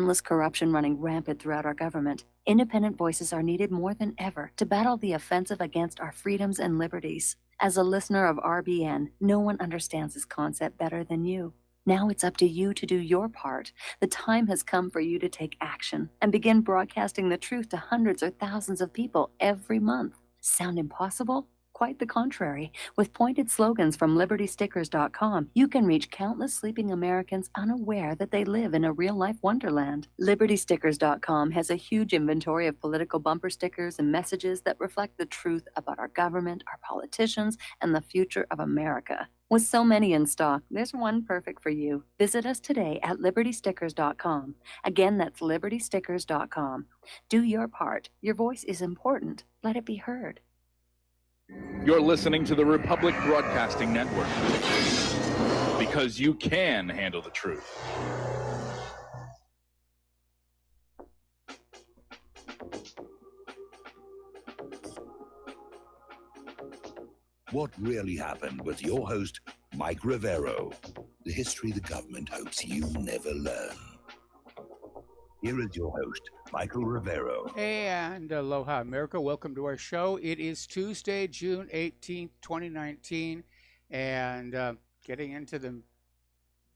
endless corruption running rampant throughout our government, independent voices are needed more than ever to battle the offensive against our freedoms and liberties. As a listener of RBN, no one understands this concept better than you. Now it's up to you to do your part. The time has come for you to take action and begin broadcasting the truth to hundreds or thousands of people every month. Sound impossible? Quite the contrary. With pointed slogans from LibertyStickers.com, you can reach countless sleeping Americans unaware that they live in a real-life wonderland. LibertyStickers.com has a huge inventory of political bumper stickers and messages that reflect the truth about our government, our politicians, and the future of America. With so many in stock, there's one perfect for you. Visit us today at LibertyStickers.com. Again, that's LibertyStickers.com. Do your part. Your voice is important. Let it be heard. You're listening to the Republic Broadcasting Network, because you can handle the truth. What Really Happened with your host, Mike Rivero. The history the government hopes you never learn. Here is your host, Michael Rivero. And aloha, America. Welcome to our show. It is Tuesday, June 18th, 2019, and getting into the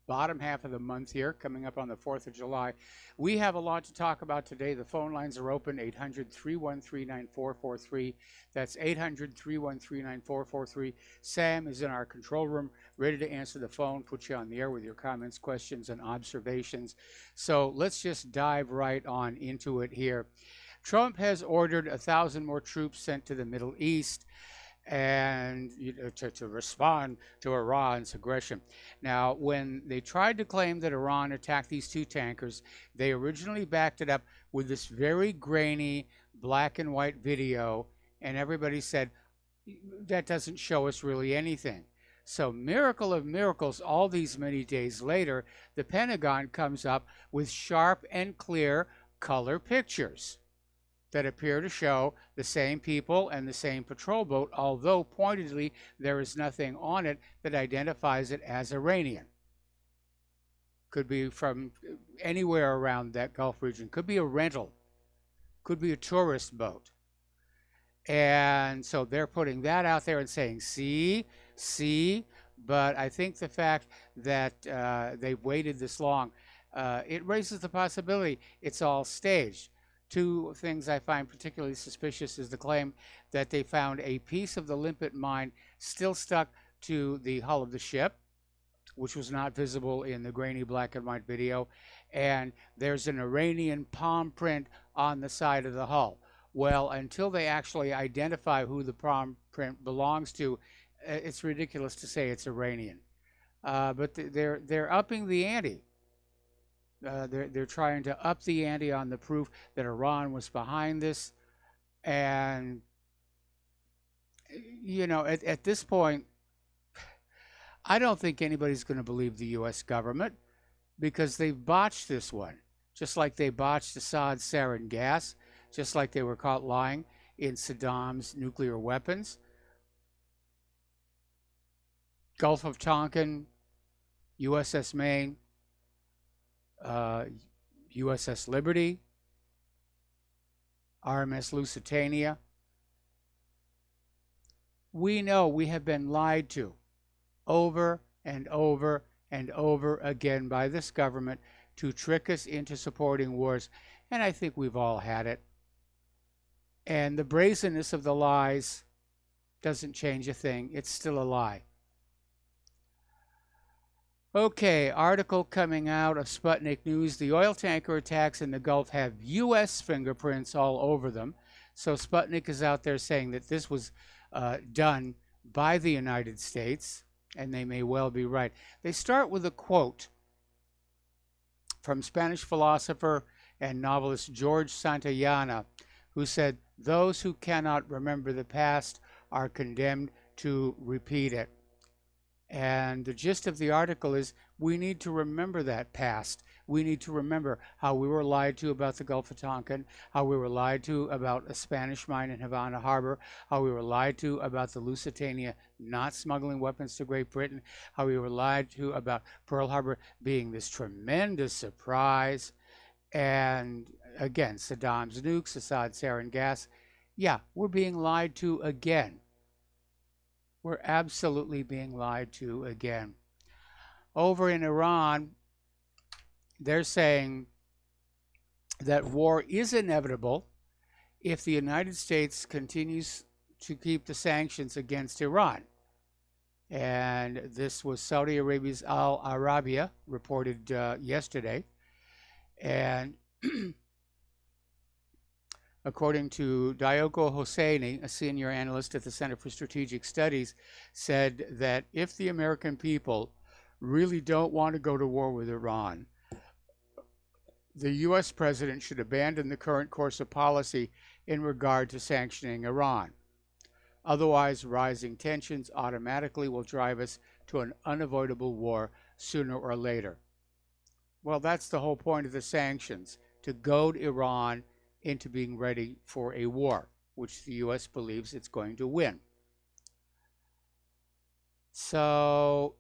bottom half of the month here, coming up on the 4th of July. We have a lot to talk about today. The phone lines are open, 800-313-9443. That's 800-313-9443. Sam is in our control room, ready to answer the phone, put you on the air with your comments, questions, and observations. So let's just dive right on into it here. Trump has ordered 1,000 more troops sent to the Middle East and to respond to Iran's aggression. Now, when they tried to claim that Iran attacked these two tankers, they originally backed it up with this very grainy black and white video, and everybody said, that doesn't show us really anything. So, miracle of miracles, all these many days later, the Pentagon comes up with sharp and clear color pictures that appear to show the same people and the same patrol boat, although pointedly there is nothing on it that identifies it as Iranian. Could be from anywhere around that Gulf region. Could be a rental. Could be a tourist boat. And so they're putting that out there and saying, see, but I think the fact that they've waited this long, it raises the possibility it's all staged. Two things I find particularly suspicious is the claim that they found a piece of the limpet mine still stuck to the hull of the ship, which was not visible in the grainy black and white video, and there's an Iranian palm print on the side of the hull. Well, until they actually identify who the palm print belongs to, it's ridiculous to say it's Iranian. But they're upping the ante. They're trying to up the ante on the proof that Iran was behind this. And, you know, at this point, I don't think anybody's going to believe the U.S. government because they've botched this one, just like they botched Assad sarin gas, just like they were caught lying in Saddam's nuclear weapons. Gulf of Tonkin, USS Maine, USS Liberty, RMS Lusitania. We know we have been lied to over and over and over again by this government to trick us into supporting wars, and I think we've all had it. And the brazenness of the lies doesn't change a thing. It's still a lie. Okay, article coming out of Sputnik News. The oil tanker attacks in the Gulf have U.S. fingerprints all over them. So Sputnik is out there saying that this was done by the United States, and they may well be right. They start with a quote from Spanish philosopher and novelist George Santayana, who said, "Those who cannot remember the past are condemned to repeat it." And the gist of the article is we need to remember that past. We need to remember how we were lied to about the Gulf of Tonkin, how we were lied to about a Spanish mine in Havana Harbor, how we were lied to about the Lusitania not smuggling weapons to Great Britain, how we were lied to about Pearl Harbor being this tremendous surprise. And again, Saddam's nukes, Assad's sarin gas. Yeah, we're being lied to again. We're absolutely being lied to again. Over in Iran, they're saying that war is inevitable if the United States continues to keep the sanctions against Iran. And this was Saudi Arabia's Al Arabiya reported yesterday. And according to Dayoko Hosseini, a senior analyst at the Center for Strategic Studies, said that if the American people really don't want to go to war with Iran, the U.S. president should abandon the current course of policy in regard to sanctioning Iran. Otherwise, rising tensions automatically will drive us to an unavoidable war sooner or later. Well, that's the whole point of the sanctions, to goad Iran into being ready for a war, which the U.S. believes it's going to win. So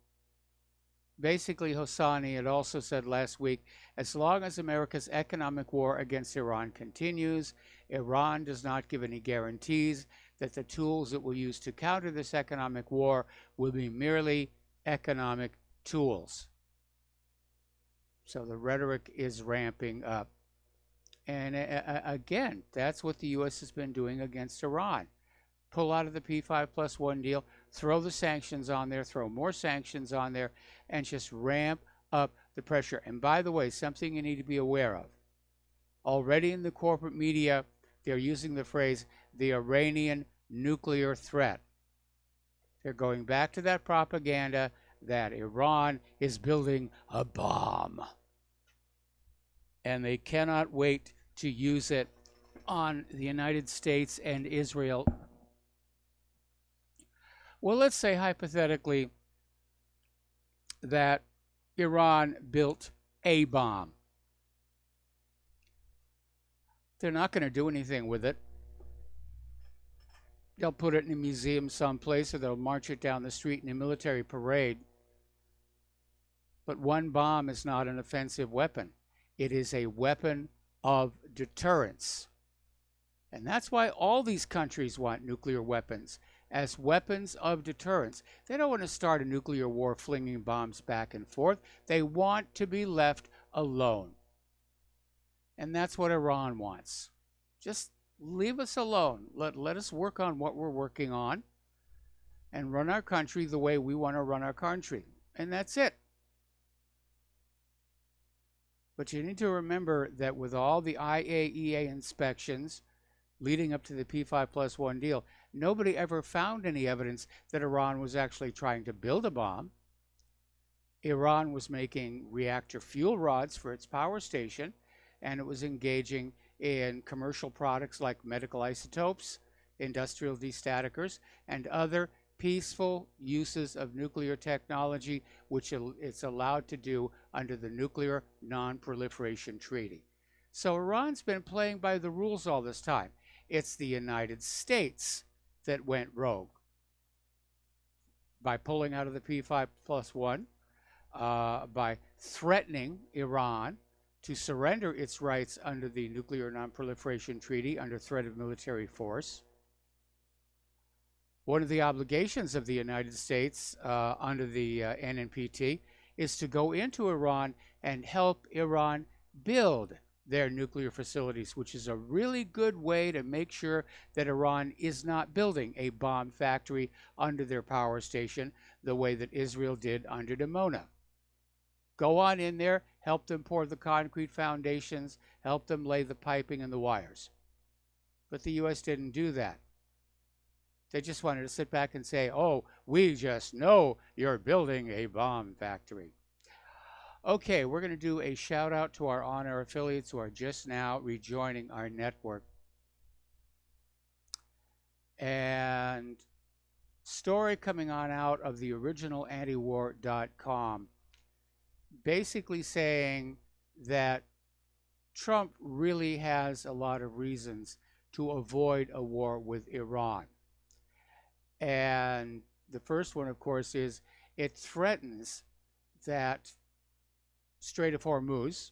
basically, Hosseini had also said last week, as long as America's economic war against Iran continues, Iran does not give any guarantees that the tools it will use to counter this economic war will be merely economic tools. So the rhetoric is ramping up. And again, that's what the U.S. has been doing against Iran. Pull out of the P5+1 deal, throw the sanctions on there, throw more sanctions on there, and just ramp up the pressure. And by the way, something you need to be aware of. Already in the corporate media, they're using the phrase, the Iranian nuclear threat. They're going back to that propaganda that Iran is building a bomb. And they cannot wait to use it on the United States and Israel. Well, let's say hypothetically that Iran built a bomb. They're not going to do anything with it. They'll put it in a museum someplace, or they'll march it down the street in a military parade. But one bomb is not an offensive weapon. It is a weapon of deterrence. And that's why all these countries want nuclear weapons, as weapons of deterrence. They don't want to start a nuclear war flinging bombs back and forth. They want to be left alone. And that's what Iran wants. Just leave us alone. Let us work on what we're working on and run our country the way we want to run our country. And that's it. But you need to remember that with all the IAEA inspections leading up to the P5+1 deal, nobody ever found any evidence that Iran was actually trying to build a bomb. Iran was making reactor fuel rods for its power station, and it was engaging in commercial products like medical isotopes, industrial destaticers, and other peaceful uses of nuclear technology, which it's allowed to do under the Nuclear Non-Proliferation Treaty. So Iran's been playing by the rules all this time. It's the United States that went rogue by pulling out of the P5+1, by threatening Iran to surrender its rights under the Nuclear Non-Proliferation Treaty under threat of military force. One of the obligations of the United States under the NNPT is to go into Iran and help Iran build their nuclear facilities, which is a really good way to make sure that Iran is not building a bomb factory under their power station the way that Israel did under Dimona. Go on in there, help them pour the concrete foundations, help them lay the piping and the wires. But the U.S. didn't do that. They just wanted to sit back and say, oh, we just know you're building a bomb factory. Okay, we're going to do a shout out to our on-air affiliates who are just now rejoining our network. And story coming on out of the original antiwar.com, basically saying that Trump really has a lot of reasons to avoid a war with Iran. And the first one, of course, is it threatens that Strait of Hormuz,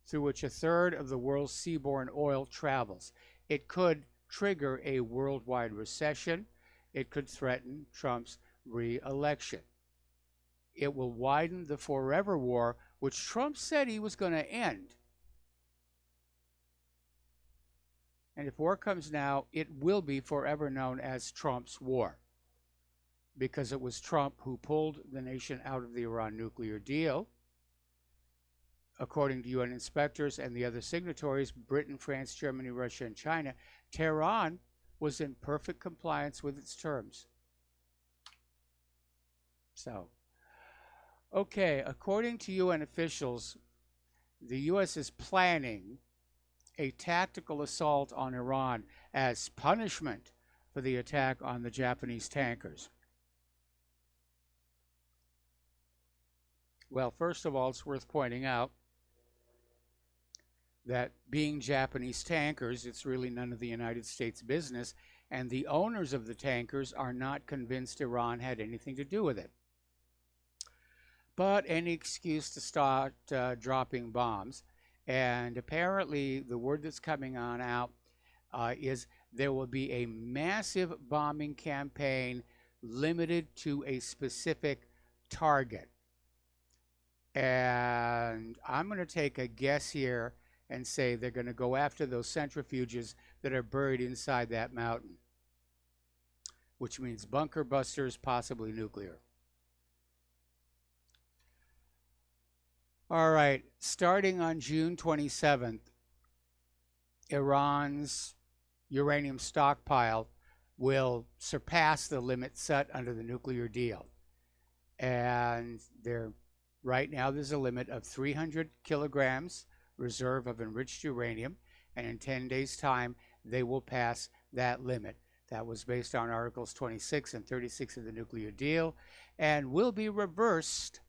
through which a third of the world's seaborne oil travels. It could trigger a worldwide recession. It could threaten Trump's re-election. It will widen the forever war, which Trump said he was going to end. And if war comes now, it will be forever known as Trump's war, because it was Trump who pulled the nation out of the Iran nuclear deal. According to UN inspectors and the other signatories, Britain, France, Germany, Russia, and China, Tehran was in perfect compliance with its terms. So, okay, according to UN officials, the U.S. is planning a tactical assault on Iran as punishment for the attack on the Japanese tankers. Well, first of all, it's worth pointing out that being Japanese tankers, it's really none of the United States' business, and the owners of the tankers are not convinced Iran had anything to do with it. But any excuse to start dropping bombs, and apparently the word that's coming on out is there will be a massive bombing campaign limited to a specific target. And I'm going to take a guess here and say they're going to go after those centrifuges that are buried inside that mountain, which means bunker busters, possibly nuclear. All right, starting on June 27th, Iran's uranium stockpile will surpass the limit set under the nuclear deal. And right now there's a limit of 300 kilograms reserve of enriched uranium, and in 10 days' time, they will pass that limit. That was based on Articles 26 and 36 of the nuclear deal, and will be reversed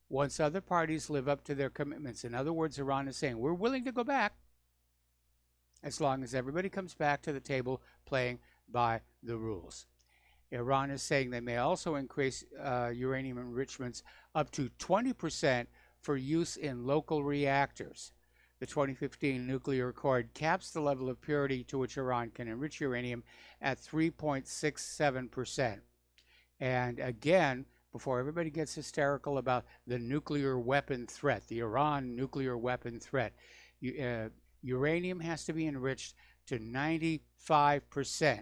once other parties live up to their commitments. In other words, Iran is saying, we're willing to go back as long as everybody comes back to the table playing by the rules. Iran is saying they may also increase uranium enrichments up to 20% for use in local reactors. The 2015 nuclear accord caps the level of purity to which Iran can enrich uranium at 3.67%. And again, before everybody gets hysterical about the nuclear weapon threat, the Iran nuclear weapon threat, uranium has to be enriched to 95%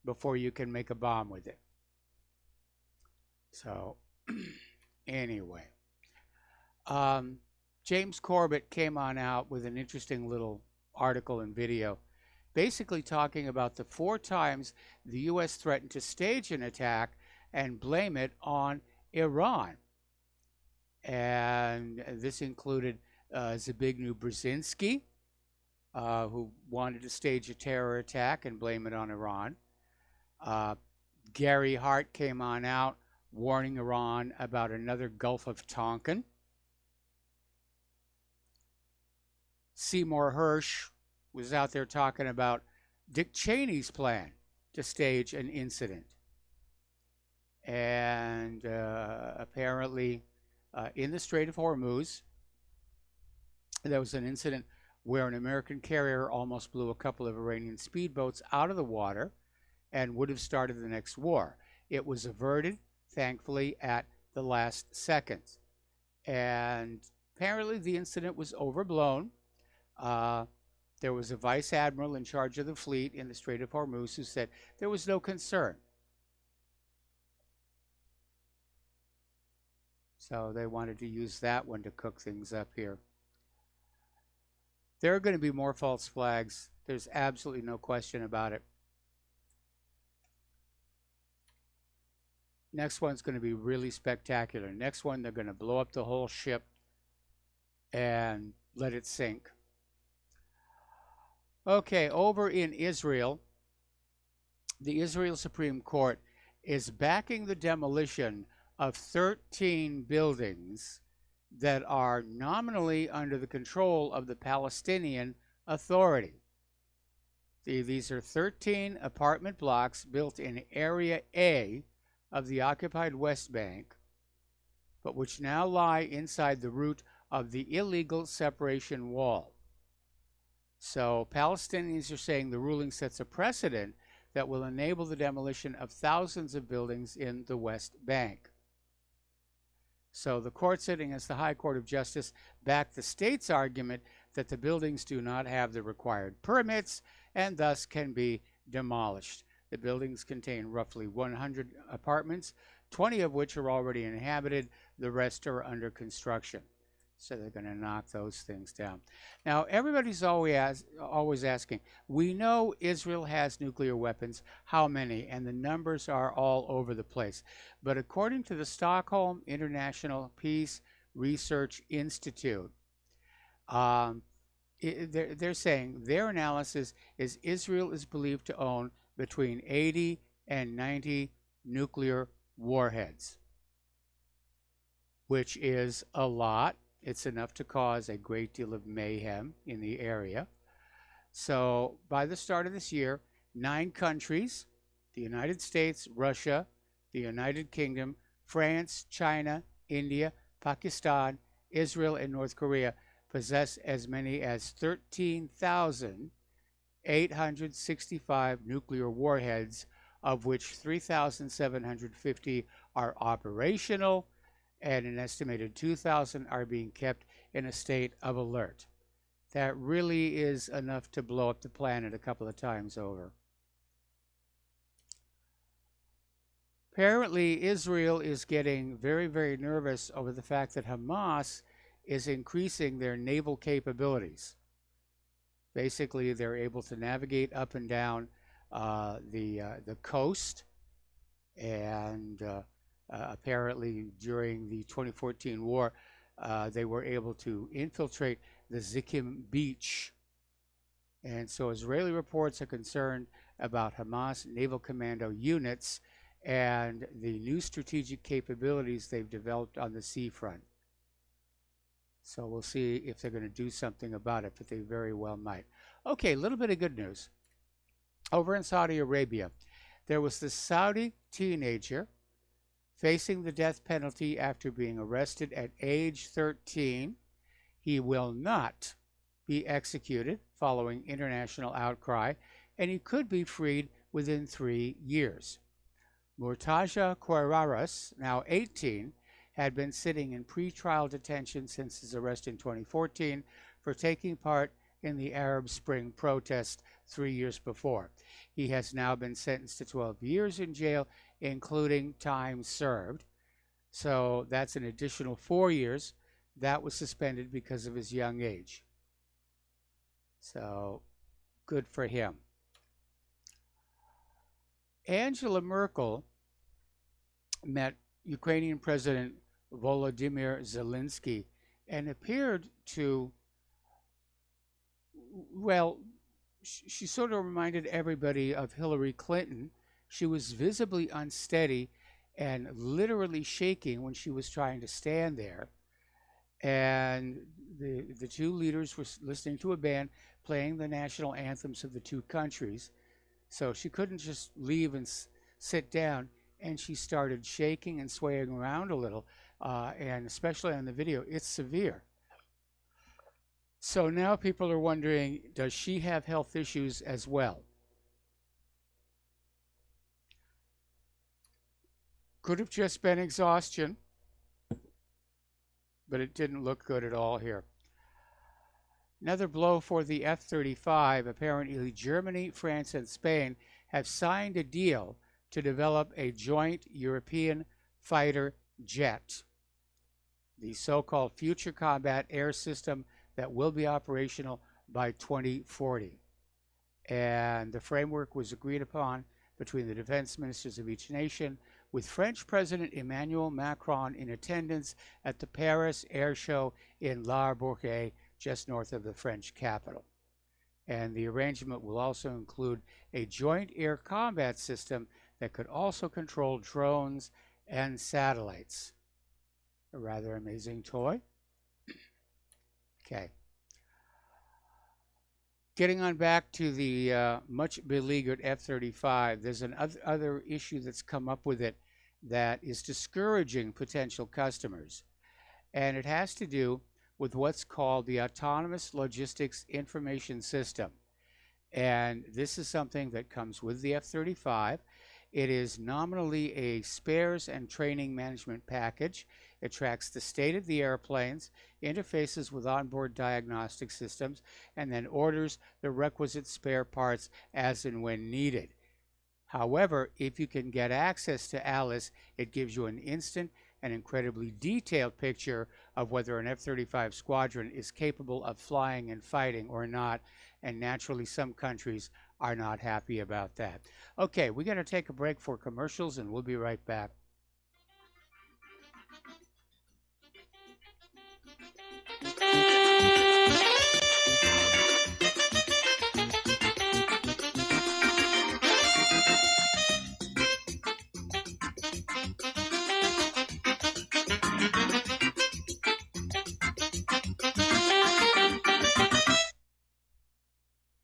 before you can make a bomb with it. So, anyway. James Corbett came on out with an interesting little article and video, basically talking about the 4 times the U.S. threatened to stage an attack and blame it on Iran. And this included Zbigniew Brzezinski, who wanted to stage a terror attack and blame it on Iran. Gary Hart came on out warning Iran about another Gulf of Tonkin. Seymour Hersh was out there talking about Dick Cheney's plan to stage an incident. And apparently in the Strait of Hormuz, there was an incident where an American carrier almost blew a couple of Iranian speedboats out of the water and would have started the next war. It was averted, thankfully, at the last second. And apparently the incident was overblown. There was a vice admiral in charge of the fleet in the Strait of Hormuz who said there was no concern. So they wanted to use that one to cook things up here. There are going to be more false flags. There's absolutely no question about it. Next one's going to be really spectacular. Next one, they're going to blow up the whole ship and let it sink. Okay, over in Israel, the Israel Supreme Court is backing the demolition of 13 buildings that are nominally under the control of the Palestinian Authority. These are 13 apartment blocks built in Area A of the occupied West Bank, but which now lie inside the route of the illegal separation wall. So Palestinians are saying the ruling sets a precedent that will enable the demolition of thousands of buildings in the West Bank. So the court sitting as the High Court of Justice backed the state's argument that the buildings do not have the required permits and thus can be demolished. The buildings contain roughly 100 apartments, 20 of which are already inhabited. The rest are under construction. So they're going to knock those things down. Now, everybody's always asking, we know Israel has nuclear weapons. How many? And the numbers are all over the place. But according to the Stockholm International Peace Research Institute, they're saying their analysis is Israel is believed to own between 80 and 90 nuclear warheads, which is a lot. It's enough to cause a great deal of mayhem in the area. So by the start of this year, 9 countries, the United States, Russia, the United Kingdom, France, China, India, Pakistan, Israel, and North Korea, possess as many as 13,865 nuclear warheads, of which 3,750 are operational, and an estimated 2,000 are being kept in a state of alert. That really is enough to blow up the planet a couple of times over. Apparently, Israel is getting very, very nervous over the fact that Hamas is increasing their naval capabilities. Basically, they're able to navigate up and down the coast, and apparently during the 2014 war, they were able to infiltrate the Zikim beach. And so Israeli reports are concerned about Hamas naval commando units and the new strategic capabilities they've developed on the seafront. So we'll see if they're going to do something about it, but they very well might. Okay, a little bit of good news. Over in Saudi Arabia, there was this Saudi teenager facing the death penalty after being arrested at age 13. He will not be executed following international outcry, and he could be freed within 3 years. Murtaza Quararas, now 18, had been sitting in pretrial detention since his arrest in 2014 for taking part in the Arab Spring protest 3 years before. He has now been sentenced to 12 years in jail, including time served. So that's an additional 4 years. That was suspended because of his young age. So good for him. Angela Merkel met Ukrainian President Volodymyr Zelensky and appeared to, well, she sort of reminded everybody of Hillary Clinton. She was visibly unsteady and literally shaking when she was trying to stand there. And the two leaders were listening to a band playing the national anthems of the two countries. So she couldn't just leave and sit down, and she started shaking and swaying around a little, and especially on the video, it's severe. So now people are wondering, does she have health issues as well? Could have just been exhaustion, but it didn't look good at all here. Another blow for the F-35. Apparently, Germany, France, and Spain have signed a deal to develop a joint European fighter jet, the so-called Future Combat Air System that will be operational by 2040. And the framework was agreed upon between the defense ministers of each nation, with French President Emmanuel Macron in attendance at the Paris Air Show in La Bourget, just north of the French capital. And the arrangement will also include a joint air combat system that could also control drones and satellites. A rather amazing toy. Okay. Getting on back to the much beleaguered F-35, there's an other issue that's come up with it that is discouraging potential customers. And it has to do with what's called the Autonomous Logistics Information System. And this is something that comes with the F-35. It is nominally a spares and training management package. It tracks the state of the airplanes, interfaces with onboard diagnostic systems, and then orders the requisite spare parts as and when needed. However, if you can get access to Alice, it gives you an instant and incredibly detailed picture of whether an F-35 squadron is capable of flying and fighting or not, and naturally some countries are not happy about that. Okay, we're going to take a break for commercials and we'll be right back.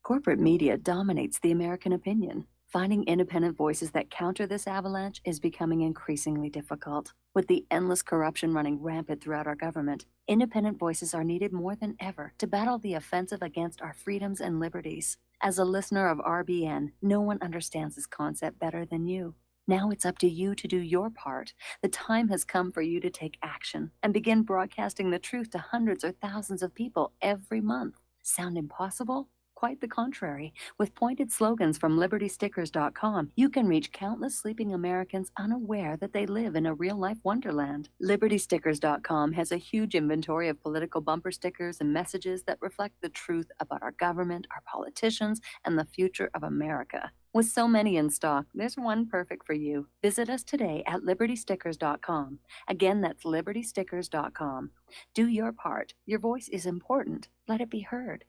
Corporate media dominates the American opinion. Finding independent voices that counter this avalanche is becoming increasingly difficult. With the endless corruption running rampant throughout our government, independent voices are needed more than ever to battle the offensive against our freedoms and liberties. As a listener of RBN, no one understands this concept better than you. Now it's up to you to do your part. The time has come for you to take action and begin broadcasting the truth to hundreds or thousands of people every month. Sound impossible? Quite the contrary. With pointed slogans from LibertyStickers.com, you can reach countless sleeping Americans unaware that they live in a real-life wonderland. LibertyStickers.com has a huge inventory of political bumper stickers and messages that reflect the truth about our government, our politicians, and the future of America. With so many in stock, there's one perfect for you. Visit us today at LibertyStickers.com. Again, that's LibertyStickers.com. Do your part. Your voice is important. Let it be heard.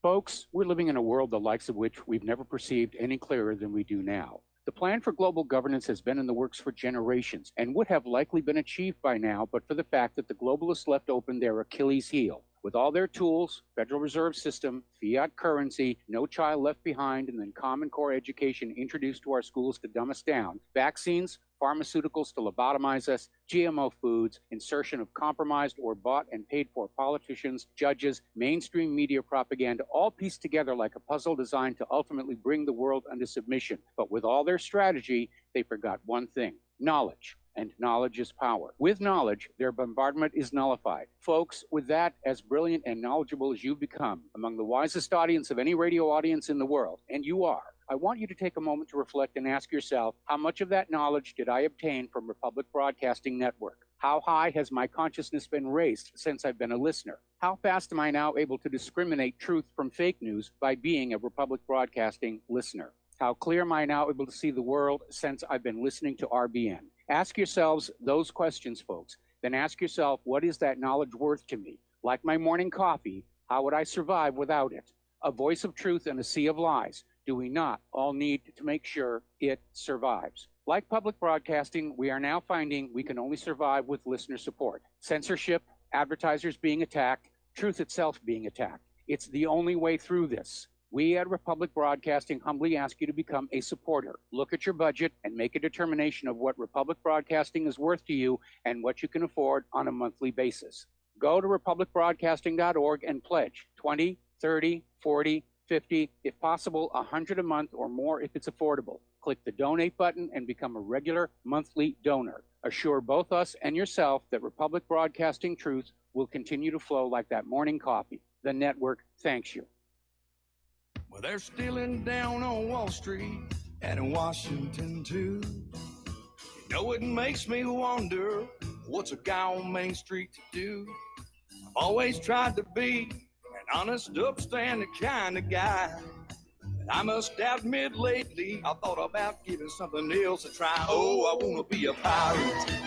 Folks, we're living in a world the likes of which we've never perceived any clearer than we do now. The plan for global governance has been in the works for generations and would have likely been achieved by now, but for the fact that the globalists left open their Achilles heel. With all their tools, Federal Reserve System, fiat currency, no child left behind, and then Common Core education introduced to our schools to dumb us down, vaccines, pharmaceuticals to lobotomize us, GMO foods, insertion of compromised or bought and paid for politicians, judges, mainstream media propaganda, all pieced together like a puzzle designed to ultimately bring the world under submission. But with all their strategy, they forgot one thing: knowledge. And knowledge is power. With knowledge, their bombardment is nullified. Folks, with that, as brilliant and knowledgeable as you become, among the wisest audience of any radio audience in the world, and you are, I want you to take a moment to reflect and ask yourself, how much of that knowledge did I obtain from Republic Broadcasting Network? How high has my consciousness been raised since I've been a listener? How fast am I now able to discriminate truth from fake news by being a Republic Broadcasting listener? How clear am I now able to see the world since I've been listening to RBN? Ask yourselves those questions, folks. Then ask yourself, what is that knowledge worth to me? Like my morning coffee, how would I survive without it? A voice of truth in a sea of lies. Do we not all need to make sure it survives? Like public broadcasting, we are now finding we can only survive with listener support. Censorship, advertisers being attacked, truth itself being attacked. It's the only way through this. We at Republic Broadcasting humbly ask you to become a supporter. Look at your budget and make a determination of what Republic Broadcasting is worth to you and what you can afford on a monthly basis. Go to republicbroadcasting.org and pledge 20, 30, 40, 50, if possible, 100 a month or more if it's affordable. Click the donate button and become a regular monthly donor. Assure both us and yourself that Republic Broadcasting truth will continue to flow like that morning coffee. The network thanks you. Well, they're stealing down on Wall Street and in Washington, too. You know, it makes me wonder, what's a guy on Main Street to do? I've always tried to be an honest, upstanding kind of guy. And I must admit lately, I thought about giving something else a try. Oh, I want to be a pirate.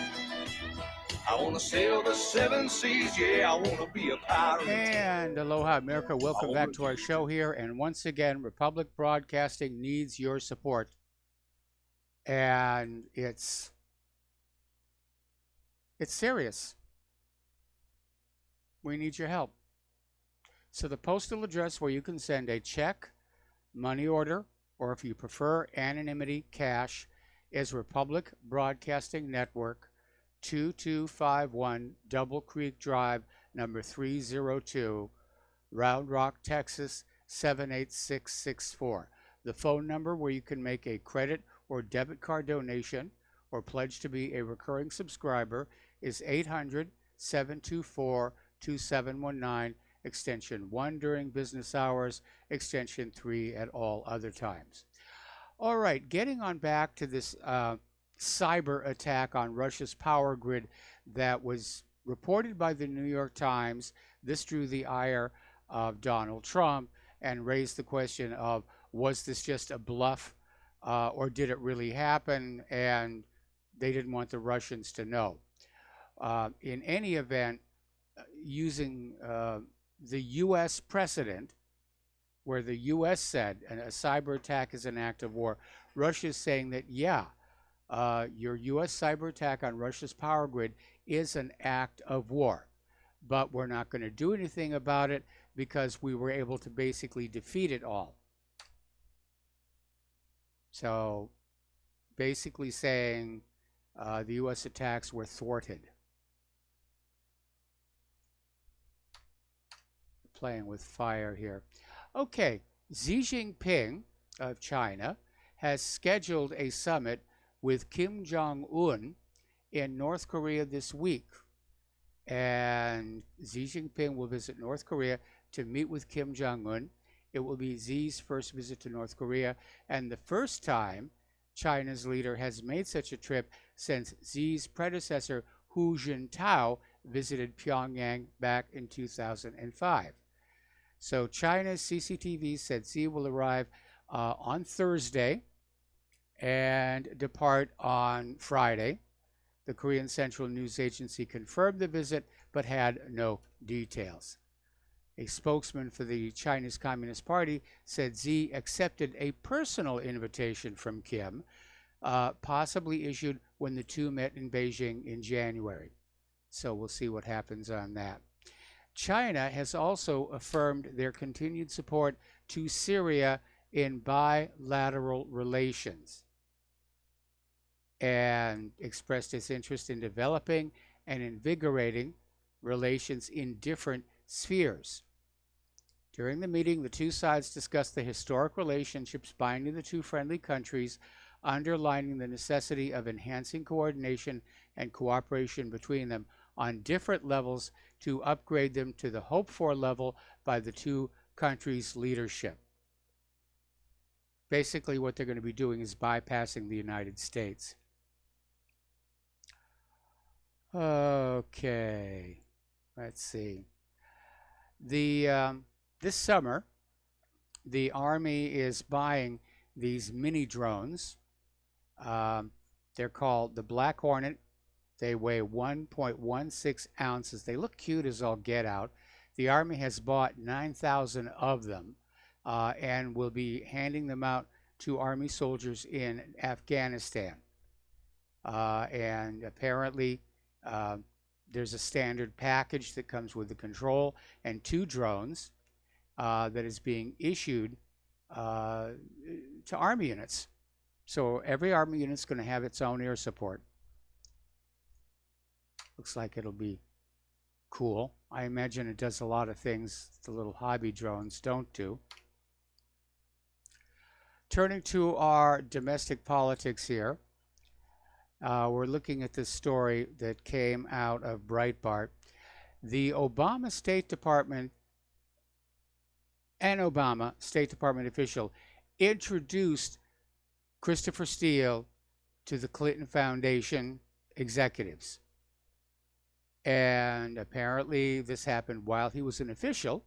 I want to sail the seven seas, yeah, I want to be a pirate. And aloha, America. Welcome back to our show here. And once again, Republic Broadcasting needs your support. And it's serious. We need your help. So the postal address where you can send a check, money order, or if you prefer anonymity, cash, is Republic Broadcasting Network, 2251 Double Creek Drive, number 302, Round Rock, Texas 78664. The phone number where you can make a credit or debit card donation or pledge to be a recurring subscriber is 800-724-2719, extension 1 during business hours, extension 3 at all other times. All right, getting on back to this cyber attack on Russia's power grid that was reported by the New York Times. This drew the ire of Donald Trump and raised the question of, was this just a bluff or did it really happen? And they didn't want the Russians to know. In any event, using the U.S. precedent, where the U.S. said a cyber attack is an act of war, Russia is saying that, yeah, your U.S. cyber attack on Russia's power grid is an act of war, but we're not going to do anything about it because we were able to basically defeat it all. So basically saying the U.S. attacks were thwarted. Playing with fire here. Okay, Xi Jinping of China has scheduled a summit with Kim Jong-un in North Korea this week. And Xi Jinping will visit North Korea to meet with Kim Jong-un. It will be Xi's first visit to North Korea and the first time China's leader has made such a trip since Xi's predecessor Hu Jintao visited Pyongyang back in 2005. So China's CCTV said Xi will arrive on Thursday and depart on Friday. The Korean Central News Agency confirmed the visit but had no details. A spokesman for the Chinese Communist Party said Xi accepted a personal invitation from Kim, possibly issued when the two met in Beijing in January. So we'll see what happens on that. China has also affirmed their continued support to Syria in bilateral relations and expressed its interest in developing and invigorating relations in different spheres. During the meeting, the two sides discussed the historic relationships binding the two friendly countries, underlining the necessity of enhancing coordination and cooperation between them on different levels to upgrade them to the hoped-for level by the two countries' leadership. Basically, what they're going to be doing is bypassing the United States. Okay, let's see. This summer, the Army is buying these mini drones. They're called the Black Hornet. They weigh 1.16 ounces. They look cute as all get out. The Army has bought 9,000 of them and will be handing them out to Army soldiers in Afghanistan. And apparently, there's a standard package that comes with the control and 2 drones that is being issued to Army units. So every Army unit is going to have its own air support. Looks like it'll be cool. I imagine it does a lot of things the little hobby drones don't do. Turning to our domestic politics here, we're looking at this story that came out of Breitbart. The Obama State Department, an Obama State Department official, introduced Christopher Steele to the Clinton Foundation executives. And apparently this happened while he was an official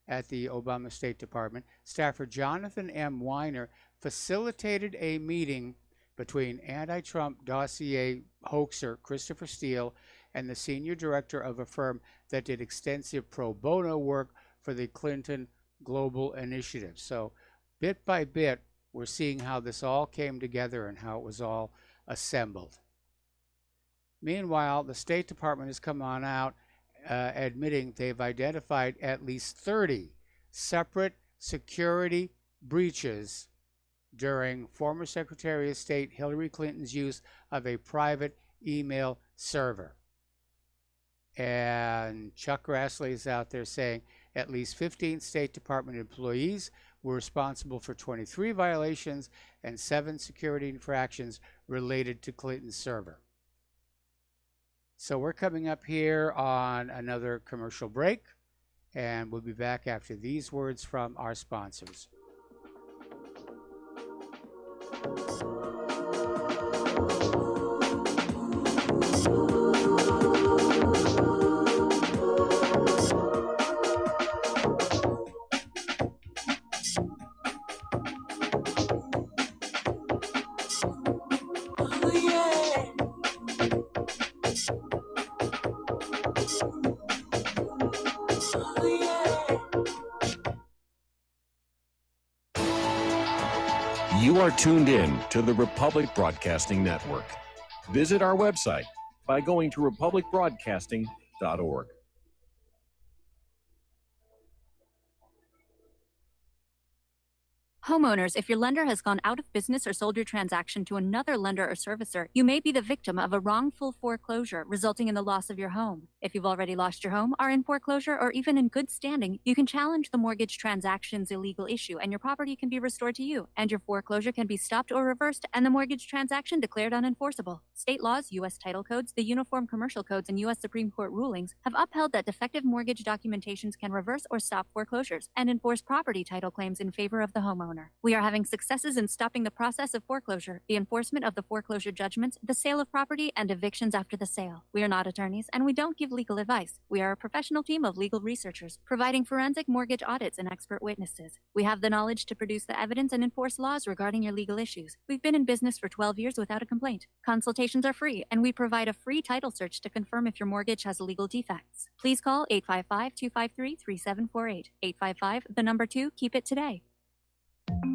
at the Obama State Department. Staffer Jonathan M. Weiner facilitated a meeting between anti-Trump dossier hoaxer Christopher Steele and the senior director of a firm that did extensive pro bono work for the Clinton Global Initiative. So bit by bit, we're seeing how this all came together and how it was all assembled. Meanwhile, the State Department has come on out admitting they've identified at least 30 separate security breaches during former Secretary of State Hillary Clinton's use of a private email server. And Chuck Grassley is out there saying at least 15 State Department employees were responsible for 23 violations and 7 security infractions related to Clinton's server. So we're coming up here on another commercial break, and we'll be back after these words from our sponsors. You are tuned in to the Republic Broadcasting Network. Visit our website by going to republicbroadcasting.org. Homeowners, if your lender has gone out of business or sold your transaction to another lender or servicer, you may be the victim of a wrongful foreclosure, resulting in the loss of your home. If you've already lost your home, are in foreclosure, or even in good standing, you can challenge the mortgage transaction's illegal issue, and your property can be restored to you, and your foreclosure can be stopped or reversed, and the mortgage transaction declared unenforceable. State laws, U.S. title codes, the Uniform Commercial Codes, and U.S. Supreme Court rulings have upheld that defective mortgage documentations can reverse or stop foreclosures and enforce property title claims in favor of the homeowner. We are having successes in stopping the process of foreclosure, the enforcement of the foreclosure judgments, the sale of property, and evictions after the sale. We are not attorneys, and we don't give legal advice. We are a professional team of legal researchers, providing forensic mortgage audits and expert witnesses. We have the knowledge to produce the evidence and enforce laws regarding your legal issues. We've been in business for 12 years without a complaint. Consultations are free, and we provide a free title search to confirm if your mortgage has legal defects. Please call 855-253-3748. 855, 2, keep it today.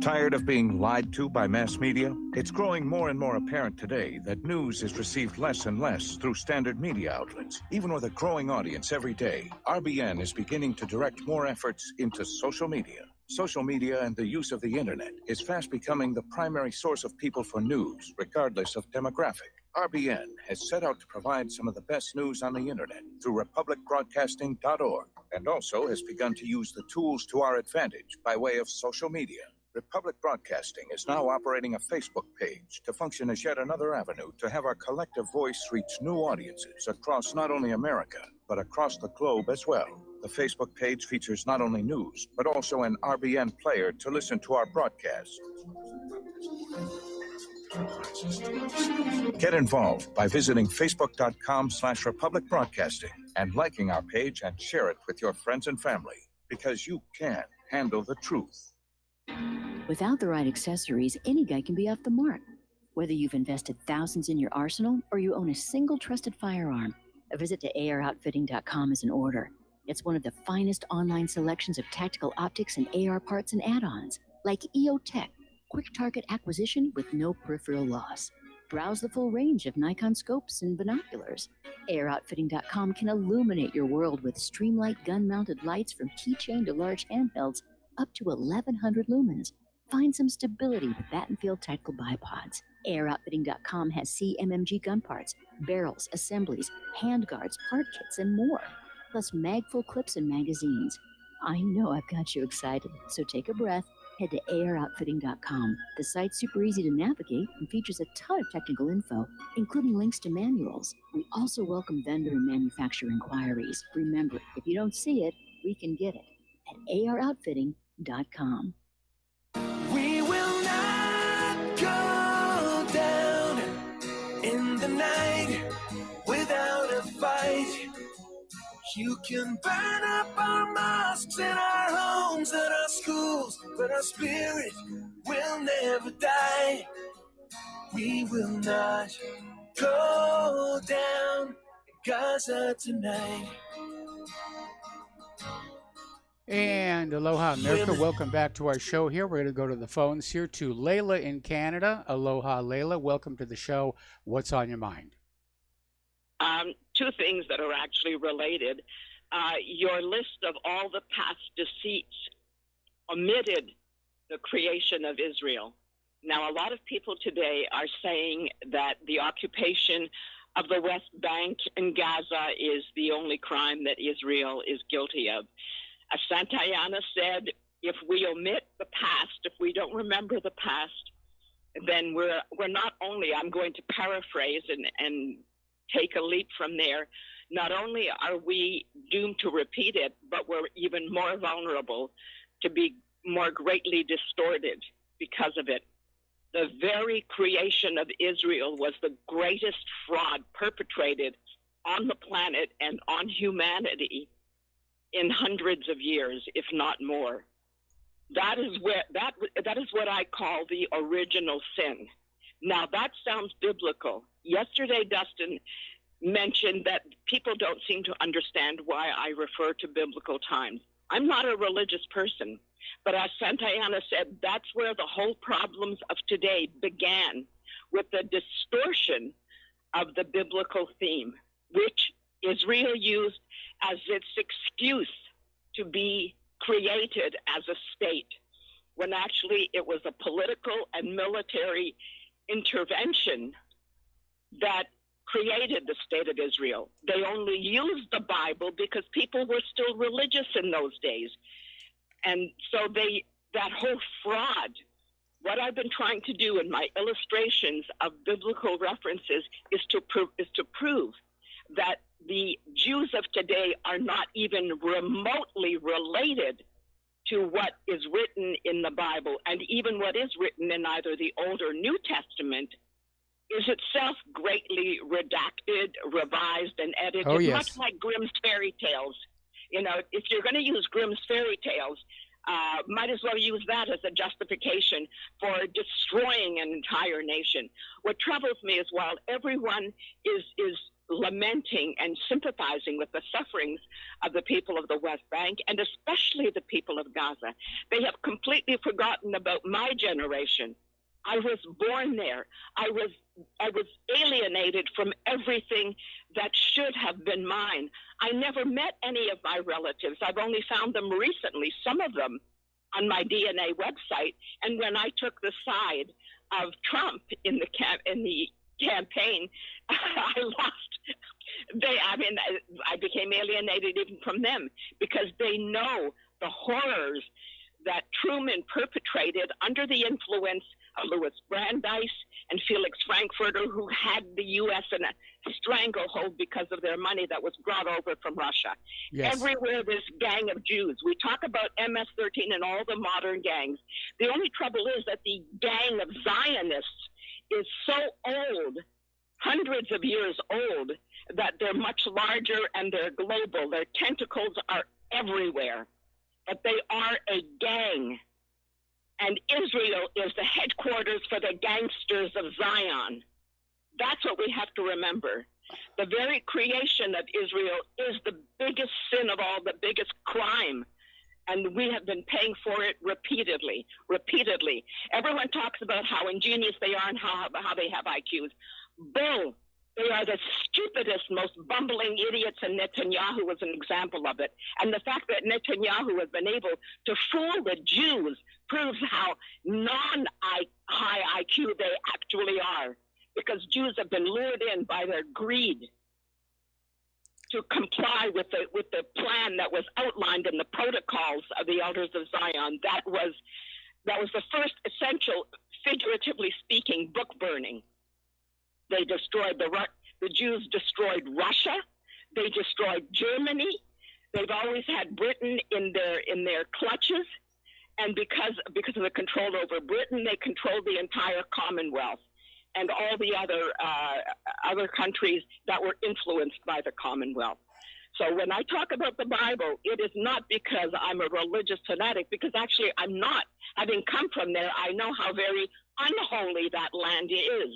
Tired of being lied to by mass media? It's growing more and more apparent today that news is received less and less through standard media outlets. Even with a growing audience every day, RBN is beginning to direct more efforts into social media. Social media and the use of the internet is fast becoming the primary source of people for news, regardless of demographic. RBN has set out to provide some of the best news on the internet through republicbroadcasting.org, and also has begun to use the tools to our advantage by way of social media. Republic Broadcasting is now operating a Facebook page to function as yet another avenue to have our collective voice reach new audiences across not only America, but across the globe as well. The Facebook page features not only news, but also an RBN player to listen to our broadcasts. Get involved by visiting facebook.com/Republic Broadcasting and liking our page and share it with your friends and family, because you can handle the truth. Without the right accessories, any guy can be off the mark. Whether you've invested thousands in your arsenal or you own a single trusted firearm, a visit to AROutfitting.com is in order. It's one of the finest online selections of tactical optics and AR parts and add-ons, like EOTech, quick target acquisition with no peripheral loss. Browse the full range of Nikon scopes and binoculars. AROutfitting.com can illuminate your world with Streamlight gun-mounted lights from keychain to large handhelds up to 1,100 lumens. Find some stability with Battenfield tactical bipods. AirOutfitting.com has CMMG gun parts, barrels, assemblies, handguards, part kits, and more, plus mag-full clips and magazines. I know I've got you excited, so take a breath. Head to AirOutfitting.com. The site's super easy to navigate and features a ton of technical info, including links to manuals. We also welcome vendor and manufacturer inquiries. Remember, if you don't see it, we can get it at AROutfitting.com. We will not go down in the night without a fight. You can burn up our mosques and our homes and our schools, but our spirit will never die. We will not go down in Gaza tonight. And aloha, America. Welcome back to our show here. We're going to go to the phones here to Layla in Canada. Aloha, Layla. Welcome to the show. What's on your mind? Two things that are actually related. Your list of all the past deceits omitted the creation of Israel. Now, a lot of people today are saying that the occupation of the West Bank and Gaza is the only crime that Israel is guilty of. As Santayana said, if we omit the past, if we don't remember the past, then we're not only, I'm going to paraphrase and take a leap from there, not only are we doomed to repeat it, but we're even more vulnerable to be more greatly distorted because of it. The very creation of Israel was the greatest fraud perpetrated on the planet and on humanity in hundreds of years, if not more. That is what I call the original sin. Now that sounds biblical. Yesterday, Dustin mentioned that people don't seem to understand why I refer to biblical times. I'm not a religious person, but as Santayana said, that's where the whole problems of today began, with the distortion of the biblical theme, which Israel used as its excuse to be created as a state, when actually it was a political and military intervention that created the state of Israel. They only used the Bible because people were still religious in those days. And so that whole fraud, what I've been trying to do in my illustrations of biblical references is to prove that the Jews of today are not even remotely related to what is written in the Bible, and even what is written in either the Old or New Testament is itself greatly redacted, revised, and edited, much like Grimm's fairy tales. You know, if you're going to use Grimm's fairy tales, might as well use that as a justification for destroying an entire nation. What troubles me is while everyone is lamenting and sympathizing with the sufferings of the people of the West Bank, and especially the people of Gaza, they have completely forgotten about my generation. I was born there. I was alienated from everything that should have been mine. I never met any of my relatives. I've only found them recently, some of them on my DNA website. And when I took the side of Trump in the campaign, I lost. I became alienated even from them, because they know the horrors that Truman perpetrated under the influence of Louis Brandeis and Felix Frankfurter, who had the U.S. in a stranglehold because of their money that was brought over from Russia. Yes. Everywhere, this gang of Jews. We talk about MS-13 and all the modern gangs. The only trouble is that the gang of Zionists is so old, hundreds of years old, that they're much larger and they're global. Their tentacles are everywhere. But they are a gang. And Israel is the headquarters for the gangsters of Zion. That's what we have to remember. The very creation of Israel is the biggest sin of all, the biggest crime. And we have been paying for it repeatedly. Everyone talks about how ingenious they are and how they have IQs. Bull. They are the stupidest, most bumbling idiots, and Netanyahu was an example of it. And the fact that Netanyahu has been able to fool the Jews proves how non-high IQ they actually are, because Jews have been lured in by their greed to comply with the plan that was outlined in the protocols of the Elders of Zion. That was the first essential, figuratively speaking, book burning. They destroyed the Jews destroyed Russia. They destroyed Germany. They've always had Britain in their clutches, and because of the control over Britain, they controlled the entire Commonwealth and all the other countries that were influenced by the Commonwealth. So when I talk about the Bible, it is not because I'm a religious fanatic, because actually I'm not. Having come from there, I know how very unholy that land is.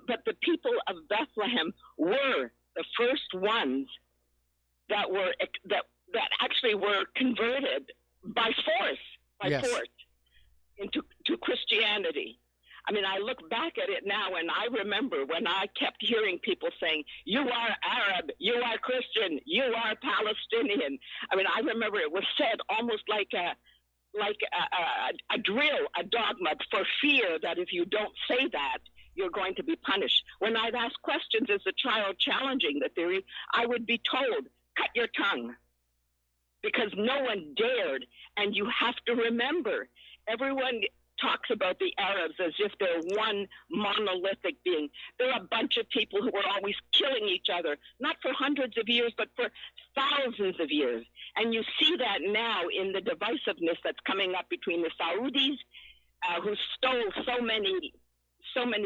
But the people of Bethlehem were the first ones that actually were converted by force into Christianity. I mean, I look back at it now, and I remember when I kept hearing people saying, "You are Arab, you are Christian, you are Palestinian." I mean, I remember it was said almost like a drill, a dogma, for fear that if you don't say that, you're going to be punished. When I've asked questions as a child challenging the theory, I would be told, cut your tongue, because no one dared. And you have to remember, everyone talks about the Arabs as if they're one monolithic being. They're a bunch of people who were always killing each other, not for hundreds of years, but for thousands of years. And you see that now in the divisiveness that's coming up between the Saudis, who stole so many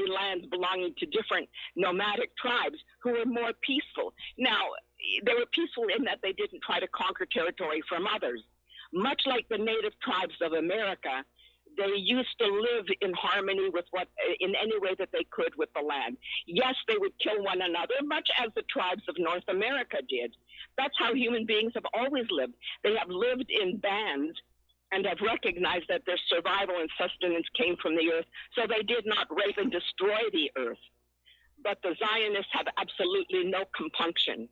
lands belonging to different nomadic tribes who were more peaceful. Now, they were peaceful in that they didn't try to conquer territory from others. Much like the native tribes of America, they used to live in harmony with in any way that they could with the land. Yes, they would kill one another, much as the tribes of North America did. That's how human beings have always lived. They have lived in bands and have recognized that their survival and sustenance came from the earth, so they did not rape and destroy the earth. But the Zionists have absolutely no compunction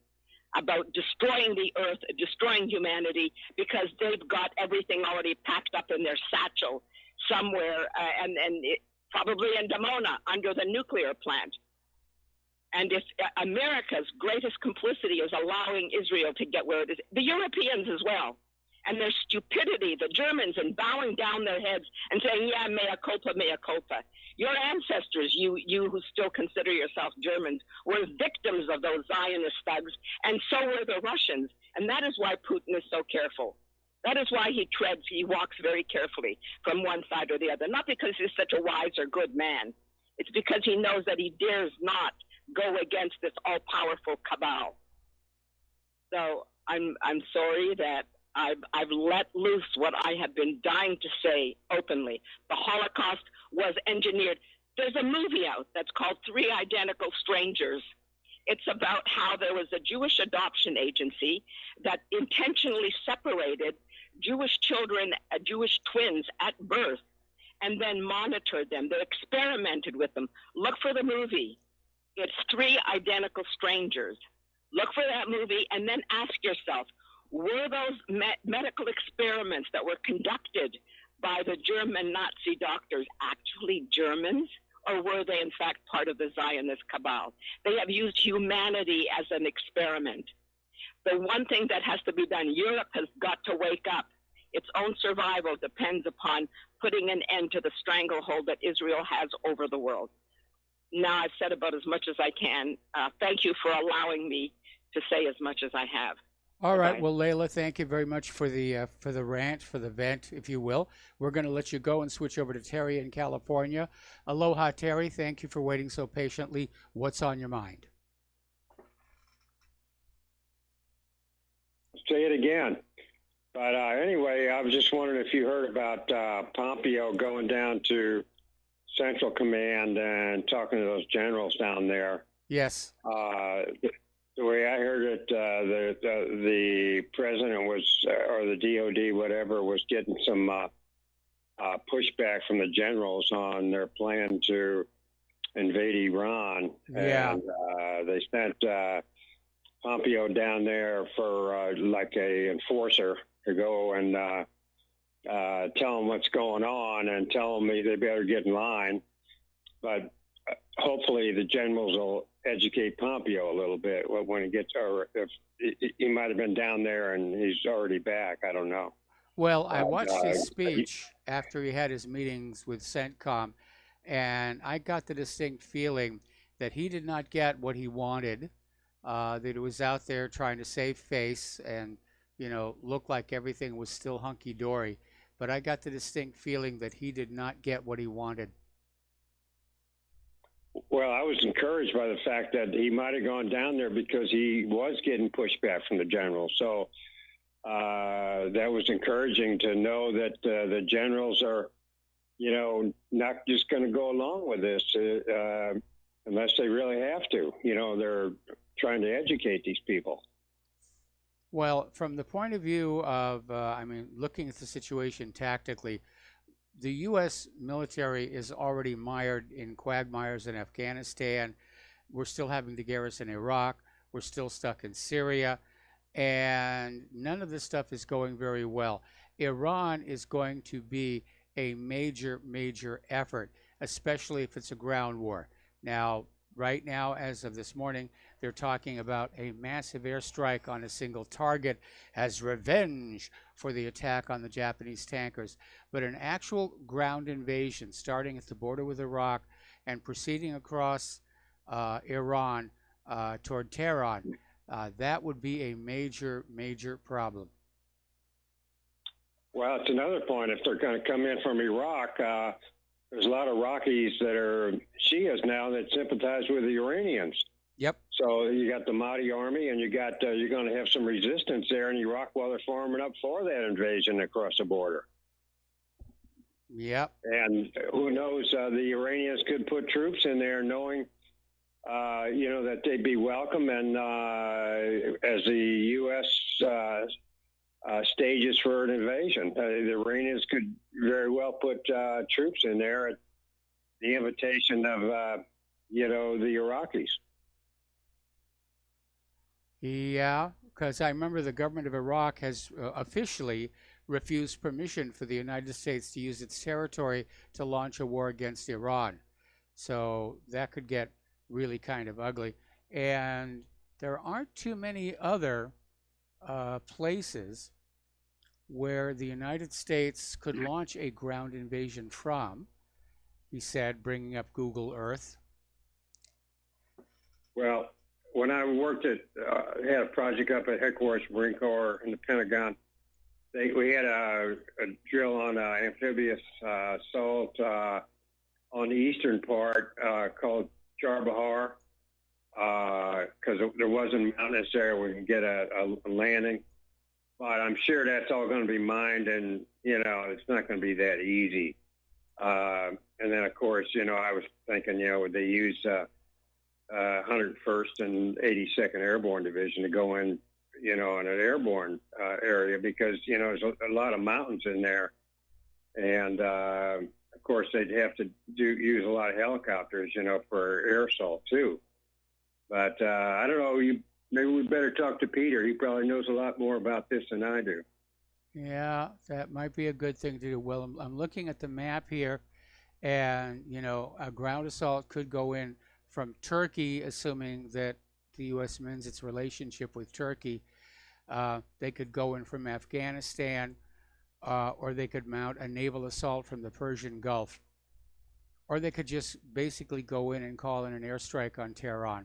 about destroying the earth, destroying humanity, because they've got everything already packed up in their satchel somewhere, probably in Dimona under the nuclear plant. And if America's greatest complicity is allowing Israel to get where it is, the Europeans as well, and their stupidity, the Germans, and bowing down their heads and saying, yeah, mea culpa, mea culpa. Your ancestors, you who still consider yourself Germans, were victims of those Zionist thugs, and so were the Russians. And that is why Putin is so careful. That is why he walks very carefully from one side or the other. Not because he's such a wise or good man. It's because he knows that he dares not go against this all-powerful cabal. So I'm sorry that I've let loose what I have been dying to say openly. The Holocaust was engineered. There's a movie out that's called Three Identical Strangers. It's about how there was a Jewish adoption agency that intentionally separated Jewish children, Jewish twins at birth, and then monitored them. They experimented with them. Look for the movie. It's Three Identical Strangers. Look for that movie and then ask yourself, were those medical experiments that were conducted by the German Nazi doctors actually Germans, or were they in fact part of the Zionist cabal? They have used humanity as an experiment. The one thing that has to be done, Europe has got to wake up. Its own survival depends upon putting an end to the stranglehold that Israel has over the world. Now I've said about as much as I can. Thank you for allowing me to say as much as I have. All right. Well, Layla, thank you very much for the rant, for the vent, if you will. We're going to let you go and switch over to Terry in California. Aloha, Terry. Thank you for waiting so patiently. What's on your mind? Say it again. But anyway, I was just wondering if you heard about Pompeo going down to Central Command and talking to those generals down there. Yes. The way I heard it, the president was, or the DOD, whatever, was getting some pushback from the generals on their plan to invade Iran. Yeah. And they sent Pompeo down there for like a enforcer to go and tell them what's going on and tell them they better get in line. But hopefully the generals will educate Pompeo a little bit when he gets, or if he might have been down there and he's already back. I don't know. Well, I watched his speech after he had his meetings with CENTCOM, and I got the distinct feeling that he did not get what he wanted, that he was out there trying to save face and, look like everything was still hunky-dory. But I got the distinct feeling that he did not get what he wanted. Well, I was encouraged by the fact that he might have gone down there because he was getting pushback from the generals. So that was encouraging to know that the generals are, not just going to go along with this unless they really have to. They're trying to educate these people. Well, from the point of view of, looking at the situation tactically, the U.S. military is already mired in quagmires in Afghanistan. We're still having to garrison Iraq. We're still stuck in Syria. And none of this stuff is going very well. Iran is going to be a major, major effort, especially if it's a ground war. Now, right now, as of this morning, they're talking about a massive airstrike on a single target as revenge for the attack on the Japanese tankers. But an actual ground invasion starting at the border with Iraq and proceeding across Iran toward Tehran, that would be a major, major problem. Well, it's another point. If they're going to come in from Iraq, there's a lot of Rockies that are Shias now that sympathize with the Iranians. Yep. So you got the Mahdi army, and you're going to have some resistance there in Iraq while they're forming up for that invasion across the border. Yep. And who knows? The Iranians could put troops in there, knowing, that they'd be welcome, and as the U.S. Stages for an invasion, the Iranians could very well put troops in there at the invitation of, the Iraqis. Yeah, because I remember the government of Iraq has officially refused permission for the United States to use its territory to launch a war against Iran. So that could get really kind of ugly. And there aren't too many other places where the United States could launch a ground invasion from, he said, bringing up Google Earth. Well, when I worked had a project up at headquarters Marine Corps in the Pentagon, we had a drill on amphibious assault on the eastern part called Charbahar, because there wasn't mountainous area where we can get a landing. But I'm sure that's all going to be mined, and, it's not going to be that easy. And then, of course, I was thinking, would they use 101st and 82nd Airborne Division to go in, in an airborne area, because, there's a lot of mountains in there. And, of course, they'd have to use a lot of helicopters, for air assault, too. But I don't know, maybe we better talk to Peter. He probably knows a lot more about this than I do. Yeah, that might be a good thing to do. Well, I'm looking at the map here, and, a ground assault could go in from Turkey, assuming that the U.S. mends its relationship with Turkey. They could go in from Afghanistan, or they could mount a naval assault from the Persian Gulf. Or they could just basically go in and call in an airstrike on Tehran.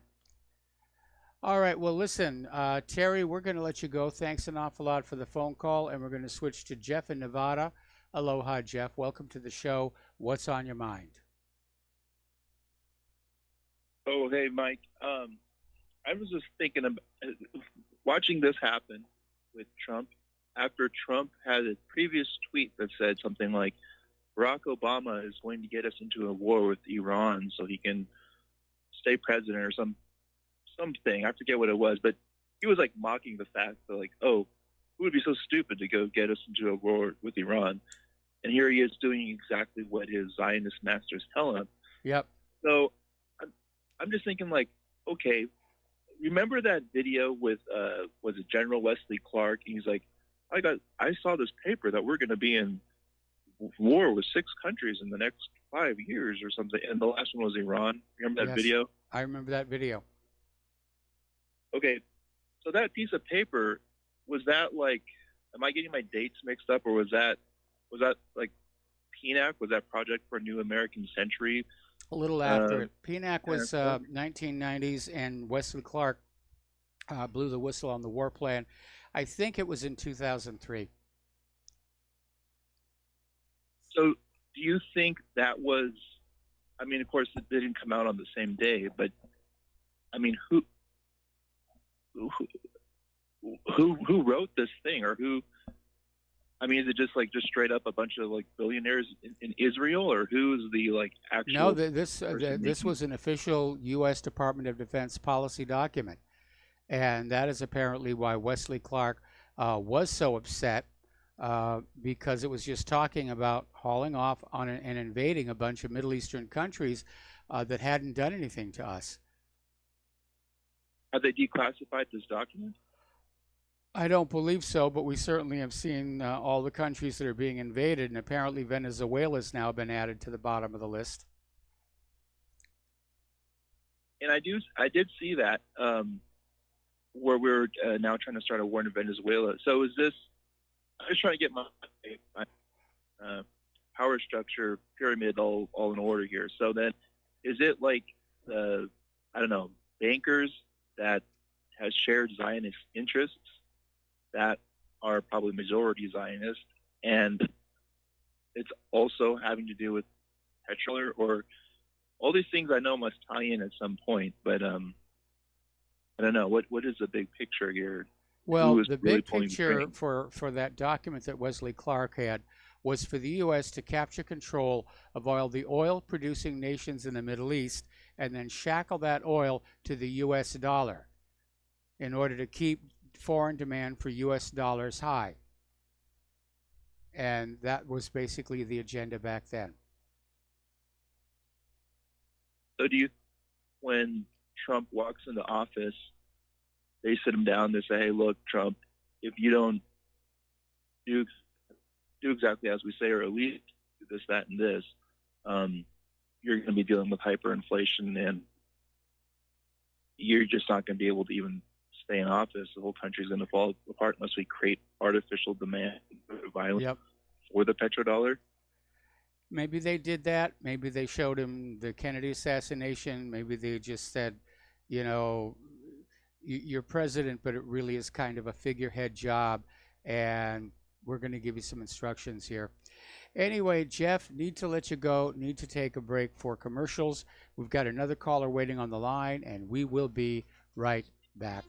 All right, well, listen, Terry, we're going to let you go. Thanks an awful lot for the phone call, and we're going to switch to Jeff in Nevada. Aloha, Jeff. Welcome to the show. What's on your mind? Oh, hey, Mike. I was just thinking about watching this happen with Trump. After Trump had a previous tweet that said something like, Barack Obama is going to get us into a war with Iran so he can stay president or something. I forget what it was, but he was like mocking the fact that, like, oh, who would be so stupid to go get us into a war with Iran? And here he is doing exactly what his Zionist masters tell him. Yep. So I'm just thinking, like, okay, remember that video with was it General Wesley Clark? And he's like, I saw this paper that we're going to be in war with 6 countries in the next 5 years or something, and the last one was Iran. Remember that video? I remember that video. Okay, so that piece of paper, was that like, am I getting my dates mixed up, or was that like PNAC? Was that Project for a New American Century? A little after it. PNAC was 1990s, and Wesley Clark blew the whistle on the war plan. I think it was in 2003. So do you think that was, I mean, of course, it didn't come out on the same day, but I mean, who wrote this thing, or who, I mean, is it just straight up a bunch of like billionaires in Israel, or who's the like actual? No, this was an official U.S. Department of Defense policy document, and that is apparently why Wesley Clark was so upset, because it was just talking about hauling off on and invading a bunch of Middle Eastern countries that hadn't done anything to us. Have they declassified this document? I don't believe so, but we certainly have seen all the countries that are being invaded, and apparently Venezuela has now been added to the bottom of the list. and I did see that where we're now trying to start a war in Venezuela. So is this? I'm just trying to get my power structure pyramid all in order here. So then, is it like I don't know, bankers that has shared Zionist interests that are probably majority Zionist, and it's also having to do with petrol or all these things I know must tie in at some point, but I don't know what is the big picture here. Well, Who is the really big pulling the picture string? for that document that Wesley Clark had was for the U.S. to capture control of all the oil-producing nations in the Middle East and then shackle that oil to the U.S. dollar in order to keep foreign demand for U.S. dollars high. And that was basically the agenda back then. So do you, when Trump walks into office, they sit him down, they say, hey, look, Trump, if you don't do exactly as we say, or at least do this, that, and this, you're going to be dealing with hyperinflation, and you're just not going to be able to even stay in office. The whole country's going to fall apart unless we create artificial demand and violence for the petrodollar. Maybe they did that. Maybe they showed him the Kennedy assassination. Maybe they just said, you know, you're president, but it really is kind of a figurehead job, and we're going to give you some instructions here. Anyway, Jeff, need to let you go, need to take a break for commercials. We've got another caller waiting on the line, and we will be right back.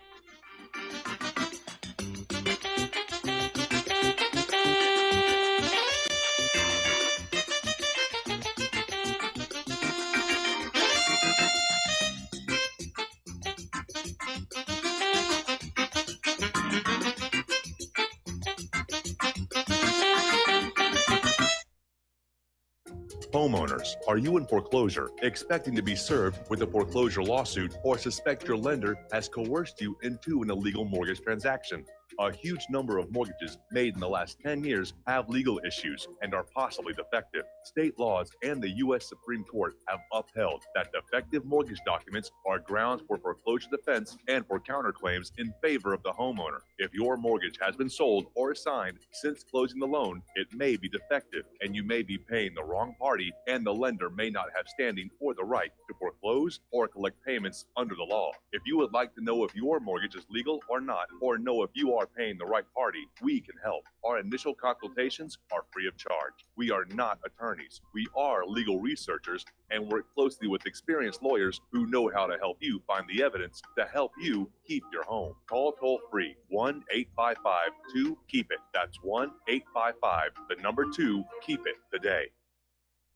Homeowners, are you in foreclosure, expecting to be served with a foreclosure lawsuit, or suspect your lender has coerced you into an illegal mortgage transaction? A huge number of mortgages made in the last 10 years have legal issues and are possibly defective. State laws and the U.S. Supreme Court have upheld that defective mortgage documents are grounds for foreclosure defense and for counterclaims in favor of the homeowner. If your mortgage has been sold or assigned since closing the loan, it may be defective, and you may be paying the wrong party, and the lender may not have standing or the right to foreclose or collect payments under the law. If you would like to know if your mortgage is legal or not, or know if you are paying the right party, we can help. Our initial consultations are free of charge. We are not attorneys. We are legal researchers and work closely with experienced lawyers who know how to help you find the evidence to help you keep your home. Call toll free 1-855-2-KEEP-IT. That's 1-855-2-KEEP-IT today.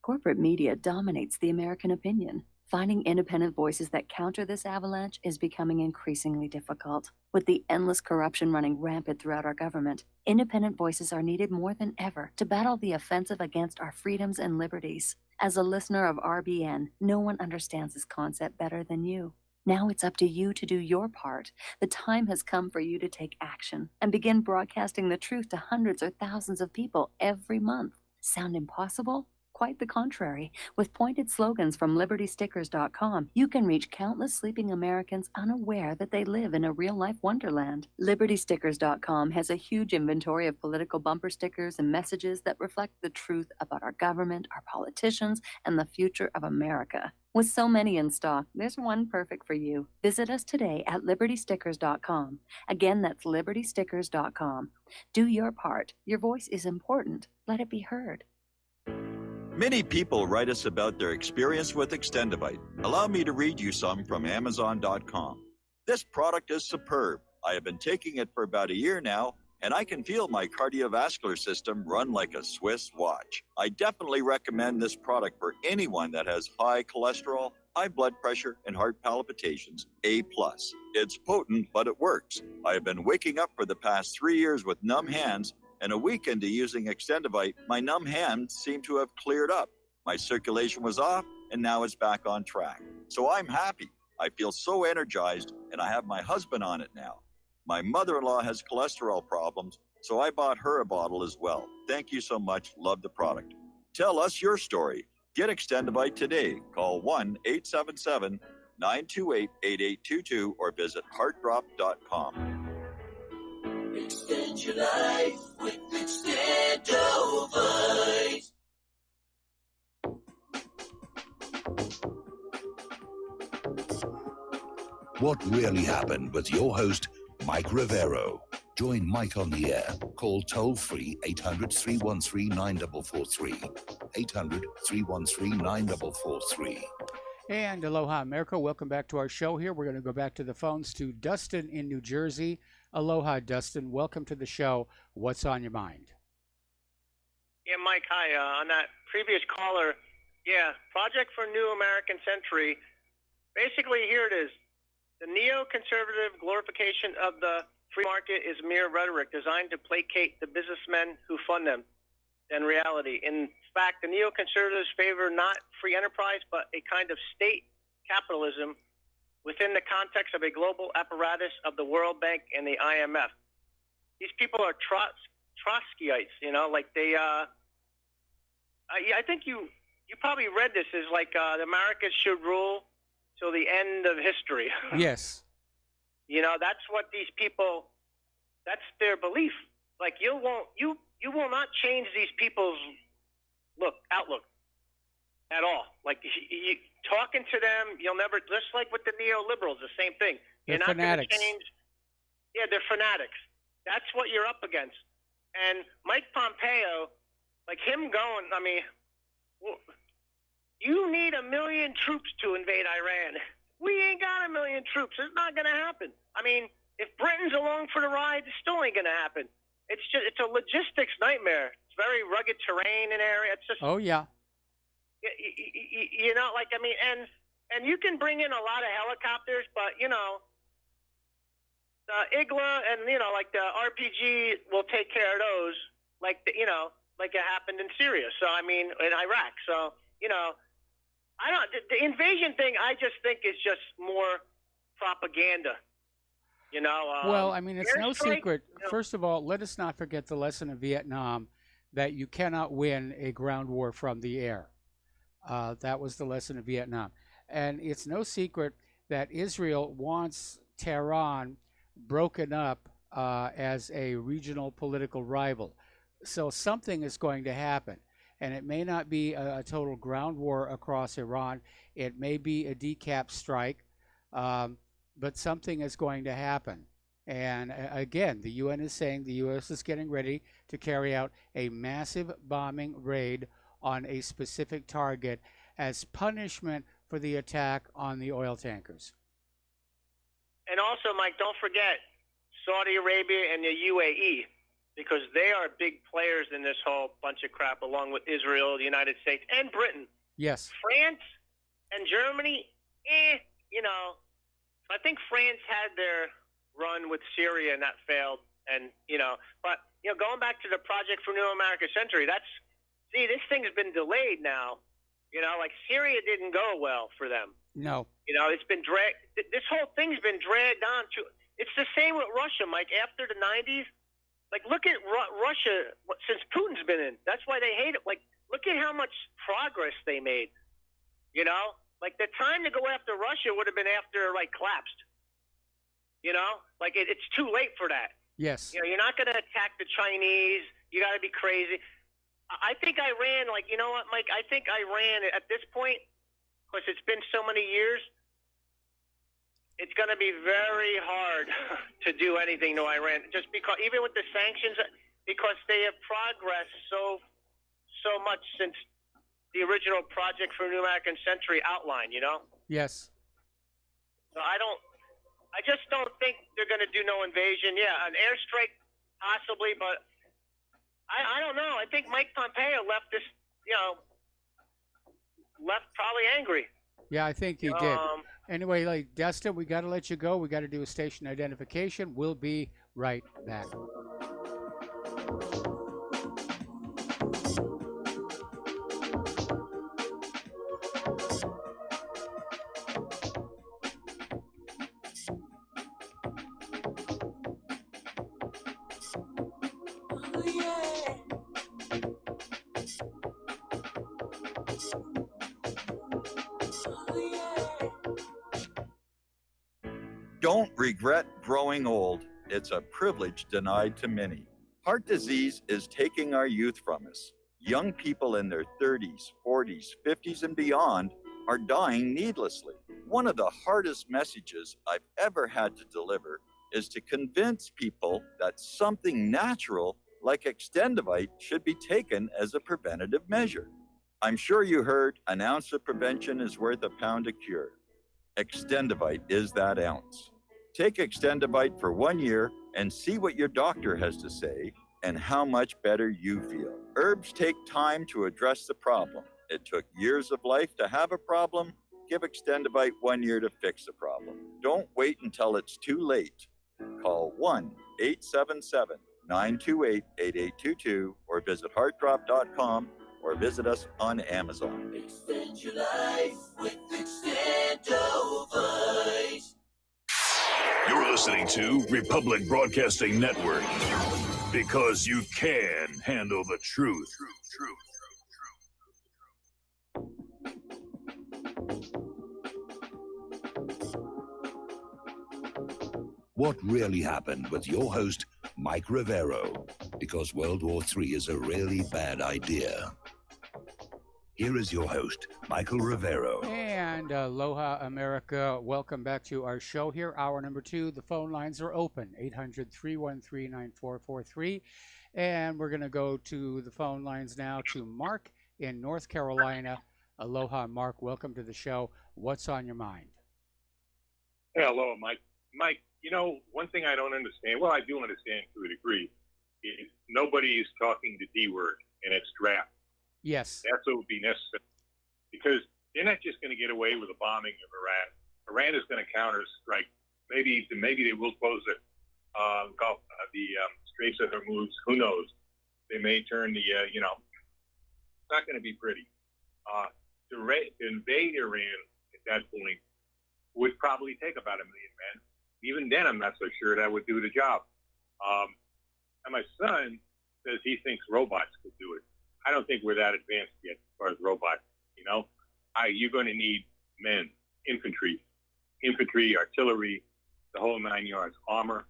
Corporate media dominates the American opinion. Finding independent voices that counter this avalanche is becoming increasingly difficult. With the endless corruption running rampant throughout our government, independent voices are needed more than ever to battle the offensive against our freedoms and liberties. As a listener of RBN, no one understands this concept better than you. Now it's up to you to do your part. The time has come for you to take action and begin broadcasting the truth to hundreds or thousands of people every month. Sound impossible? Quite the contrary. With pointed slogans from LibertyStickers.com, you can reach countless sleeping Americans unaware that they live in a real-life wonderland. LibertyStickers.com has a huge inventory of political bumper stickers and messages that reflect the truth about our government, our politicians, and the future of America. With so many in stock, there's one perfect for you. Visit us today at LibertyStickers.com. Again, that's LibertyStickers.com. Do your part. Your voice is important. Let it be heard. Many people write us about their experience with Extendivite. Allow me to read you some from Amazon.com. This product is superb. I have been taking it for about a year now, and I can feel my cardiovascular system run like a Swiss watch. I definitely recommend this product for anyone that has high cholesterol, high blood pressure, and heart palpitations, A+. It's potent, but it works. I have been waking up for the past 3 years with numb hands, and a week into using Extendivite, my numb hands seem to have cleared up. My circulation was off, and now it's back on track. So I'm happy. I feel so energized, and I have my husband on it now. My mother-in-law has cholesterol problems, so I bought her a bottle as well. Thank you so much. Love the product. Tell us your story. Get Extendivite today. Call 1-877 928-8822 or visit heartdrop.com. Extend your life with Extendovite. What really happened with your host, Mike Rivero. Join Mike on the air. Call toll-free 800-313-9443. 800-313-9443. And aloha, America. Welcome back to our show here. We're going to go back to the phones to Dustin in New Jersey. Aloha, Dustin. Welcome to the show. What's on your mind? Yeah, Mike, hi. On that previous caller, Project for New American Century. Basically, here it is. The neoconservative glorification of the free market is mere rhetoric designed to placate the businessmen who fund them than reality. In fact, the neoconservatives favor not free enterprise, but a kind of state capitalism within the context of a global apparatus of the World Bank and the IMF. These people are Trotskyites, like they, I think you probably read this as like the Americas should rule till the end of history. Yes. That's what these people, that's their belief. Like you will not change these people's outlook at all. Like you talking to them, you'll never, just like with the neoliberals, the same thing. They're You're not going to fanatics. change. Yeah, they're fanatics. That's what you're up against. And Mike Pompeo, like him going, I mean, you need 1 million troops to invade Iran. We ain't got 1 million troops. It's not going to happen. I mean, if Britain's along for the ride, it still ain't going to happen. It's a logistics nightmare. It's very rugged terrain and area. It's just, Oh, yeah. and you can bring in a lot of helicopters, but the IGLA and like the RPG will take care of those, like it happened in Syria. So I mean, in Iraq. So the invasion thing. I just think is just more propaganda. Well, I mean, it's no airstrike, secret. First of all, let us not forget the lesson of Vietnam, that you cannot win a ground war from the air. That was the lesson of Vietnam. And it's no secret that Israel wants Tehran broken up as a regional political rival. So something is going to happen. And it may not be a total ground war across Iran. It may be a decap strike. But something is going to happen. And again, the UN is saying the U.S. is getting ready to carry out a massive bombing raid on a specific target as punishment for the attack on the oil tankers. And also, Mike, don't forget Saudi Arabia and the UAE, because they are big players in this whole bunch of crap, along with Israel, the United States, and Britain. Yes. France and Germany, I think France had their run with Syria and that failed. And, but going back to the Project for New American Century, this thing's been delayed now. Like Syria didn't go well for them. No. It's been dragged. This whole thing's been dragged on to. It's the same with Russia, Mike. After the 90s, like look at Russia since Putin's been in. That's why they hate it. Like look at how much progress they made. Like the time to go after Russia would have been after collapsed. Like it's too late for that. Yes. You're not going to attack the Chinese. You got to be crazy. I think Iran, you know what, Mike? I think Iran at this point, because it's been so many years, it's going to be very hard to do anything to Iran. Just because, even with the sanctions, because they have progressed so much since the original Project for New American Century outline. Yes. So I just don't think they're going to do no invasion. Yeah, an airstrike possibly, but I don't know. I think Mike Pompeo left probably angry. Yeah, I think he did. Anyway, Dustin, we got to let you go. We got to do a station identification. We'll be right back. Don't regret growing old. It's a privilege denied to many. Heart disease is taking our youth from us. Young people in their 30s, 40s, 50s, and beyond are dying needlessly. One of the hardest messages I've ever had to deliver is to convince people that something natural like Extendivite should be taken as a preventative measure. I'm sure you heard an ounce of prevention is worth a pound of cure. Extendivite is that ounce. Take Extendivite for 1 year and see what your doctor has to say and how much better you feel. Herbs take time to address the problem. It took years of life to have a problem. Give Extendivite 1 year to fix the problem. Don't wait until it's too late. Call 1-877-928-8822 or visit heartdrop.com or visit us on Amazon. Extend your life with Extendovite. You're listening to Republic Broadcasting Network because you can handle the truth. What really happened with your host, Mike Rivero, because World War III is a really bad idea. Here is your host, Michael Rivero. And aloha, America. Welcome back to our show here, hour number 2. The phone lines are open, 800-313-9443. And we're going to go to the phone lines now to Mark in North Carolina. Aloha, Mark. Welcome to the show. What's on your mind? Hey, aloha, Mike. Mike, you know, one thing I don't understand, well, I do understand to a degree, is nobody is talking the D word, and it's draft. Yes. That's what would be necessary. Because they're not just going to get away with the bombing of Iran. Iran is going to counter-strike. Maybe they will close the Straits of Hormuz. Who knows? They may turn the, it's not going to be pretty. To invade Iran at that point would probably take about 1 million men. Even then, I'm not so sure that would do the job. And my son says he thinks robots could do it. I don't think we're that advanced yet as far as robots. You're going to need men, infantry, artillery, the whole 9 yards, armor.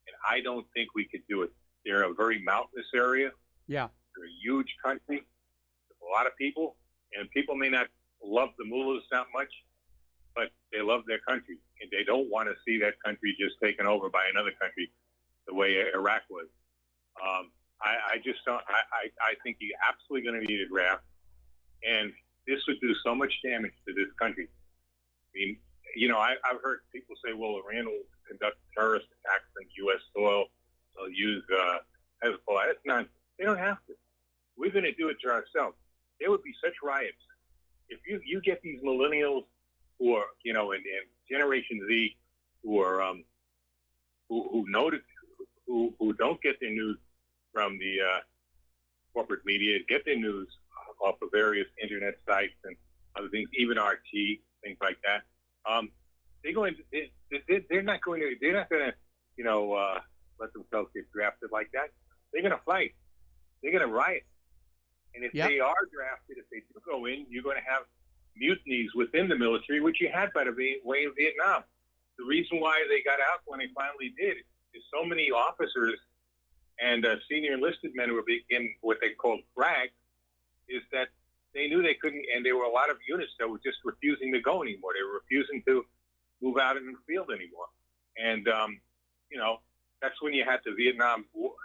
And I don't think we could do it. They're a very mountainous area. Yeah. They're a huge country. There's a lot of people. And people may not love the mullahs that much, but they love their country. And they don't want to see that country just taken over by another country the way Iraq was. I just don't. I think you're absolutely going to need a draft, and this would do so much damage to this country. I mean, I've heard people say, "Well, Iran will conduct terrorist attacks on U.S. soil. They'll use Hezbollah." That's nonsense. They don't have to. We're going to do it to ourselves. There would be such riots if you get these millennials who are, and Generation Z who are who don't get their news from the corporate media, get their news off of various internet sites and other things, even RT, things like that. They're not going to let themselves get drafted like that. They're going to fight. They're going to riot. And if they are drafted, if they do go in, you're going to have mutinies within the military, which you had by the way in Vietnam. The reason why they got out when they finally did is so many officers and senior enlisted men were in what they called frag, is that they knew they couldn't, and there were a lot of units that were just refusing to go anymore. They were refusing to move out in the field anymore. And, that's when you had the Vietnam War,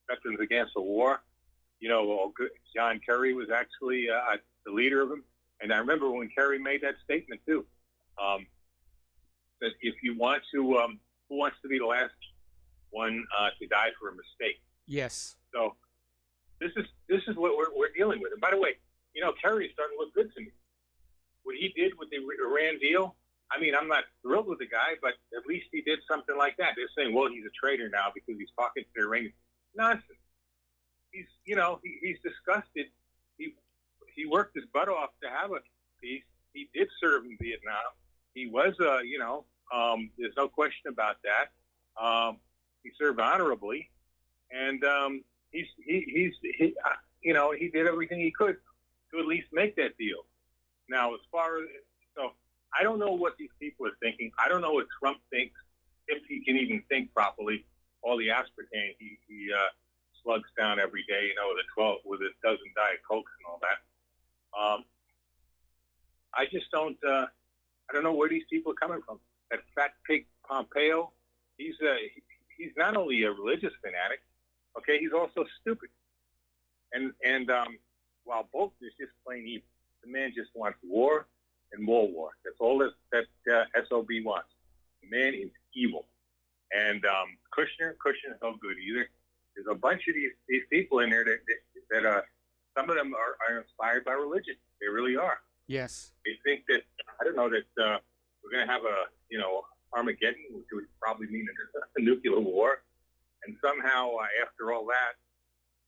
Veterans Against the War. John Kerry was actually the leader of them. And I remember when Kerry made that statement, too, that if you want to, who wants to be the last one to die for a mistake? Yes. So this is what we're dealing with. And by the way, Kerry's starting to look good to me. What he did with the Iran deal, I mean, I'm not thrilled with the guy, but at least he did something like that. They're saying, well, he's a traitor now because he's talking to the Iranians. Nonsense. He's disgusted. He worked his butt off to have a peace. He did serve in Vietnam. He was, there's no question about that. He served honorably, and he did everything he could to at least make that deal. Now, I don't know what these people are thinking. I don't know what Trump thinks. if he can even think properly, all the aspartame he slugs down every day, with a dozen Diet Cokes and all that. I just don't. I don't know where these people are coming from. That fat pig Pompeo, he's not only a religious fanatic, okay, he's also stupid. And while Bolton is just plain evil, the man just wants war and more war. That's all that SOB wants. The man is evil. And Kushner's no good either. There's a bunch of these people in there that some of them are inspired by religion. They really are. Yes. They think that, I don't know, that we're going to have Armageddon, which would probably mean a nuclear war. And somehow, after all that,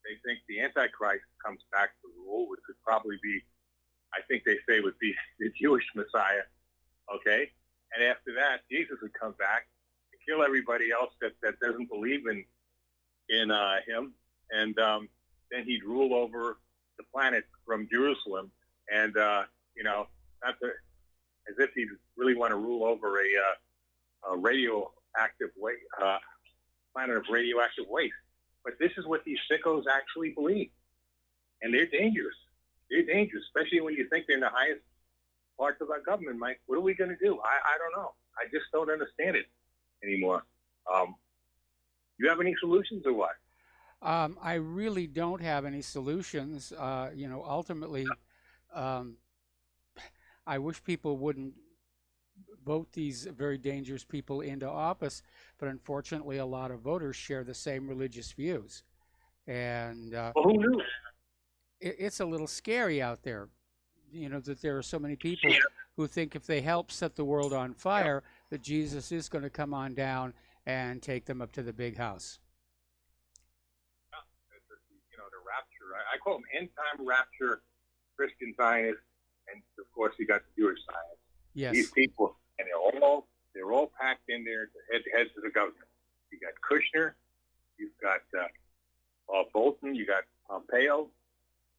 they think the Antichrist comes back to rule, which would probably be, I think they say, would be the Jewish Messiah. Okay? And after that, Jesus would come back and kill everybody else that doesn't believe in him. And then he'd rule over the planet from Jerusalem. And, as if he'd really want to rule over a radioactive planet of radioactive waste. But this is what these sickos actually believe. And they're dangerous. They're dangerous, especially when you think they're in the highest parts of our government, Mike. What are we going to do? I don't know. I just don't understand it anymore. You have any solutions or what? I really don't have any solutions. Ultimately, I wish people wouldn't vote these very dangerous people into office, but unfortunately, a lot of voters share the same religious views. And well, who knew? It's a little scary out there, that there are so many people who think if they help set the world on fire, that Jesus is going to come on down and take them up to the big house. The rapture. I call them end-time rapture Christian Zionists, and of course you got the Jewish Zionists. Yes. These people, and they're all packed in there to heads of the government. You got Kushner, you've got Bolton, you got Pompeo,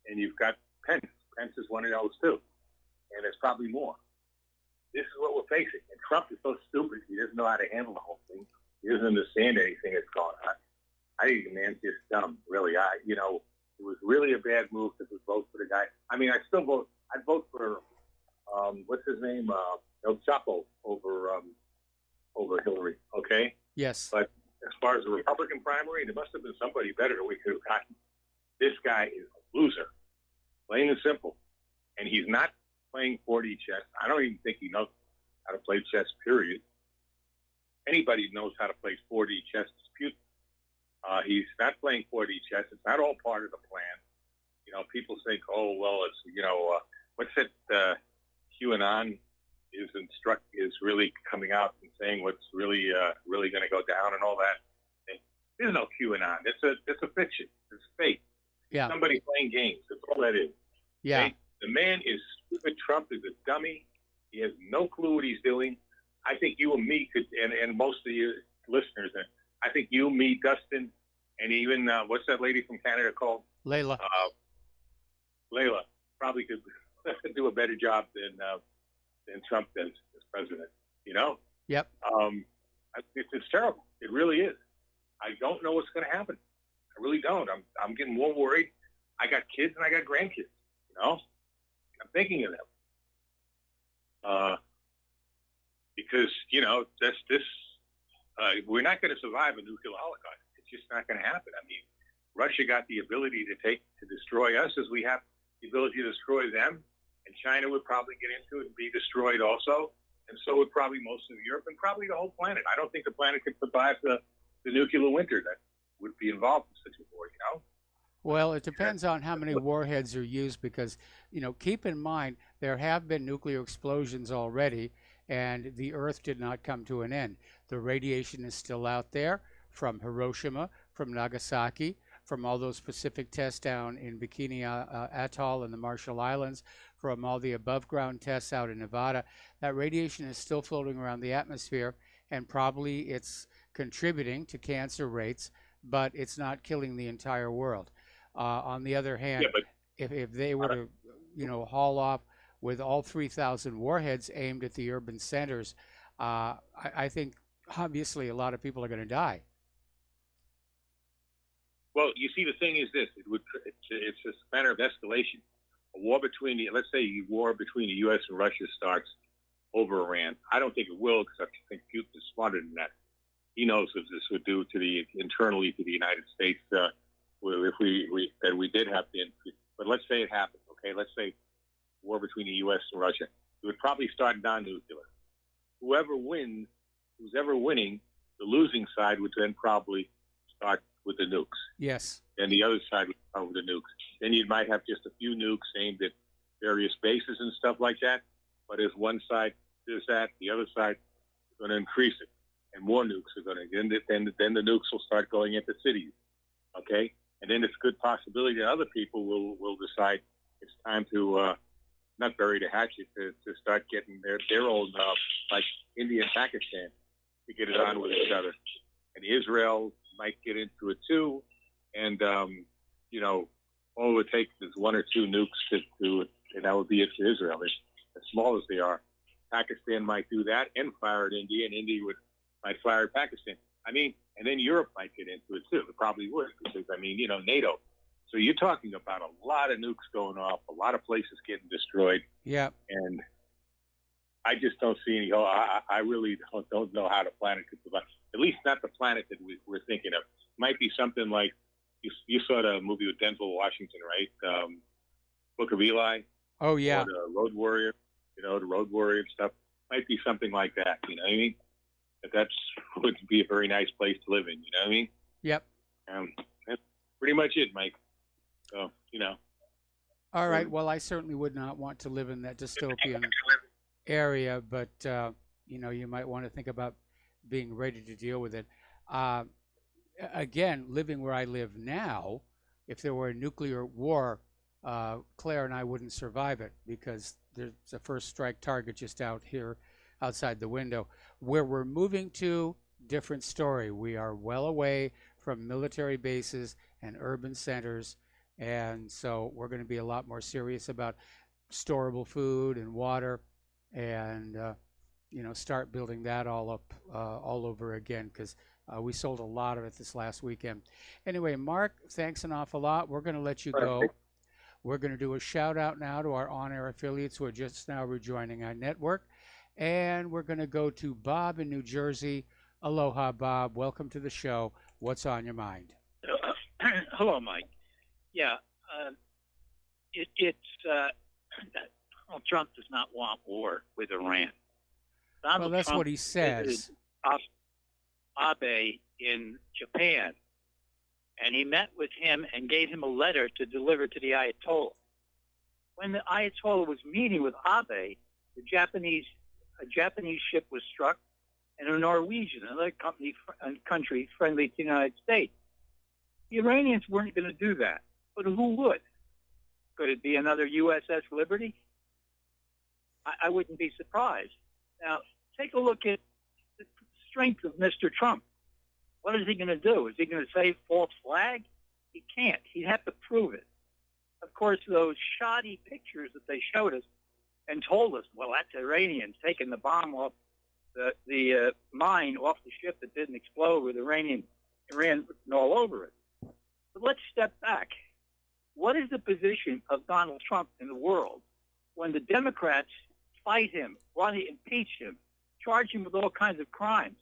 and you've got Pence. Pence is one of those too, and there's probably more. This is what we're facing, and Trump is so stupid. He doesn't know how to handle the whole thing. He doesn't understand anything that's going on. I think the man's just dumb, really. It was really a bad move to vote for the guy. I mean, I'd vote for, what's his name? El Chapo over Hillary, okay? Yes. But as far as the Republican primary, there must have been somebody better we could have gotten. This guy is a loser, plain and simple. And he's not playing 4D chess. I don't even think he knows how to play chess, period. Anybody knows how to play 4D chess dispute. He's not playing 4D chess. It's not all part of the plan. People think, oh, well, it's, what's it, QAnon is really coming out and saying what's really going to go down and all that. And there's no QAnon. It's a fiction. It's fake. Yeah. Somebody playing games. That's all that is. Yeah. Okay? The man is stupid. Trump is a dummy. He has no clue what he's doing. I think you and me could, and most of you listeners, I think you, me, Dustin, and even, what's that lady from Canada called? Layla. Layla probably could do a better job than Trump does as president, Yep. It's terrible. It really is. I don't know what's going to happen. I really don't. I'm getting more worried. I got kids and I got grandkids, I'm thinking of them. Because, we're not going to survive a nuclear holocaust. It's just not going to happen. I mean, Russia got the ability to destroy us as we have the ability to destroy them, and China would probably get into it and be destroyed also, and so would probably most of Europe and probably the whole planet. I don't think the planet could survive the nuclear winter that would be involved in such a war, Well, it depends on how many warheads are used because, keep in mind, there have been nuclear explosions already, and the Earth did not come to an end. The radiation is still out there from Hiroshima, from Nagasaki, from all those Pacific tests down in Bikini Atoll and the Marshall Islands, from all the above-ground tests out in Nevada. That radiation is still floating around the atmosphere, and probably it's contributing to cancer rates, but it's not killing the entire world. On the other hand, if they were to, haul off with all 3,000 warheads aimed at the urban centers, I think obviously a lot of people are going to die. Well, you see, the thing is this: it's a matter of escalation. A war between let's say a war between the U.S. and Russia starts over Iran. I don't think it will, because I think Putin is smarter than that. He knows what this would do internally to the United States if we did have to. But let's say it happened. Okay, let's say war between the U.S. and Russia. It would probably start non-nuclear. Who's ever winning, the losing side would then probably start with the nukes. Yes. And the other side would start with the nukes. Then you might have just a few nukes aimed at various bases and stuff like that. But as one side does that, the other side is going to increase it, and more nukes are going to. Then the nukes will start going into cities. Okay, and then it's a good possibility that other people will decide it's time to not bury the hatchet, to start getting their own, like India and Pakistan, to get it on with each other. And Israel might get into it too. And, all it would take is one or two nukes and that would be it for Israel. As small as they are. Pakistan might do that and fire at India, and India might fire at Pakistan. I mean, and then Europe might get into it too. It probably would, because, NATO. So you're talking about a lot of nukes going off, a lot of places getting destroyed. Yeah. And I just don't see any. I really don't know how the planet could survive. At least not the planet that we're thinking of. Might be something like you saw the movie with Denzel Washington, right? Book of Eli. Oh yeah. Or the Road Warrior. The Road Warrior and stuff. Might be something like that. You know what I mean? That would be a very nice place to live in. You know what I mean? Yep. That's pretty much it, Mike. So All right. Well, I certainly would not want to live in that dystopian area, but you might want to think about being ready to deal with it. Again, living where I live now, if there were a nuclear war, Claire and I wouldn't survive it, because there's a first strike target just out here outside the window. Where we're moving to, different story. We are well away from military bases and urban centers, and so we're going to be a lot more serious about storable food and water, and start building that all up all over again, because we sold a lot of it this last weekend. Anyway, Mark, thanks an awful lot. We're going to let you go. We're going to do a shout out now to our on-air affiliates who are just now rejoining our network, and we're going to go to Bob in New Jersey. Aloha, Bob. Welcome to the show. What's on your mind? Hello, Mike. Yeah, Donald Trump does not want war with Iran. Well, that's what he says. Abe in Japan, and he met with him and gave him a letter to deliver to the Ayatollah. When the Ayatollah was meeting with Abe, a Japanese ship was struck, and a Norwegian, another country friendly to the United States. The Iranians weren't going to do that, but who would? Could it be another USS Liberty? I wouldn't be surprised. Now, take a look at the strength of Mr. Trump. What is he going to do? Is he going to say false flag? He can't. He'd have to prove it. Of course, those shoddy pictures that they showed us and told us, well, that's Iranians taking the bomb off the mine off the ship that didn't explode with Iran written all over it. But let's step back. What is the position of Donald Trump in the world when the Democrats fight him, want to impeach him, charge him with all kinds of crimes,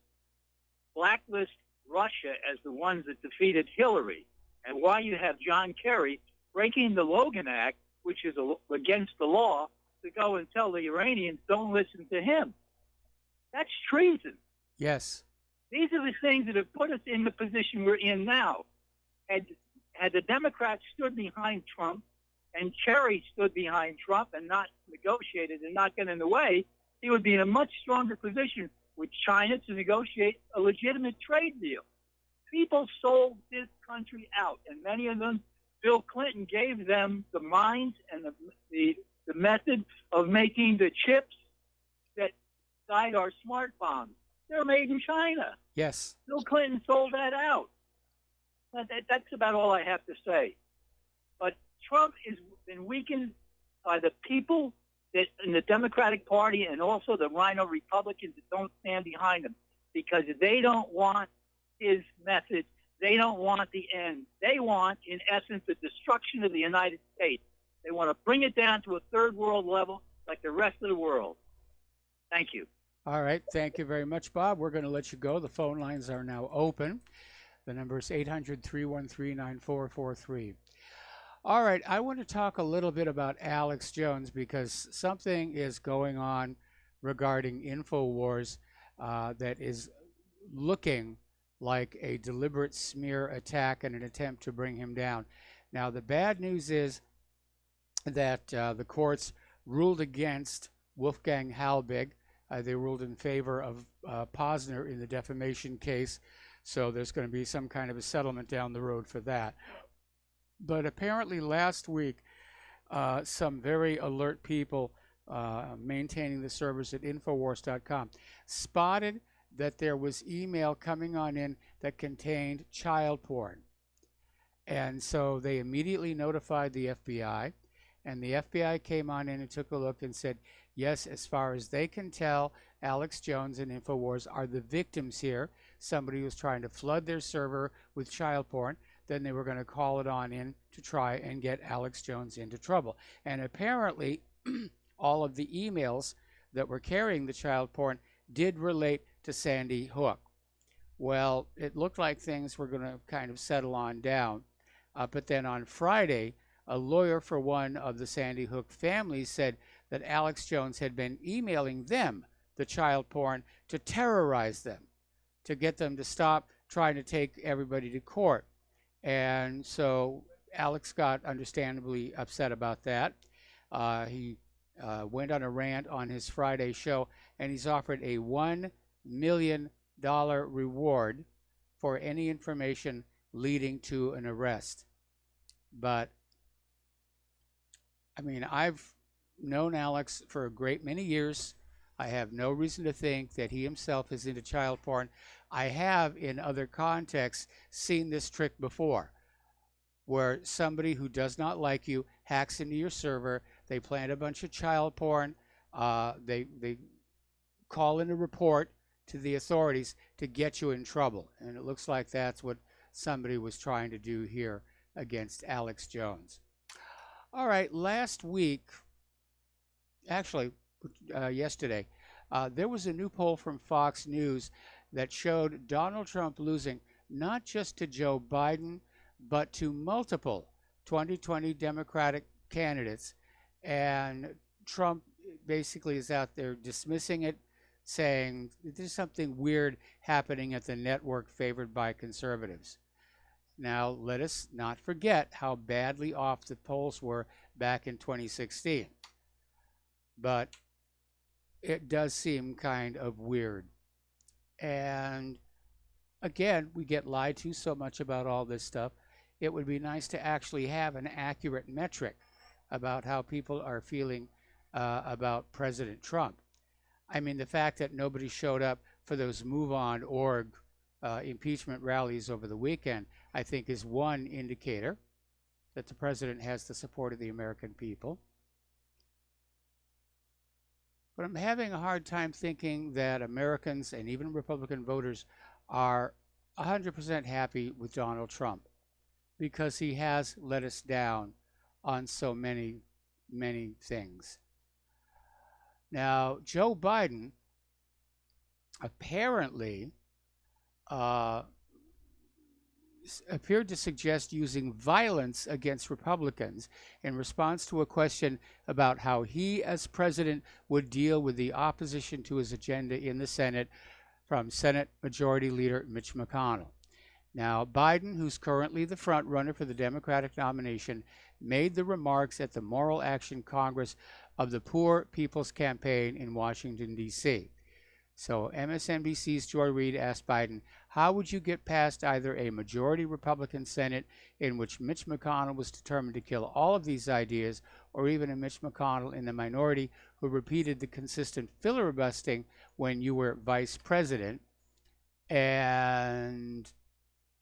blacklist Russia as the ones that defeated Hillary, and why you have John Kerry breaking the Logan Act, which is against the law, to go and tell the Iranians, don't listen to him? That's treason. Yes. These are the things that have put us in the position we're in now. Had the Democrats stood behind Trump and Kerry stood behind Trump and not negotiated and not got in the way, he would be in a much stronger position with China to negotiate a legitimate trade deal. People sold this country out, and many of them, Bill Clinton gave them the minds and the method of making the chips that guide our smart bombs. They're made in China. Yes. Bill Clinton sold that out. That's about all I have to say. But Trump has been weakened by the people that in the Democratic Party and also the Rhino Republicans that don't stand behind him. because they don't want his message. They don't want the end. They want, in essence, the destruction of the United States. They want to bring it down to a third world level like the rest of the world. Thank you. All right. Thank you very much, Bob. We're going to let you go. The phone lines are now open. The number is 800-313-9443. All right. I want to talk a little bit about Alex Jones because something is going on regarding InfoWars that is looking like a deliberate smear attack and an attempt to bring him down. Now, the bad news is that the courts ruled against Wolfgang Halbig. They ruled in favor of Posner in the defamation case, so there's going to be some kind of a settlement down the road for that. But apparently last week, some very alert people maintaining the servers at Infowars.com spotted that there was email coming on in that contained child porn. And so they immediately notified the FBI, and the FBI came on in and took a look and said, yes, as far as they can tell, Alex Jones and Infowars are the victims here. Somebody was trying to flood their server with child porn. Then they were going to call it on in to try and get Alex Jones into trouble. And apparently, all of the emails that were carrying the child porn did relate to Sandy Hook. Well, it looked like things were going to kind of settle on down. But then on Friday, a lawyer for one of the Sandy Hook families said that Alex Jones had been emailing them the child porn to terrorize them, to get them to stop trying to take everybody to court. And so Alex got understandably upset about that. He went on a rant on his Friday show, and he's offered a $1 million reward for any information leading to an arrest. But, I mean, I've known Alex for a great many years. I have no reason to think that he himself is into child porn. I have, in other contexts, seen this trick before, where somebody who does not like you hacks into your server, they plant a bunch of child porn, they call in a report to the authorities to get you in trouble. And it looks like that's what somebody was trying to do here against Alex Jones. All right, last week, actually yesterday, there was a new poll from Fox News that showed Donald Trump losing not just to Joe Biden, but to multiple 2020 Democratic candidates. And Trump basically is out there dismissing it, saying there's something weird happening at the network favored by conservatives. Now, let us not forget how badly off the polls were back in 2016. But it does seem kind of weird. And again, we get lied to so much about all this stuff. It would be nice to actually have an accurate metric about how people are feeling about President Trump. I mean, the fact that nobody showed up for those MoveOn.org impeachment rallies over the weekend, I think, is one indicator that the president has the support of the American people. But I'm having a hard time thinking that Americans and even Republican voters are 100% happy with Donald Trump, because he has let us down on so many, many things. Now, Joe Biden apparently appeared to suggest using violence against Republicans in response to a question about how he, as president, would deal with the opposition to his agenda in the Senate from Senate Majority Leader Mitch McConnell. Now, Biden, who's currently the front runner for the Democratic nomination, made the remarks at the Moral Action Congress of the Poor People's Campaign in Washington, D.C. So MSNBC's Joy Reid asked Biden, how would you get past either a majority Republican Senate in which Mitch McConnell was determined to kill all of these ideas, or even a Mitch McConnell in the minority who repeated the consistent filibustering when you were vice president, and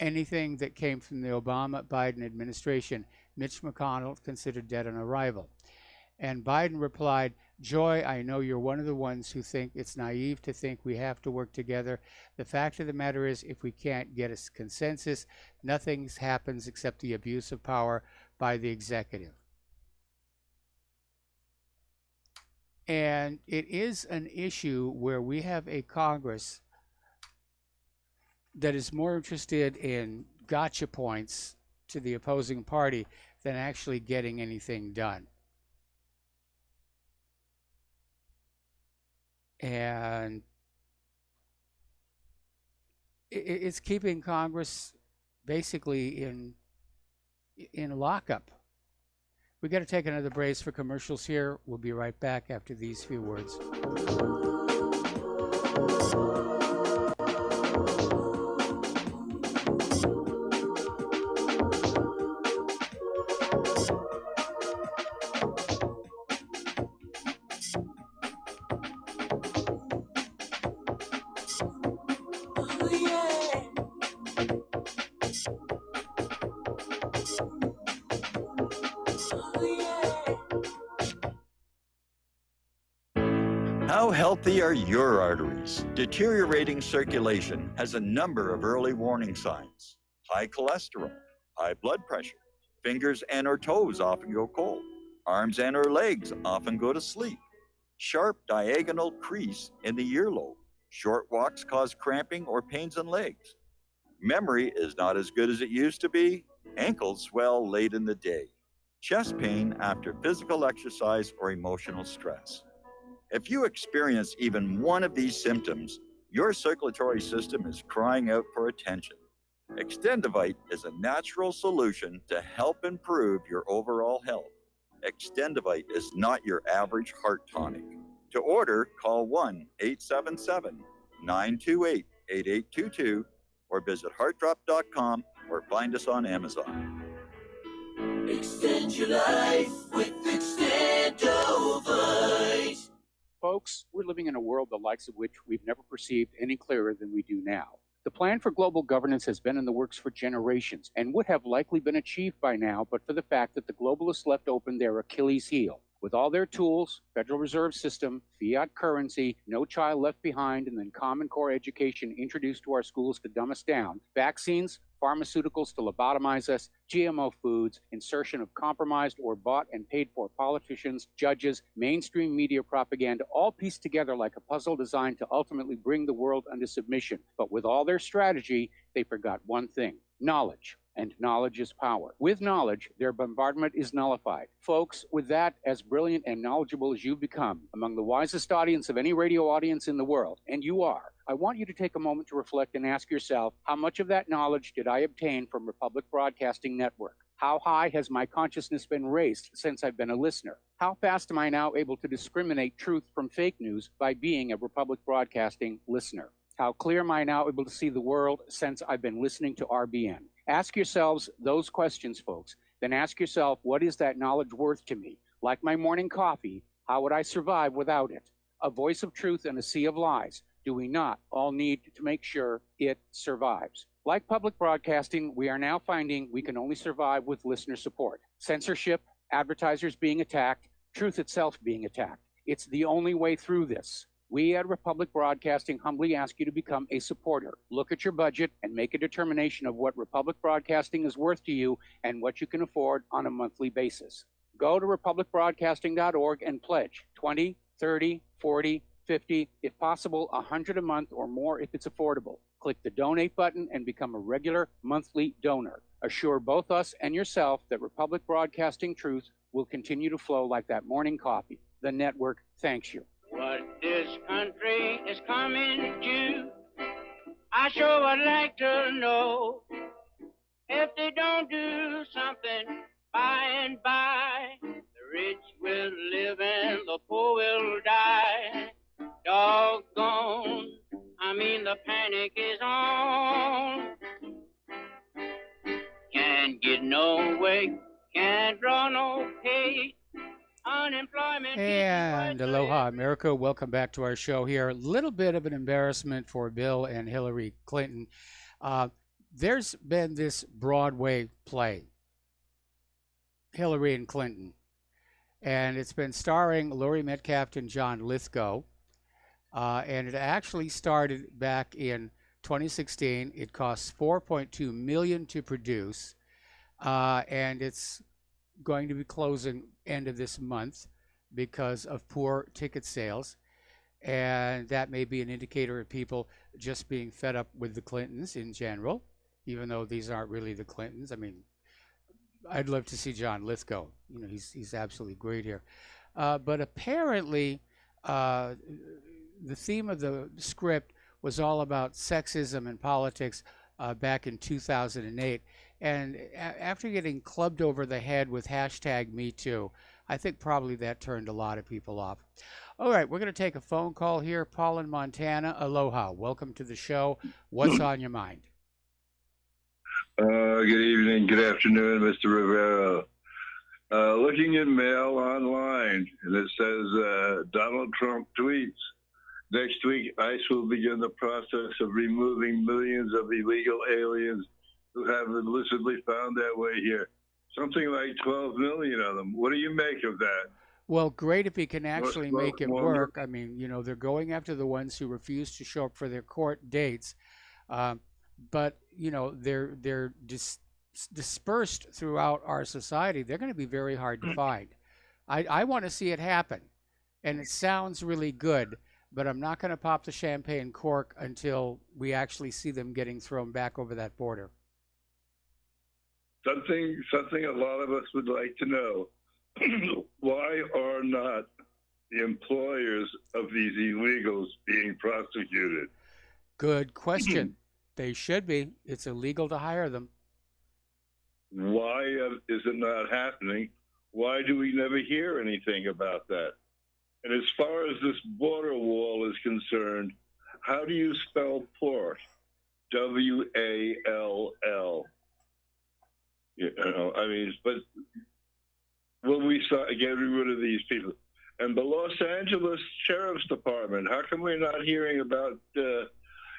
anything that came from the Obama-Biden administration, Mitch McConnell considered dead on arrival. And Biden replied, Joy, I know you're one of the ones who think it's naive to think we have to work together. The fact of the matter is, if we can't get a consensus, nothing happens except the abuse of power by the executive. And it is an issue where we have a Congress that is more interested in gotcha points to the opposing party than actually getting anything done. And it's keeping Congress basically in lockup. We got to take another brace for commercials here. We'll be right back after these few words. How healthy are your arteries? Deteriorating circulation has a number of early warning signs. High cholesterol, high blood pressure, fingers and or toes often go cold, arms and or legs often go to sleep, sharp diagonal crease in the earlobe, short walks cause cramping or pains in legs. Memory is not as good as it used to be, ankles swell late in the day, chest pain after physical exercise or emotional stress. If you experience even one of these symptoms, your circulatory system is crying out for attention. Extendivite is a natural solution to help improve your overall health. Extendivite is not your average heart tonic. To order, call 1-877-928-8822 or visit heartdrop.com or find us on Amazon. Extend your life with Extendovite. Folks, we're living in a world the likes of which we've never perceived any clearer than we do now. The plan for global governance has been in the works for generations and would have likely been achieved by now, but for the fact that the globalists left open their Achilles heel. With all their tools, Federal Reserve System, fiat currency, no child left behind, and then Common Core education introduced to our schools to dumb us down, vaccines, pharmaceuticals to lobotomize us, GMO foods, insertion of compromised or bought and paid for politicians, judges, mainstream media propaganda, all pieced together like a puzzle designed to ultimately bring the world under submission. But with all their strategy, they forgot one thing: knowledge. And knowledge is power. With knowledge, their bombardment is nullified. Folks, with that, as brilliant and knowledgeable as you've become, among the wisest audience of any radio audience in the world, and you are, I want you to take a moment to reflect and ask yourself, how much of that knowledge did I obtain from Republic Broadcasting Network? How high has my consciousness been raised since I've been a listener? How fast am I now able to discriminate truth from fake news by being a Republic Broadcasting listener? How clear am I now able to see the world since I've been listening to RBN? Ask yourselves those questions, folks. Then ask yourself, what is that knowledge worth to me? Like my morning coffee, how would I survive without it? A voice of truth in a sea of lies. Do we not all need to make sure it survives? Like public broadcasting, we are now finding we can only survive with listener support. Censorship, advertisers being attacked, truth itself being attacked. It's the only way through this. We at Republic Broadcasting humbly ask you to become a supporter. Look at your budget and make a determination of what Republic Broadcasting is worth to you and what you can afford on a monthly basis. Go to republicbroadcasting.org and pledge 20, 30, 40, 50, if possible, 100 a month or more if it's affordable. Click the donate button and become a regular monthly donor. Assure both us and yourself that Republic Broadcasting truth will continue to flow like that morning coffee. The network thanks you. What this country is coming to, I sure would like to know. If they don't do something by and by, the rich will live and the poor will die. Doggone, I mean the panic is on. Can't get no way, can't draw no pay. Unemployment. And aloha, America. Welcome back to our show here. A little bit of an embarrassment for Bill and Hillary Clinton. There's been this Broadway play, Hillary and Clinton. and it's been starring Laurie Metcalf and John Lithgow. And it actually started back in 2016. It costs $4.2 million to produce, and it's going to be closing end of this month because of poor ticket sales. And that may be an indicator of people just being fed up with the Clintons in general, even though these aren't really the Clintons. I mean, I'd love to see John Lithgow. You know, he's absolutely great here. But apparently, the theme of the script was all about sexism and politics back in 2008. And after getting clubbed over the head with #MeToo, I think probably that turned a lot of people off. All right, we're going to take a phone call here. Paul in Montana, aloha. Welcome to the show. What's on your mind? Good evening, good afternoon, Mr. Rivera. Looking at mail online, and it says Donald Trump tweets, next week ICE will begin the process of removing millions of illegal aliens who have illicitly found their way here. Something like 12 million of them. What do you make of that? Well, great if he can actually make it work. I mean, you know, they're going after the ones who refuse to show up for their court dates. But, you know, they're dispersed throughout our society. They're going to be very hard to find. I want to see it happen. And it sounds really good, but I'm not going to pop the champagne cork until we actually see them getting thrown back over that border. Something a lot of us would like to know. Why are not the employers of these illegals being prosecuted? Good question. They should be. It's illegal to hire them. Why is it not happening? Why do we never hear anything about that? And as far as this border wall is concerned, how do you spell port? W-A-L-L. You know, I mean, but will we start getting rid of these people? And the Los Angeles Sheriff's Department, how come we're not hearing about, you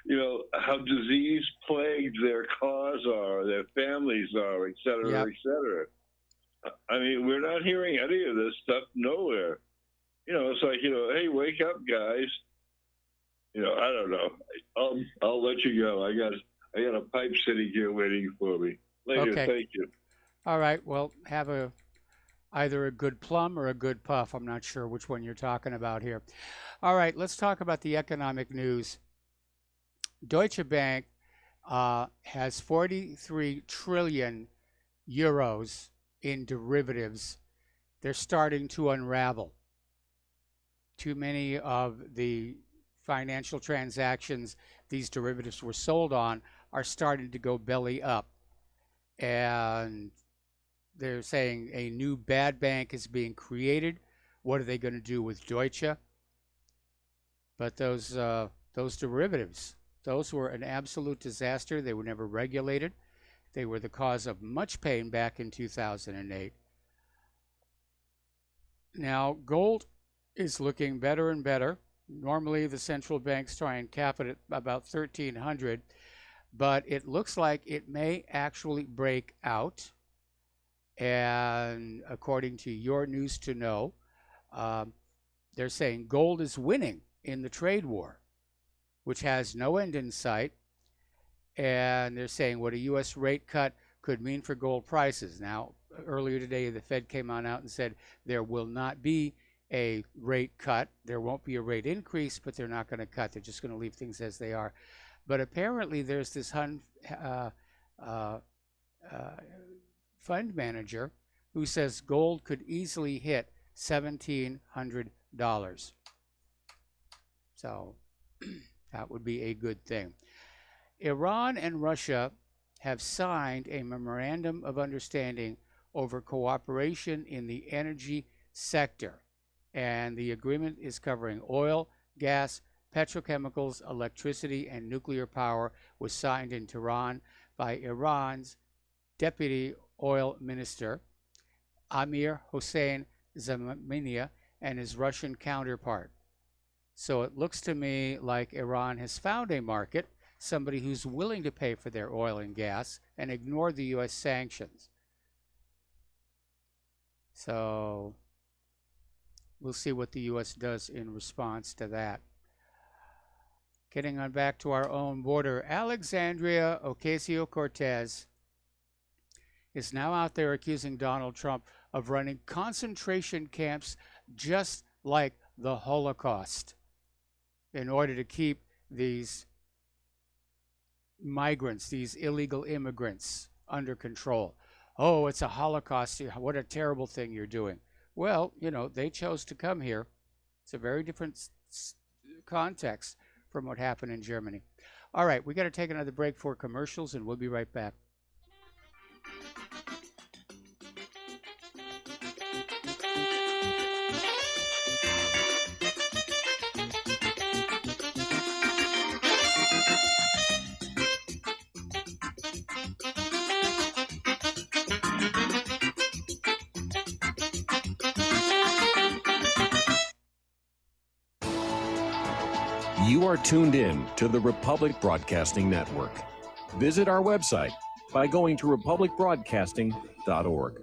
know, how disease-plagued their cars are, their families are, et cetera, Yep. et cetera? I mean, we're not hearing any of this stuff nowhere. You know, it's like, you know, hey, wake up, guys. You know, I don't know. I'll let you go. I got a pipe sitting here waiting for me. Later, Okay. thank you. All right. Well, have either a good plum or a good puff. I'm not sure which one you're talking about here. All right. Let's talk about the economic news. Deutsche Bank has 43 trillion euros in derivatives. They're starting to unravel. Too many of the financial transactions these derivatives were sold on are starting to go belly up. And they're saying a new bad bank is being created. What are they going to do with Deutsche? But those derivatives, those were an absolute disaster. They were never regulated. They were the cause of much pain back in 2008. Now, gold is looking better and better. Normally, the central banks try and cap it at about 1,300, but it looks like it may actually break out. And according to Your News to Know, they're saying gold is winning in the trade war, which has no end in sight. And they're saying what a U.S. rate cut could mean for gold prices. Now, earlier today, the Fed came on out and said there will not be a rate cut. There won't be a rate increase, but they're not going to cut. They're just going to leave things as they are. But apparently there's this fund manager who says gold could easily hit $1,700. So that would be a good thing. Iran and Russia have signed a memorandum of understanding over cooperation in the energy sector. And the agreement is covering oil, gas, petrochemicals, electricity, and nuclear power. Was signed in Tehran by Iran's Deputy Oil Minister, Amir Hossein Zamania, and his Russian counterpart. So it looks to me like Iran has found a market, somebody who's willing to pay for their oil and gas and ignore the U.S. sanctions. So we'll see what the U.S. does in response to that. Getting on back to our own border, Alexandria Ocasio-Cortez is now out there accusing Donald Trump of running concentration camps just like the Holocaust in order to keep these migrants, these illegal immigrants, under control. Oh, it's a Holocaust. What a terrible thing you're doing. Well, you know, they chose to come here. It's a very different context from what happened in Germany. All right, we got to take another break for commercials, and we'll be right back. You are tuned in to the Republic Broadcasting Network. Visit our website by going to republicbroadcasting.org.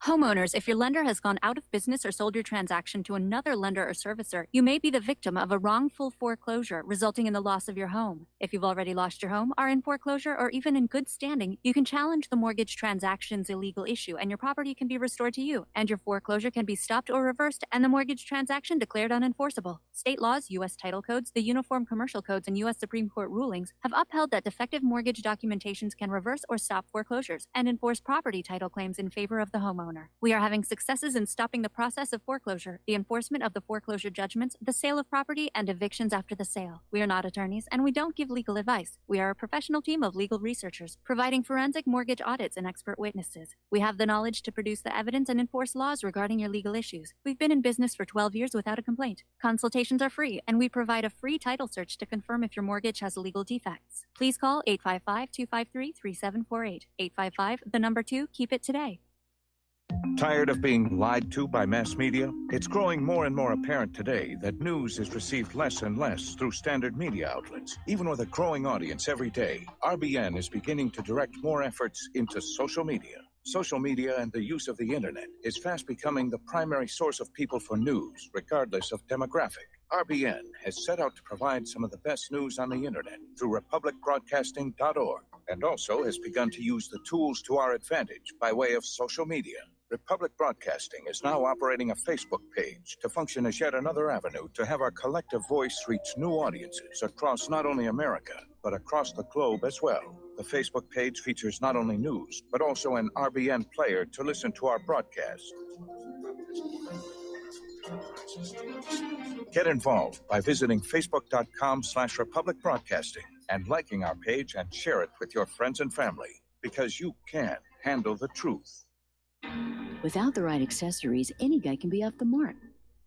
Homeowners, if your lender has gone out of business or sold your transaction to another lender or servicer, you may be the victim of a wrongful foreclosure, resulting in the loss of your home. If you've already lost your home, are in foreclosure, or even in good standing, you can challenge the mortgage transaction's illegal issue, and your property can be restored to you, and your foreclosure can be stopped or reversed, and the mortgage transaction declared unenforceable. State laws, U.S. title codes, the Uniform Commercial Codes, and U.S. Supreme Court rulings have upheld that defective mortgage documentations can reverse or stop foreclosures and enforce property title claims in favor of the homeowner. We are having successes in stopping the process of foreclosure, the enforcement of the foreclosure judgments, the sale of property, and evictions after the sale. We are not attorneys, and we don't give legal advice. We are a professional team of legal researchers, providing forensic mortgage audits and expert witnesses. We have the knowledge to produce the evidence and enforce laws regarding your legal issues. We've been in business for 12 years without a complaint. Consultations are free, and we provide a free title search to confirm if your mortgage has legal defects. Please call 855-253-3748. 855, keep it today. Tired of being lied to by mass media? It's growing more and more apparent today that news is received less and less through standard media outlets. Even with a growing audience every day, RBN is beginning to direct more efforts into social media. Social media and the use of the internet is fast becoming the primary source of people for news, regardless of demographic. RBN has set out to provide some of the best news on the internet through republicbroadcasting.org, and also has begun to use the tools to our advantage by way of social media. Republic Broadcasting is now operating a Facebook page to function as yet another avenue to have our collective voice reach new audiences across not only America, but across the globe as well. The Facebook page features not only news, but also an RBN player to listen to our broadcast. Get involved by visiting facebook.com/Republic Broadcasting and liking our page and share it with your friends and family, because you can handle the truth. Without the right accessories, any guy can be off the mark.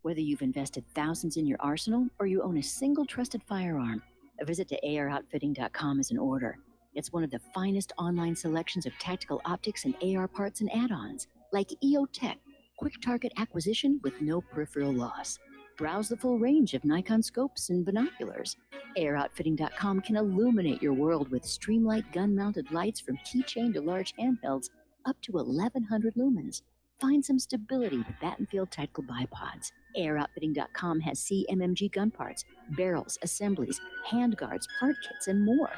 Whether you've invested thousands in your arsenal or you own a single trusted firearm, a visit to AROutfitting.com is in order. It's one of the finest online selections of tactical optics and AR parts and add-ons, like EOTech, quick target acquisition with no peripheral loss. Browse the full range of Nikon scopes and binoculars. AROutfitting.com can illuminate your world with Streamlight gun-mounted lights from keychain to large handhelds up to 1,100 lumens. Find some stability with Battenfield tactical bipods. AirOutfitting.com has CMMG gun parts, barrels, assemblies, handguards, part kits, and more,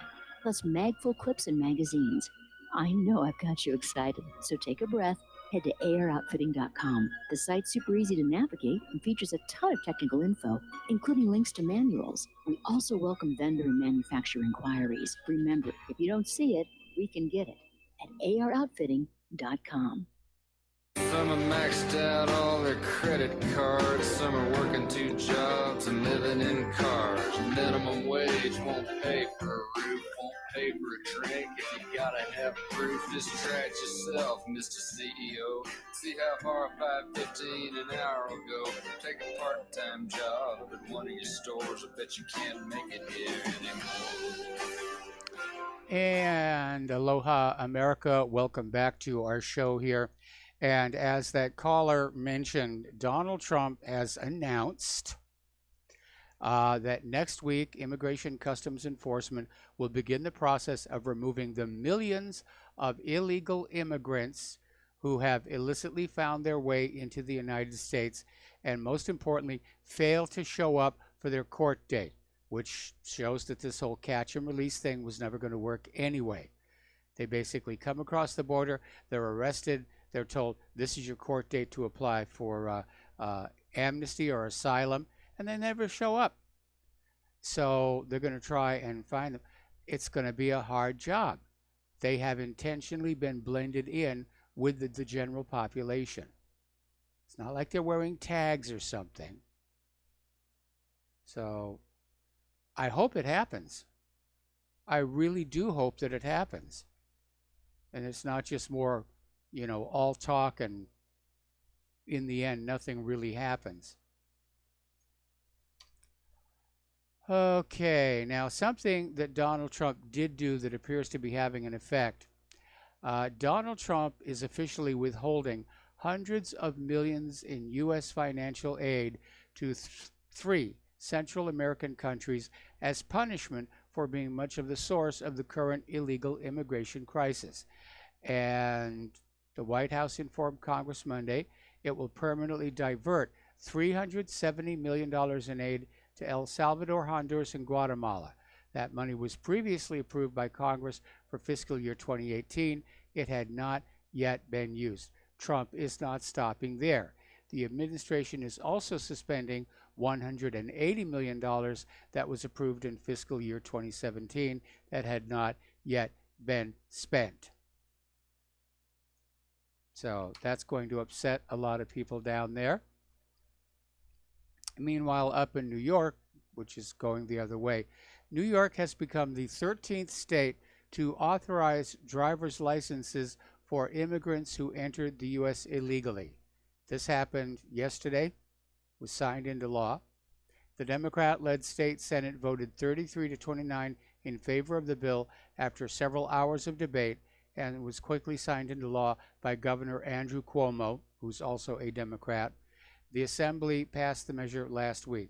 plus mag-full clips and magazines. I know I've got you excited, so take a breath. Head to AirOutfitting.com. The site's super easy to navigate and features a ton of technical info, including links to manuals. We also welcome vendor and manufacturer inquiries. Remember, if you don't see it, we can get it at AROutfitting.com. Some are maxed out all their credit cards. Some are working 2 jobs and living in cars. Minimum wage won't pay for a roof, won't pay for a drink. If you gotta have proof, just scratch yourself, Mr. CEO. See how far 5.15 an hour will go. Take a part-time job at one of your stores. I bet you can't make it here anymore. And aloha, America. Welcome back to our show here. And as that caller mentioned, Donald Trump has announced that next week, Immigration Customs Enforcement will begin the process of removing the millions of illegal immigrants who have illicitly found their way into the United States and, most importantly, fail to show up for their court date, which shows that this whole catch and release thing was never going to work anyway. They basically come across the border, they're arrested, they're told this is your court date to apply for amnesty or asylum, and they never show up. So they're going to try and find them. It's going to be a hard job. They have intentionally been blended in with the general population. It's not like they're wearing tags or something. So I hope it happens. I really do hope that it happens. And it's not just more, all talk and in the end, nothing really happens. Okay, now something that Donald Trump did do that appears to be having an effect. Donald Trump is officially withholding hundreds of millions in U.S. financial aid to three Central American countries as punishment for being much of the source of the current illegal immigration crisis. And the White House informed Congress Monday it will permanently divert $370 million in aid to El Salvador, Honduras, and Guatemala. That money was previously approved by Congress for fiscal year 2018. It had not yet been used. Trump is not stopping there. The administration is also suspending $180 million that was approved in fiscal year 2017 that had not yet been spent. So that's going to upset a lot of people down there. Meanwhile, up in New York, which is going the other way, New York has become the 13th state to authorize driver's licenses for immigrants who entered the U.S. illegally. This happened yesterday, was signed into law. The Democrat-led state Senate voted 33 to 29 in favor of the bill after several hours of debate, and it was quickly signed into law by Governor Andrew Cuomo, who's also a Democrat. The Assembly passed the measure last week.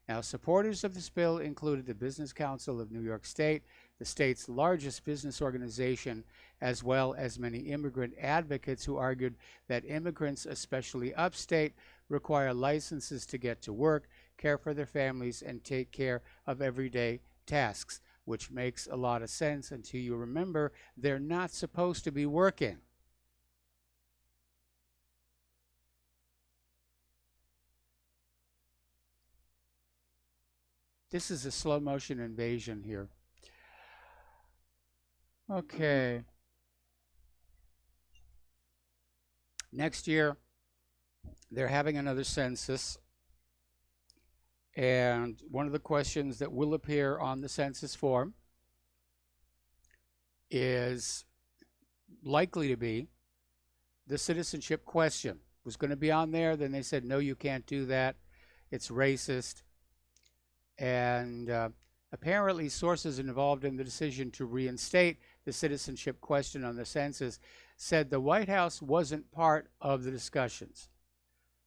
Now, supporters of this bill included the Business Council of New York State, the state's largest business organization, as well as many immigrant advocates who argued that immigrants, especially upstate, require licenses to get to work, care for their families, and take care of everyday tasks, which makes a lot of sense until you remember they're not supposed to be working. This is a slow motion invasion here. Okay. Next year, they're having another census. And one of the questions that will appear on the census form is likely to be the citizenship question. It was going to be on there, then they said, no, you can't do that. It's racist. And apparently sources involved in the decision to reinstate the citizenship question on the census said the White House wasn't part of the discussions.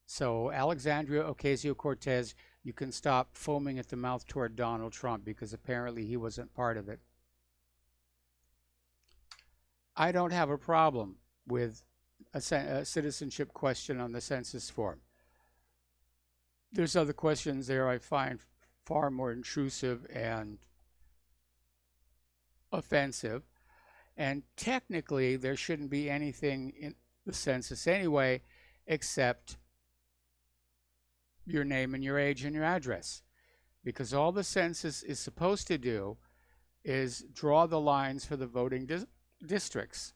So Alexandria Ocasio-Cortez, you can stop foaming at the mouth toward Donald Trump because apparently he wasn't part of it. I don't have a problem with a citizenship question on the census form. There's other questions there I find far more intrusive and offensive. And technically, there shouldn't be anything in the census anyway, except your name and your age and your address. Because all the census is supposed to do is draw the lines for the voting districts.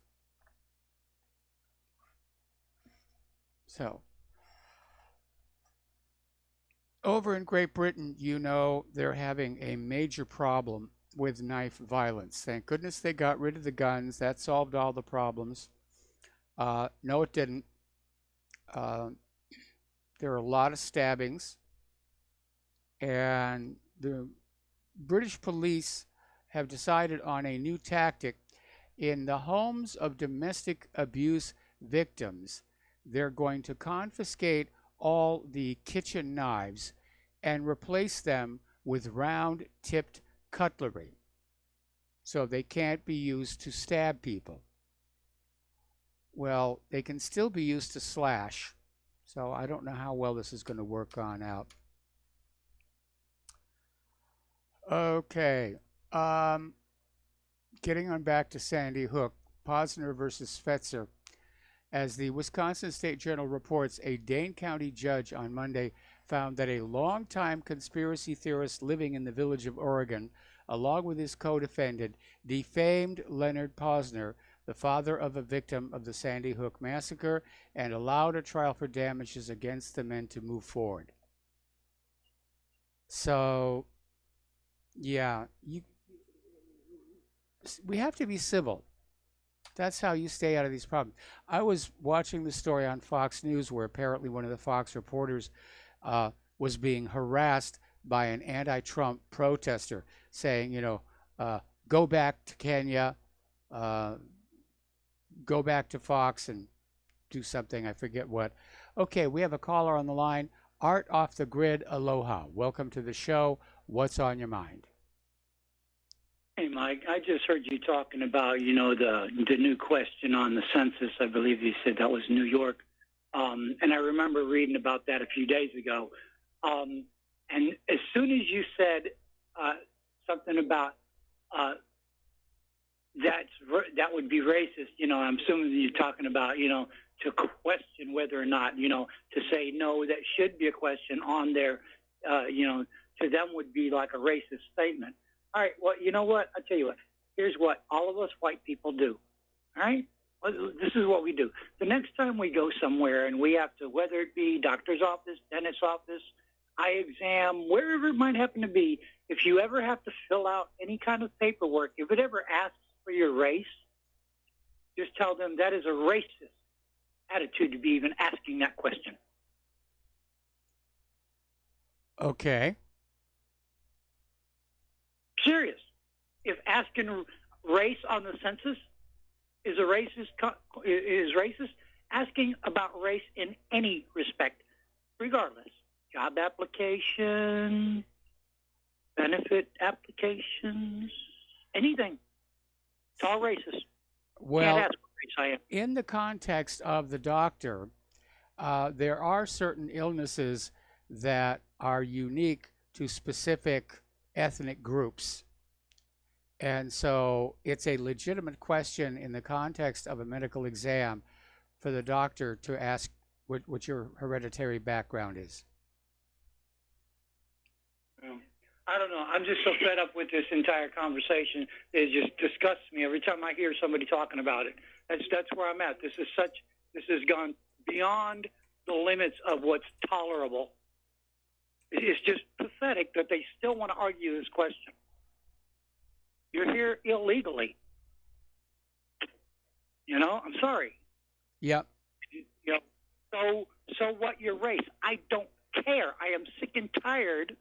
So, over in Great Britain, they're having a major problem with knife violence. Thank goodness they got rid of the guns. That solved all the problems. No, it didn't. There are a lot of stabbings. And the British police have decided on a new tactic. In the homes of domestic abuse victims, they're going to confiscate all the kitchen knives and replace them with round-tipped cutlery so they can't be used to stab people. well, they can still be used to slash. So I don't know how well this is going to work on out. Okay. Getting on back to Sandy Hook, Posner versus Fetzer. As the Wisconsin State Journal reports, a Dane County judge on Monday found that a longtime conspiracy theorist living in the Village of Oregon, along with his co-defendant, defamed Leonard Posner, the father of a victim of the Sandy Hook massacre, and allowed a trial for damages against the men to move forward. So, yeah, we have to be civil. That's how you stay out of these problems. I was watching the story on Fox News where apparently one of the Fox reporters was being harassed by an anti-Trump protester saying, go back to Kenya, go back to Fox and do something, I forget what. Okay, we have a caller on the line. Art off the grid, aloha. Welcome to the show. What's on your mind? Hey, Mike, I just heard you talking about, the new question on the census. I believe you said that was New York. And I remember reading about that a few days ago. And as soon as you said something about that would be racist, I'm assuming you're talking about, to question whether or not, to say, no, that should be a question on there, to them would be like a racist statement. All right, well, you know what? I'll tell you what. Here's what all of us white people do, all right? Well, this is what we do. The next time we go somewhere and we have to, whether it be doctor's office, dentist's office, eye exam, wherever it might happen to be, if you ever have to fill out any kind of paperwork, if it ever asks for your race, just tell them that is a racist attitude to be even asking that question. Okay. Serious. If asking race on the census is racist, asking about race in any respect, regardless, job application, benefit applications, anything, it's all racist. Well, can't ask what race I am. In the context of the doctor, there are certain illnesses that are unique to specific ethnic groups. And so it's a legitimate question in the context of a medical exam for the doctor to ask what your hereditary background is. I don't know. I'm just so fed up with this entire conversation. It just disgusts me every time I hear somebody talking about it. That's where I'm at. This has gone beyond the limits of what's tolerable. It's just pathetic that they still want to argue this question. You're here illegally. I'm sorry. Yep. So what your race? I don't care. I am sick and tired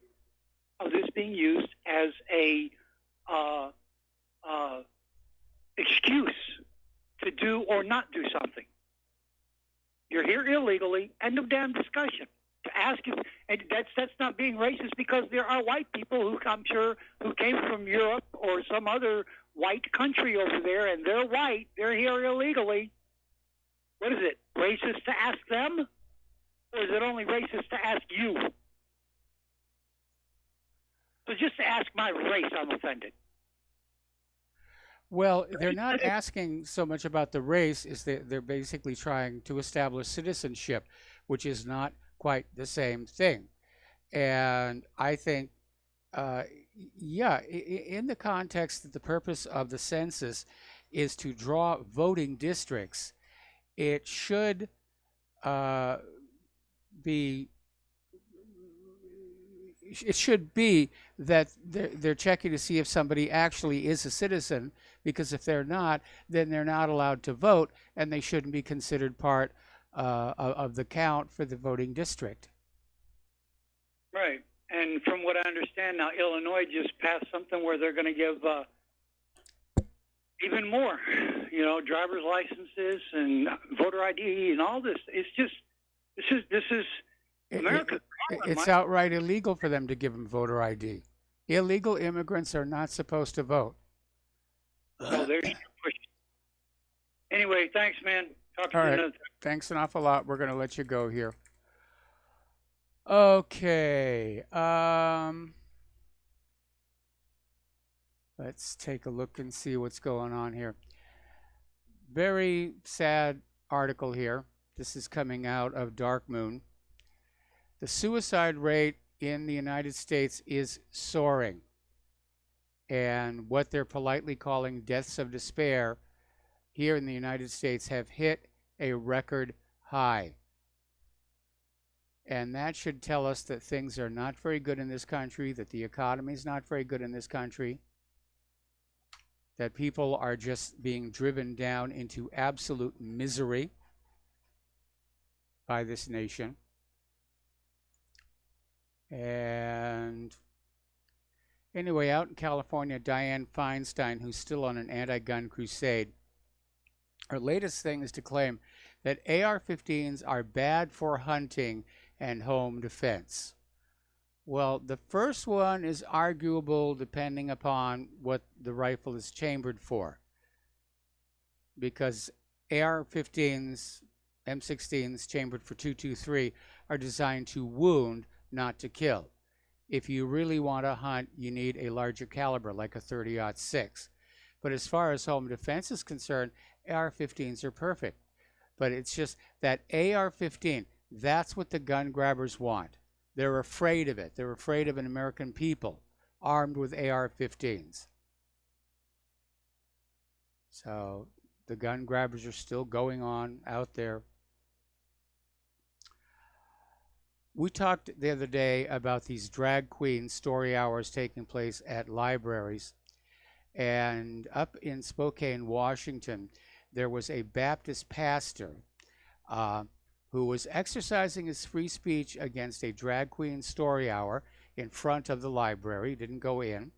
of this being used as a excuse to do or not do something. You're here illegally. End of damn discussion. To ask if, and that's not being racist because there are white people who I'm sure who came from Europe or some other white country over there, and they're white. They're here illegally. What is it? Racist to ask them, or is it only racist to ask you? So just to ask my race, I'm offended. Well, they're not asking so much about the race, is that they're basically trying to establish citizenship, which is not quite the same thing. And I think, in the context that the purpose of the census is to draw voting districts, it should be that they're checking to see if somebody actually is a citizen, because if they're not, then they're not allowed to vote, and they shouldn't be considered part of the count for the voting district. Right. And from what I understand now, Illinois just passed something where they're going to give even more, driver's licenses and voter ID and all this. It's just, this is America. It's outright illegal for them to give them voter ID. Illegal immigrants are not supposed to vote. Oh, there's anyway, thanks, man. Talk to All you right. another time. Thanks an awful lot. We're going to let you go here. Okay. Let's take a look and see what's going on here. Very sad article here. This is coming out of Dark Moon. The suicide rate in the United States is soaring. And what they're politely calling deaths of despair here in the United States have hit a record high. And that should tell us that things are not very good in this country, that the economy is not very good in this country, that people are just being driven down into absolute misery by this nation. And anyway, out in California, Dianne Feinstein, who's still on an anti-gun crusade, her latest thing is to claim that AR-15s are bad for hunting and home defense. Well, the first one is arguable depending upon what the rifle is chambered for, because AR-15s, M16s chambered for .223 are designed to wound, not to kill. If you really want to hunt, you need a larger caliber, like a 30-06. But as far as home defense is concerned, AR-15s are perfect. But it's just that AR-15, that's what the gun grabbers want. They're afraid of it. They're afraid of an American people armed with AR-15s. So the gun grabbers are still going on out there. We talked the other day about these drag queen story hours taking place at libraries. And up in Spokane, Washington, there was a Baptist pastor who was exercising his free speech against a drag queen story hour in front of the library, didn't go in.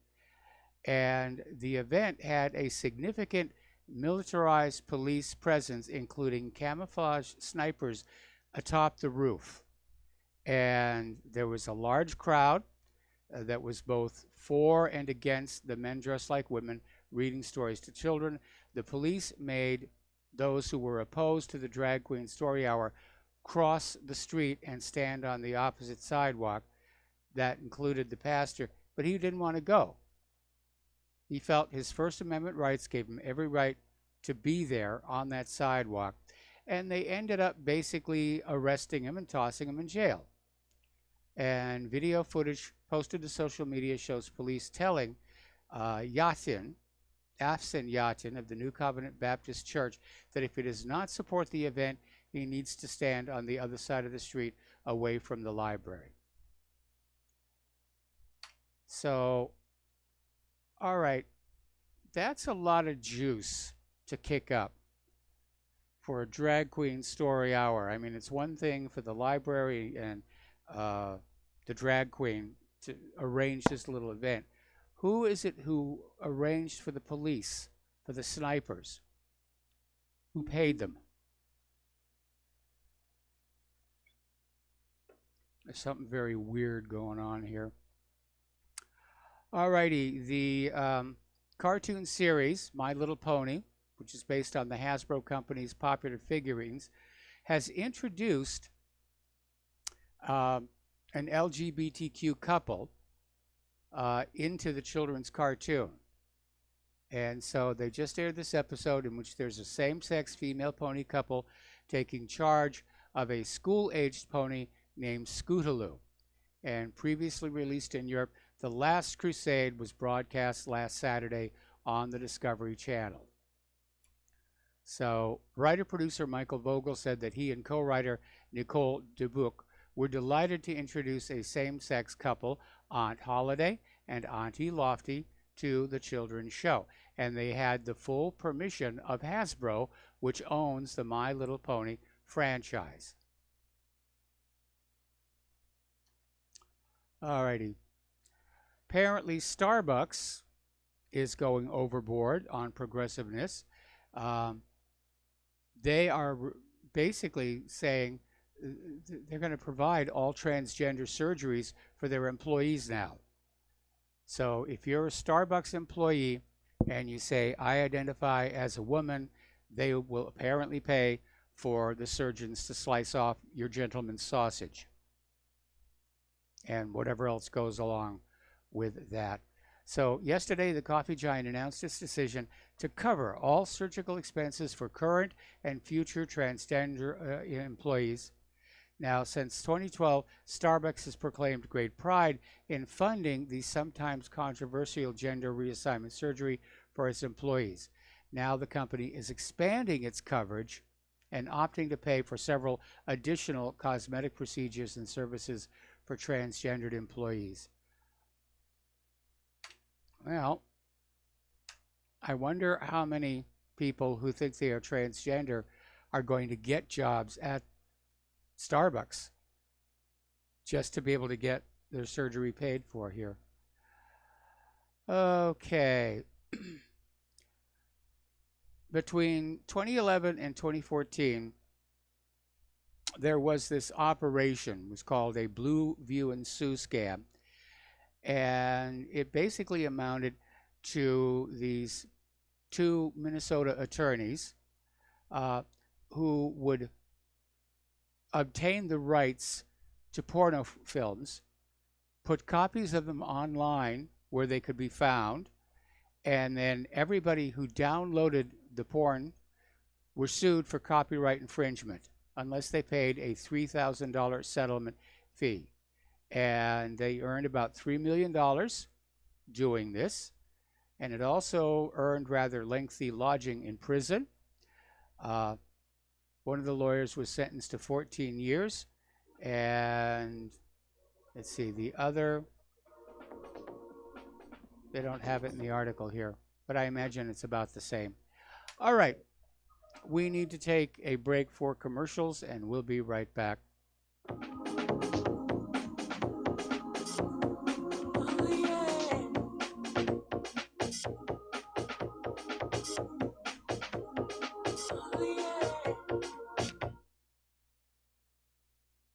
And the event had a significant militarized police presence, including camouflage snipers atop the roof. And there was a large crowd that was both for and against the men dressed like women reading stories to children. The police made those who were opposed to the drag queen story hour cross the street and stand on the opposite sidewalk. That included the pastor, but he didn't want to go. He felt his First Amendment rights gave him every right to be there on that sidewalk, and they ended up basically arresting him and tossing him in jail. And video footage posted to social media shows police telling Afson Yatin of the New Covenant Baptist Church that if he does not support the event, he needs to stand on the other side of the street away from the library. So, all right, that's a lot of juice to kick up for a drag queen story hour. I mean, it's one thing for the library and the drag queen to arrange this little event. Who is it who arranged for the police, for the snipers? Who paid them? There's something very weird going on here. Alrighty, the cartoon series, My Little Pony, which is based on the Hasbro company's popular figurines, has introduced an LGBTQ couple into the children's cartoon. And so they just aired this episode in which there's a same-sex female pony couple taking charge of a school-aged pony named Scootaloo. And previously released in Europe, The Last Crusade was broadcast last Saturday on the Discovery Channel. So writer-producer Michael Vogel said that he and co-writer Nicole Dubuc were delighted to introduce a same-sex couple, Aunt Holiday and Auntie Lofty, to the children's show. And they had the full permission of Hasbro, which owns the My Little Pony franchise. Alrighty. Apparently Starbucks is going overboard on progressiveness. They are basically saying they're going to provide all transgender surgeries for their employees now. So if you're a Starbucks employee and you say, I identify as a woman, they will apparently pay for the surgeons to slice off your gentleman's sausage and whatever else goes along with that. So yesterday, the coffee giant announced its decision to cover all surgical expenses for current and future transgender employees. Now, since 2012, Starbucks has proclaimed great pride in funding the sometimes controversial gender reassignment surgery for its employees. Now the company is expanding its coverage and opting to pay for several additional cosmetic procedures and services for transgendered employees. Well, I wonder how many people who think they are transgender are going to get jobs at Starbucks just to be able to get their surgery paid for here. Okay. Between 2011 and 2014, there was this operation. It was called a Blue View and Sue scam. And it basically amounted to these two Minnesota attorneys who would obtain the rights to porno films, put copies of them online where they could be found, and then everybody who downloaded the porn were sued for copyright infringement unless they paid a $3,000 settlement fee. And they earned about $3 million doing this. And it also earned rather lengthy lodging in prison. One of the lawyers was sentenced to 14 years. And let's see, the other, they don't have it in the article here, but I imagine it's about the same. All right, we need to take a break for commercials, and we'll be right back.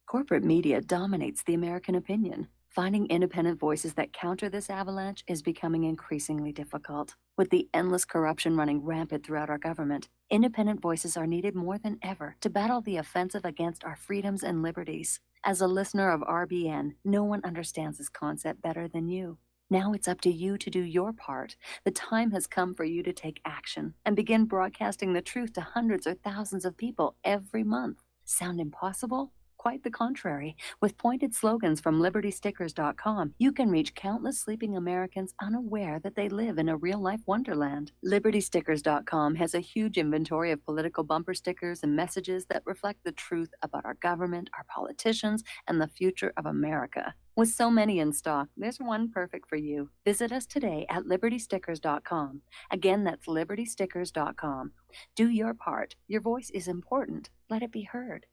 Corporate media dominates the American opinion. Finding independent voices that counter this avalanche is becoming increasingly difficult. With the endless corruption running rampant throughout our government, independent voices are needed more than ever to battle the offensive against our freedoms and liberties. As a listener of RBN, no one understands this concept better than you. Now it's up to you to do your part. The time has come for you to take action and begin broadcasting the truth to hundreds or thousands of people every month. Sound impossible? Quite the contrary. With pointed slogans from LibertyStickers.com, you can reach countless sleeping Americans unaware that they live in a real-life wonderland. LibertyStickers.com has a huge inventory of political bumper stickers and messages that reflect the truth about our government, our politicians, and the future of America. With so many in stock, there's one perfect for you. Visit us today at LibertyStickers.com. Again, that's LibertyStickers.com. Do your part. Your voice is important. Let it be heard.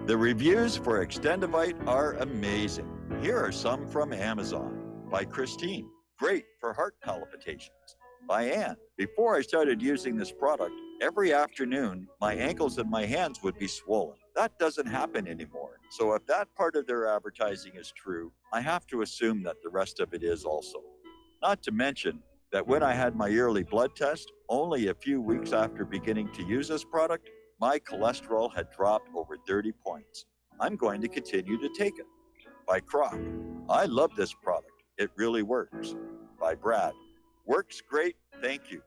The reviews for Extendivite are amazing. Here are some from Amazon. By Christine, great for heart palpitations. By Anne, before I started using this product, every afternoon my ankles and my hands would be swollen. That doesn't happen anymore. So if that part of their advertising is true, I have to assume that the rest of it is also. Not to mention that when I had my yearly blood test, only a few weeks after beginning to use this product, my cholesterol had dropped over 30 points. I'm going to continue to take it. By Croc, I love this product. It really works. By Brad, works great, thank you.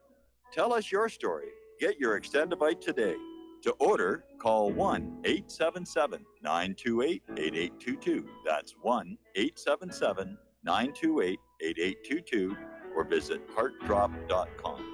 Tell us your story. Get your Extendivite today. To order, call 1-877-928-8822. That's 1-877-928-8822 or visit heartdrop.com.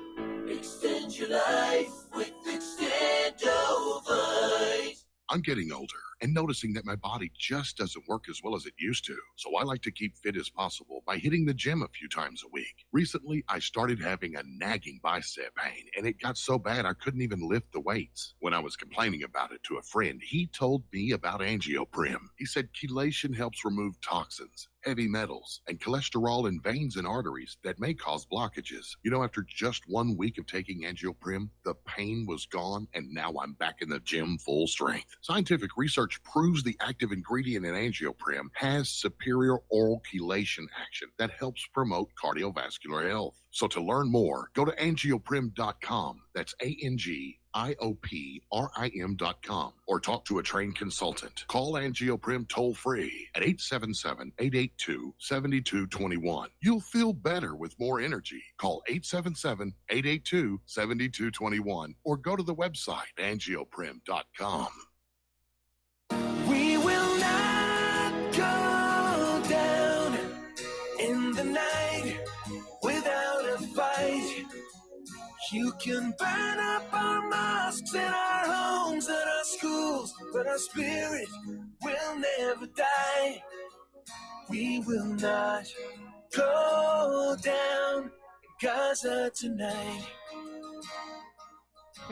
Extend your life with Extendovite. I'm getting older and noticing that my body just doesn't work as well as it used to. So I like to keep fit as possible by hitting the gym a few times a week. Recently, I started having a nagging bicep pain, and it got so bad I couldn't even lift the weights. When I was complaining about it to a friend, he told me about Angioprim. He said chelation helps remove toxins, heavy metals, and cholesterol in veins and arteries that may cause blockages. You know, after just 1 week of taking Angioprim, the pain was gone, and now I'm back in the gym full strength. Scientific research proves the active ingredient in Angioprim has superior oral chelation action that helps promote cardiovascular health. So to learn more, go to angioprim.com. That's ANGIOPRIM.com. IOPRIM.com or talk to a trained consultant. Call Angioprim toll free at 877-882-7221. You'll feel better with more energy. Call 877-882-7221 or go to the website angioprim.com. We will not go down in the night without a fight. You can burn up our mosques and our homes and our schools, but our spirit will never die. We will not go down in Gaza tonight.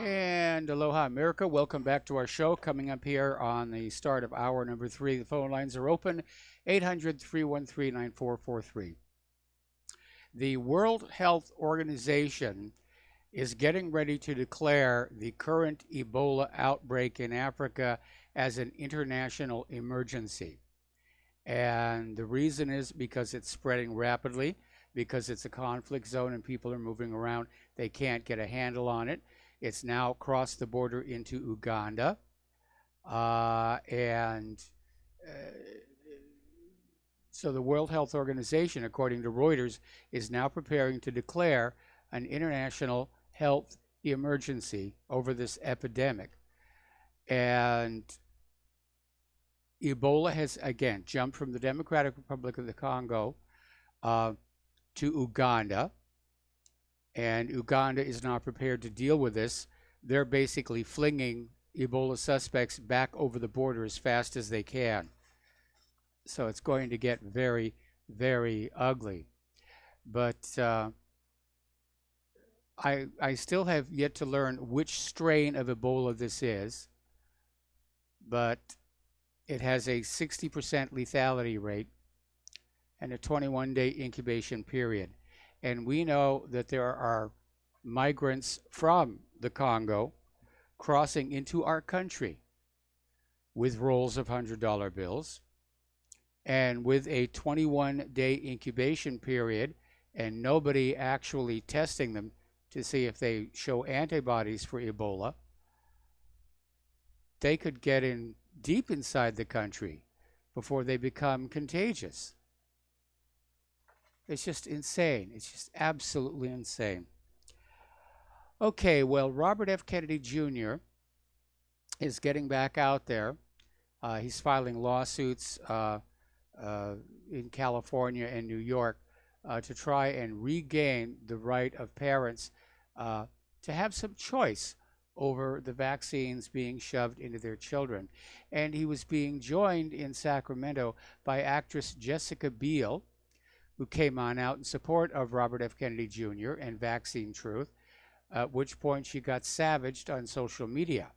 And aloha, America. Welcome back to our show. Coming up here on the start of hour number 3, the phone lines are open, 800-313-9443. The World Health Organization is getting ready to declare the current Ebola outbreak in Africa as an international emergency. And the reason is because it's spreading rapidly, because it's a conflict zone and people are moving around. They can't get a handle on it. It's now crossed the border into Uganda. So the World Health Organization, according to Reuters, is now preparing to declare an international health emergency over this epidemic. And Ebola has, again, jumped from the Democratic Republic of the Congo to Uganda. And Uganda is not prepared to deal with this. They're basically flinging Ebola suspects back over the border as fast as they can. So it's going to get very, very ugly. But I still have yet to learn which strain of Ebola this is, but it has a 60% lethality rate and a 21-day incubation period. And we know that there are migrants from the Congo crossing into our country with rolls of $100 bills and with a 21-day incubation period and nobody actually testing them to see if they show antibodies for Ebola. They could get in deep inside the country before they become contagious. It's just insane. It's just absolutely insane. Okay, well, Robert F. Kennedy Jr. is getting back out there. He's filing lawsuits in California and New York to try and regain the right of parents to have some choice over the vaccines being shoved into their children. And he was being joined in Sacramento by actress Jessica Biel, who came on out in support of Robert F. Kennedy Jr. and Vaccine Truth, at which point she got savaged on social media.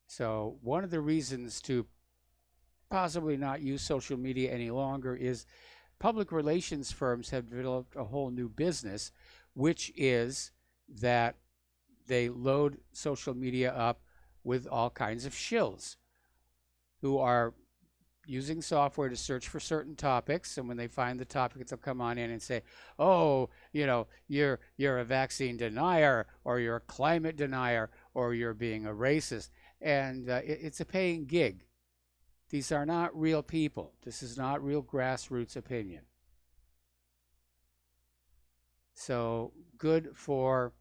So one of the reasons to possibly not use social media any longer is public relations firms have developed a whole new business, which is that they load social media up with all kinds of shills who are using software to search for certain topics, and when they find the topic, they'll come on in and say, oh, you know, you're a vaccine denier, or you're a climate denier, or you're being a racist. And it's a paying gig. These are not real people. This is not real grassroots opinion. So good for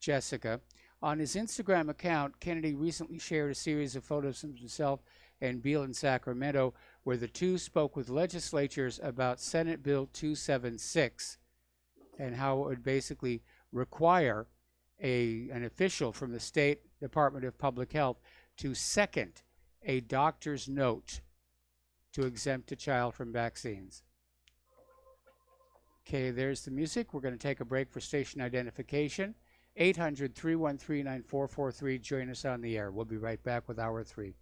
Jessica. On his Instagram account, Kennedy recently shared a series of photos of himself and Biel in Sacramento, where the two spoke with legislatures about Senate Bill 276 and how it would basically require an official from the State Department of Public Health to second a doctor's note to exempt a child from vaccines. Okay, there's the music. We're going to take a break for station identification. 800-313-9443. Join us on the air. We'll be right back with Hour 3.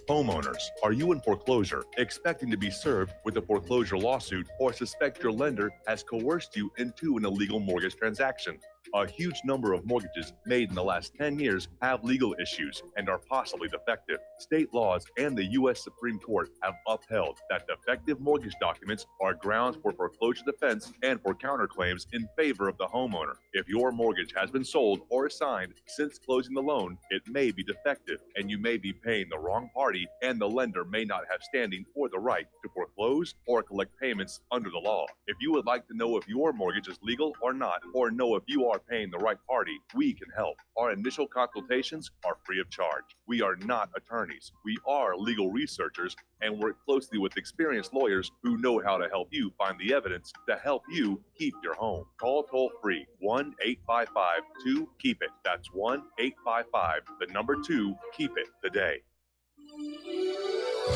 Homeowners, are you in foreclosure, expecting to be served with a foreclosure lawsuit, or suspect your lender has coerced you into an illegal mortgage transaction? A huge number of mortgages made in the last 10 years have legal issues and are possibly defective. State laws and the U.S. Supreme Court have upheld that defective mortgage documents are grounds for foreclosure defense and for counterclaims in favor of the homeowner. If your mortgage has been sold or assigned since closing the loan, it may be defective and you may be paying the wrong party, and the lender may not have standing or the right to foreclose or collect payments under the law. If you would like to know if your mortgage is legal or not, or know if you are paying the right party, we can help. Our initial consultations are free of charge. We are not attorneys. We are legal researchers and work closely with experienced lawyers who know how to help you find the evidence to help you keep your home. Call toll free 1-855-2-KEEP-IT. That's 1-855-2-KEEP-IT today.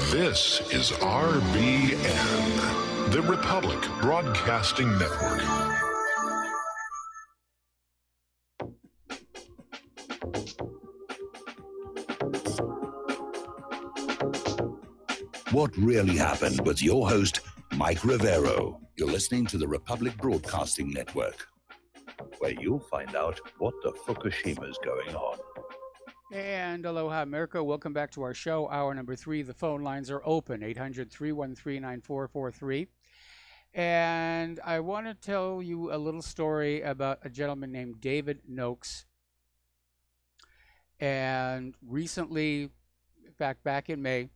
This is RBN, the Republic Broadcasting Network. What really happened with your host, Mike Rivero. You're listening to the Republic Broadcasting Network, where you'll find out what the Fukushima's going on. And aloha, America. Welcome back to our show. Hour number 3. The phone lines are open, 800-313-9443. And I want to tell you a little story about a gentleman named David Noakes. And recently, in fact, back in May,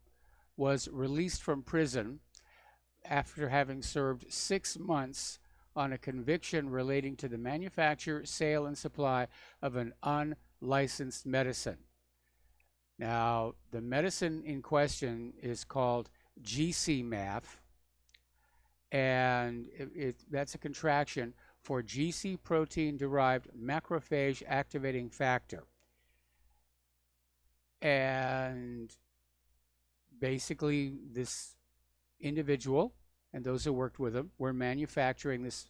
was released from prison after having served 6 months on a conviction relating to the manufacture, sale, and supply of an unlicensed medicine. Now, the medicine in question is called GC-MAF, and that's a contraction for GC protein-derived macrophage activating factor. And basically, this individual and those who worked with him were manufacturing this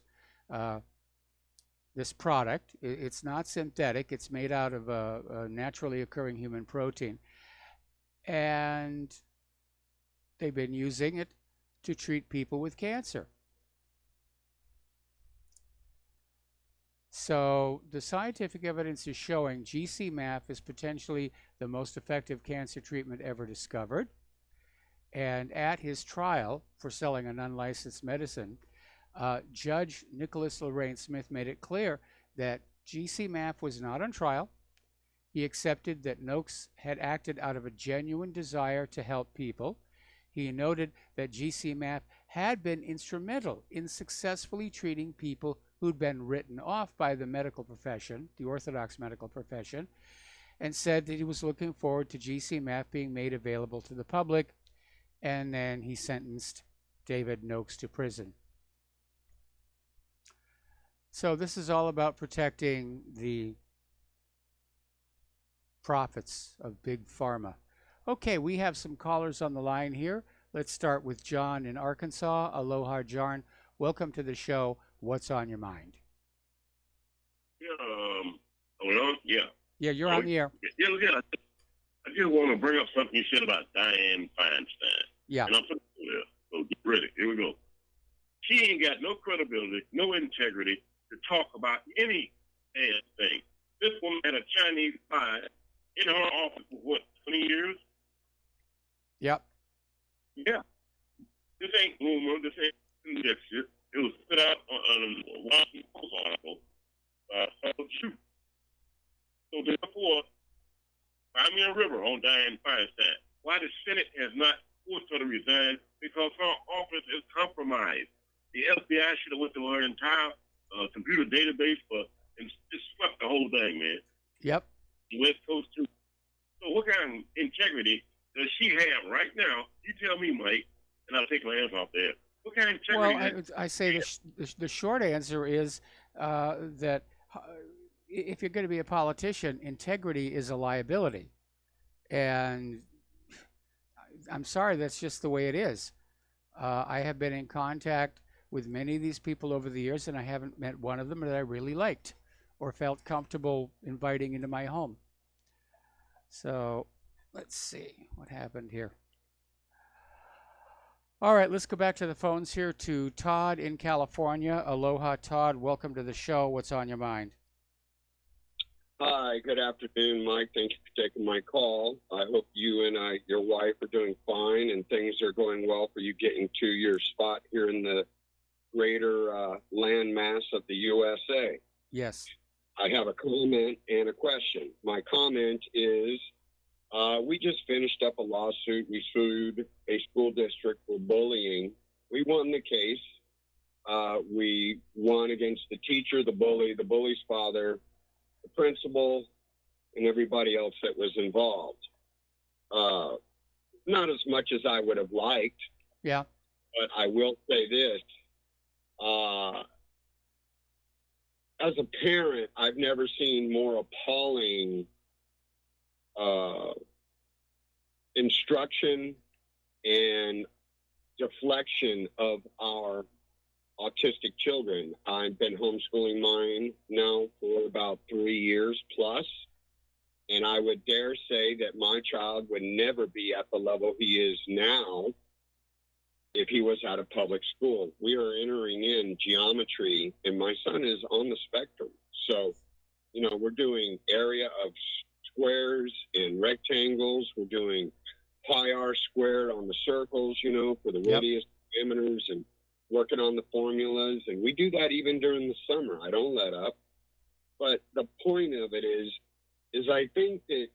this product. It's not synthetic. It's made out of a naturally occurring human protein. And they've been using it to treat people with cancer. So the scientific evidence is showing GC-MAF is potentially the most effective cancer treatment ever discovered. And at his trial for selling an unlicensed medicine, Judge Nicholas Lorraine Smith made it clear that GC-MAF was not on trial. He accepted that Noakes had acted out of a genuine desire to help people. He noted that GC-MAF had been instrumental in successfully treating people who'd been written off by the medical profession, the orthodox medical profession, and said that he was looking forward to GC-MAF being made available to the public. And then he sentenced David Noakes to prison. So this is all about protecting the profits of Big Pharma. Okay, we have some callers on the line here. Let's start with John in Arkansas. Aloha, John. Welcome to the show. What's on your mind? Yeah, you're on the air. Yeah, look at it. I just want to bring up something you said about Dianne Feinstein. Yeah. And I'm so get ready. Here we go. She ain't got no credibility, no integrity to talk about any damn thing. This woman had a Chinese spy in her office for what, 20 years? Yep. Yeah. This ain't rumor. This ain't conjecture. It was put out on a Washington Post article by Harold Shute. So therefore, find me a river on Dianne Feinstein. Why the Senate has not forced her to resign? Because her office is compromised. The FBI should have went through her entire computer database and just swept the whole thing, man. Yep. The West Coast too. So what kind of integrity does she have right now? You tell me, Mike, and I'll take my hands off there. What kind of integrity? Well, I say the short answer is that if you're going to be a politician, integrity is a liability. And I'm sorry, that's just the way it is. I have been in contact with many of these people over the years, and I haven't met one of them that I really liked or felt comfortable inviting into my home. So let's see what happened here. All right, let's go back to the phones here to Todd in California. Aloha, Todd. Welcome to the show. What's on your mind? Hi, good afternoon, Mike. Thank you for taking my call. I hope you and your wife are doing fine and things are going well for you getting to your spot here in the greater land mass of the USA. Yes. I have a comment and a question. My comment is we just finished up a lawsuit. We sued a school district for bullying. We won the case. We won against the teacher, the bully's father, the principal, and everybody else that was involved. Not as much as I would have liked. Yeah. But I will say this. As a parent, I've never seen more appalling instruction and deflection of our autistic children. I've been homeschooling mine now for about 3 years plus, and I would dare say that my child would never be at the level he is now if he was out of public school. We are entering in geometry, and my son is on the spectrum. So, we're doing area of squares and rectangles. We're doing pi r squared on the circles, for the radius diameters, and working on the formulas. And we do that even during the summer. I don't let up. But the point of it is I think that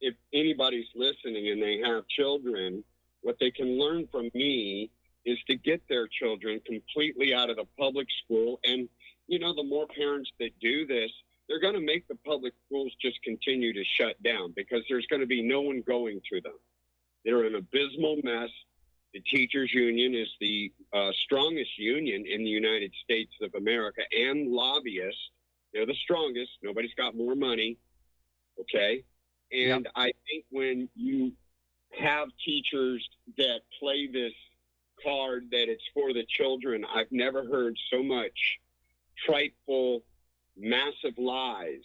if anybody's listening and they have children, what they can learn from me is to get their children completely out of the public school. And, the more parents that do this, they're going to make the public schools just continue to shut down because there's going to be no one going to them. They're an abysmal mess. The teachers union is the strongest union in the United States of America, and lobbyists. They're the strongest. Nobody's got more money. Okay. And I think when you have teachers that play this card that it's for the children, I've never heard so much trifle, massive lies.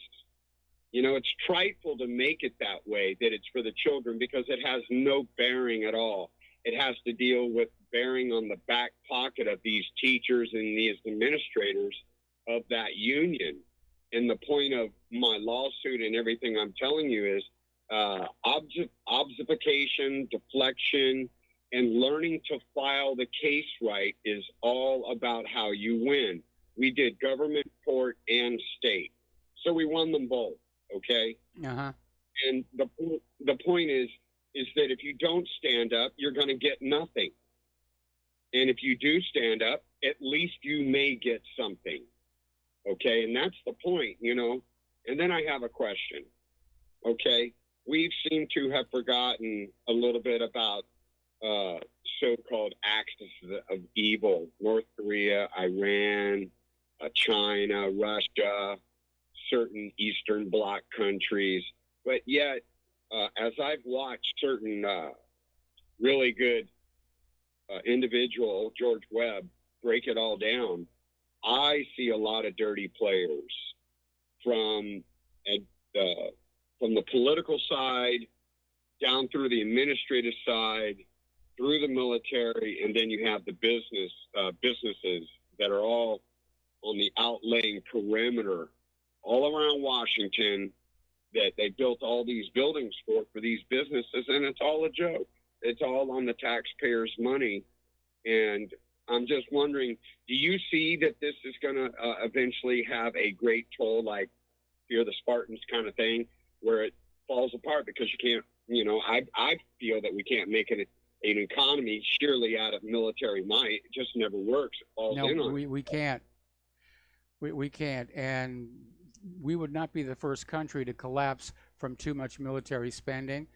It's trifle to make it that way, that it's for the children, because it has no bearing at all. It has to deal with bearing on the back pocket of these teachers and these administrators of that union. And the point of my lawsuit and everything I'm telling you is obfuscation, deflection, and learning to file the case right is all about how you win. We did government, court, and state. So we won them both, okay? Uh-huh. And the point is that if you don't stand up, you're going to get nothing. And if you do stand up, at least you may get something, okay? And that's the point, And then I have a question, okay? We seem to have forgotten a little bit about so-called axis of evil: North Korea, Iran, China, Russia, certain Eastern Bloc countries. But yet, as I've watched certain really good individual, George Webb, break it all down, I see a lot of dirty players from the political side down through the administrative side, through the military, and then you have the businesses that are all on the outlaying perimeter all around Washington, that they built all these buildings for these businesses, and it's all a joke. It's all on the taxpayers' money. And I'm just wondering, do you see that this is going to eventually have a great toll, like Fear the Spartans kind of thing, where it falls apart because you can't, I feel that we can't make an economy sheerly out of military might. It just never works. It falls in on we can't. We can't. And we would not be the first country to collapse from too much military spending.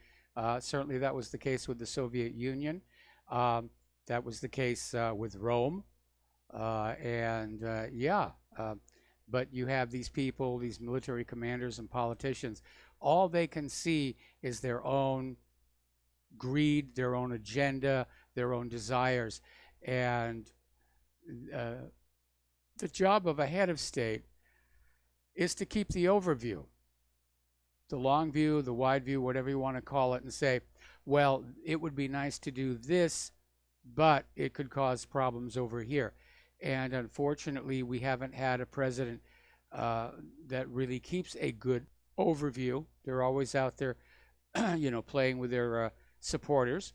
Certainly that was the case with the Soviet Union. That was the case with Rome. But you have these people, these military commanders and politicians, all they can see is their own greed, their own agenda, their own desires. And the job of a head of state is to keep the overview, the long view, the wide view, whatever you want to call it, and say, well, it would be nice to do this, but it could cause problems over here. And unfortunately, we haven't had a president that really keeps a good overview. They're always out there, playing with their supporters.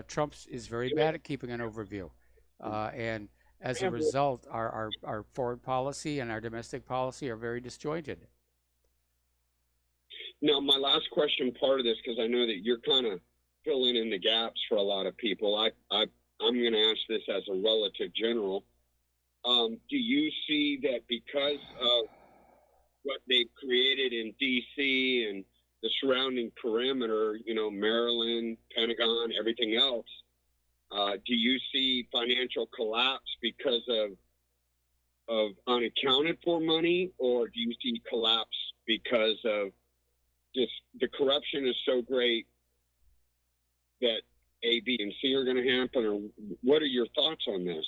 Trump is very bad at keeping an overview. And as a result, our foreign policy and our domestic policy are very disjointed. Now, my last question, part of this, because I know that you're kind of filling in the gaps for a lot of people. I'm going to ask this as a relative general. Do you see that because of what they've created in D.C. and the surrounding perimeter, Maryland, Pentagon, everything else, do you see financial collapse because of unaccounted for money, or do you see collapse because of just the corruption is so great that A, B, and C are going to happen? Or what are your thoughts on this?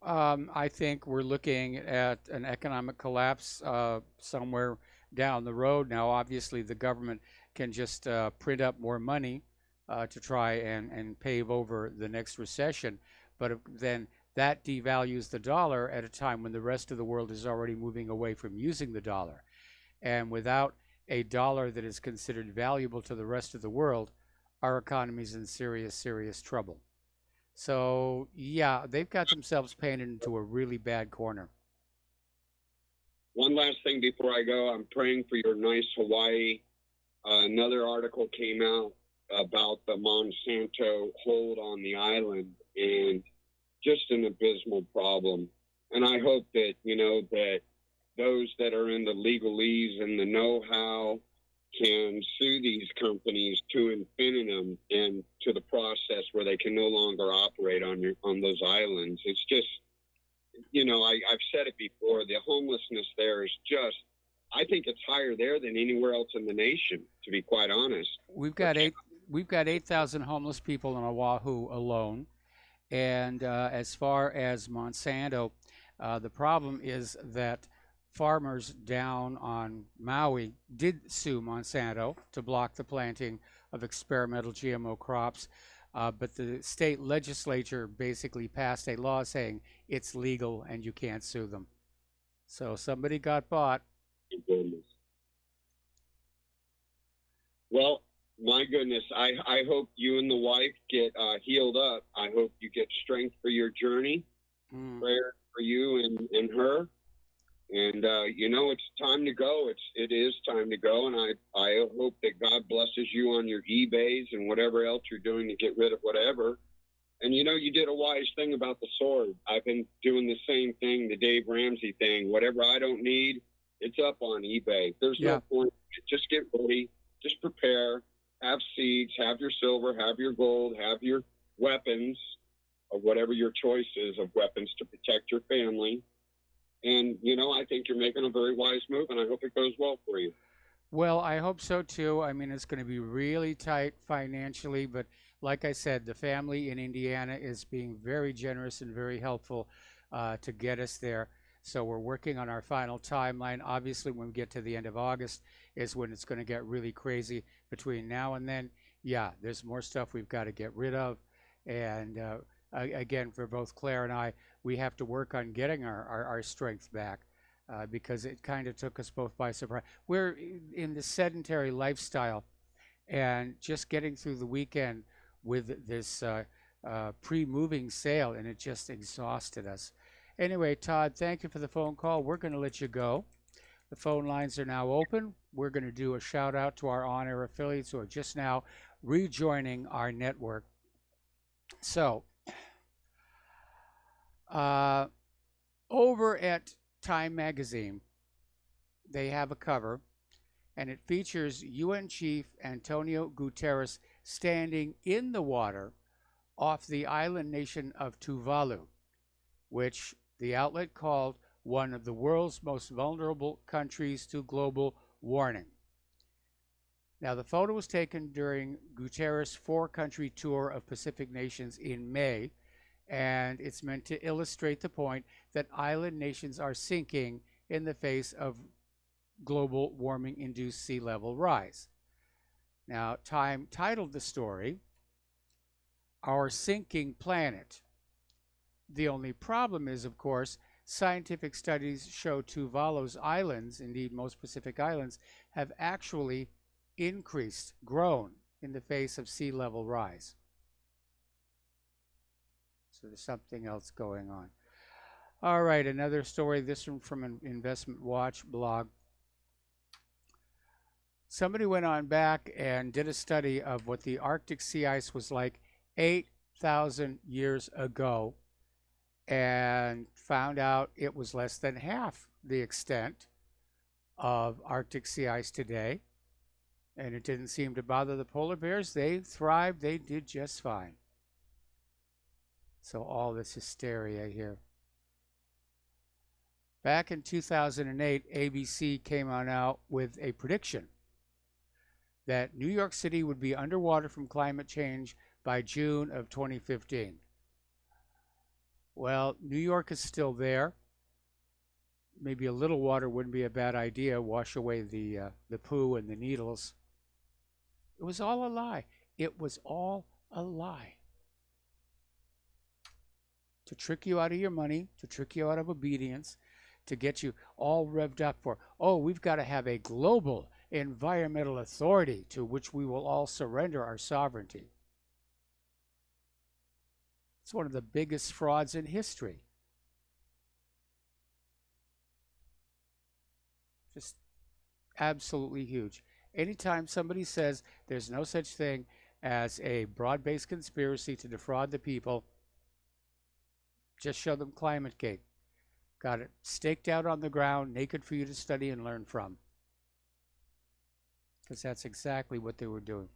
I think we're looking at an economic collapse somewhere down the road. Now, obviously, the government can just print up more money to try and pave over the next recession, but then that devalues the dollar at a time when the rest of the world is already moving away from using the dollar. And without a dollar that is considered valuable to the rest of the world, our economy is in serious, serious trouble. So, yeah, they've got themselves painted into a really bad corner. One last thing before I go. I'm praying for your nice Hawaii. Another article came out about the Monsanto hold on the island, and just an abysmal problem. And I hope that, that those that are in the legalese and the know-how can sue these companies to infinitum and to the process where they can no longer operate on those islands. It's just, I've said it before, the homelessness there is just, I think it's higher there than anywhere else in the nation, to be quite honest. We've got 8,000 homeless people on Oahu alone. And as far as Monsanto, the problem is that farmers down on Maui did sue Monsanto to block the planting of experimental GMO crops, but the state legislature basically passed a law saying it's legal and you can't sue them. So somebody got bought. Well, my goodness, I hope you and the wife get healed up. I hope you get strength for your journey. Prayer for you and her. And, it's time to go. It is time to go. And I hope that God blesses you on your eBays and whatever else you're doing to get rid of whatever. And, you did a wise thing about the sword. I've been doing the same thing, the Dave Ramsey thing. Whatever I don't need, it's up on eBay. There's no point. Just get ready. Just prepare. Have seeds. Have your silver. Have your gold. Have your weapons, or whatever your choice is of weapons to protect your family. And, I think you're making a very wise move, and I hope it goes well for you. Well, I hope so, too. I mean, it's going to be really tight financially, but like I said, the family in Indiana is being very generous and very helpful to get us there. So we're working on our final timeline. Obviously, when we get to the end of August is when it's going to get really crazy. Between now and then, there's more stuff we've got to get rid of. And again, for both Claire and I, we have to work on getting our strength back because it kind of took us both by surprise. We're in the sedentary lifestyle, and just getting through the weekend with this pre-moving sale, and it just exhausted us. Anyway, Todd, thank you for the phone call. We're going to let you go. The phone lines are now open. We're going to do a shout out to our on-air affiliates who are just now rejoining our network. So, over at Time Magazine, they have a cover, and it features UN Chief Antonio Guterres standing in the water off the island nation of Tuvalu, which the outlet called one of the world's most vulnerable countries to global warming. Now, the photo was taken during Guterres' 4-country tour of Pacific nations in May, and it's meant to illustrate the point that island nations are sinking in the face of global warming induced sea level rise. Now, Time titled the story, Our Sinking Planet. The only problem is, of course, scientific studies show Tuvalu's islands, indeed most Pacific islands, have actually increased, grown in the face of sea level rise. So there's something else going on. All right, another story, this one from an Investment Watch blog. Somebody went on back and did a study of what the Arctic sea ice was like 8,000 years ago and found out it was less than half the extent of Arctic sea ice today. And it didn't seem to bother the polar bears. They thrived. They did just fine. So all this hysteria here. Back in 2008, ABC came on out with a prediction that New York City would be underwater from climate change by June of 2015. Well, New York is still there. Maybe a little water wouldn't be a bad idea. Wash away the poo and the needles. It was all a lie. It was all a lie. To trick you out of your money, to trick you out of obedience, to get you all revved up for, oh, we've got to have a global environmental authority to which we will all surrender our sovereignty. It's one of the biggest frauds in history. Just absolutely huge. Anytime somebody says there's no such thing as a broad-based conspiracy to defraud the people, just show them ClimateGate. Got it staked out on the ground, naked for you to study and learn from. Because that's exactly what they were doing.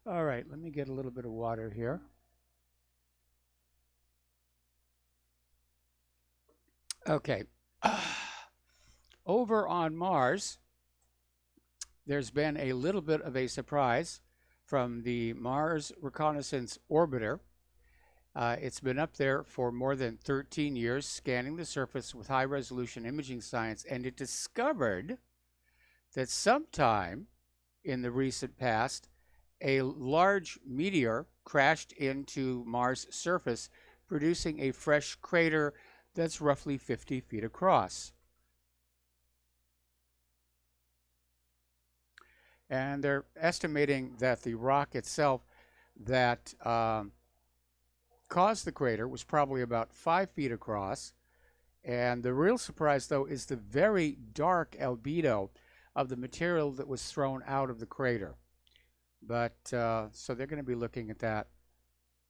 All right, let me get a little bit of water here. Okay. Over on Mars, there's been a little bit of a surprise from the Mars Reconnaissance Orbiter. It's been up there for more than 13 years, scanning the surface with high-resolution imaging science, and it discovered that sometime in the recent past, a large meteor crashed into Mars' surface, producing a fresh crater that's roughly 50 feet across. And they're estimating that the rock itself that caused the crater was probably about 5 feet across. And the real surprise, though, is the very dark albedo of the material that was thrown out of the crater. But so they're going to be looking at that.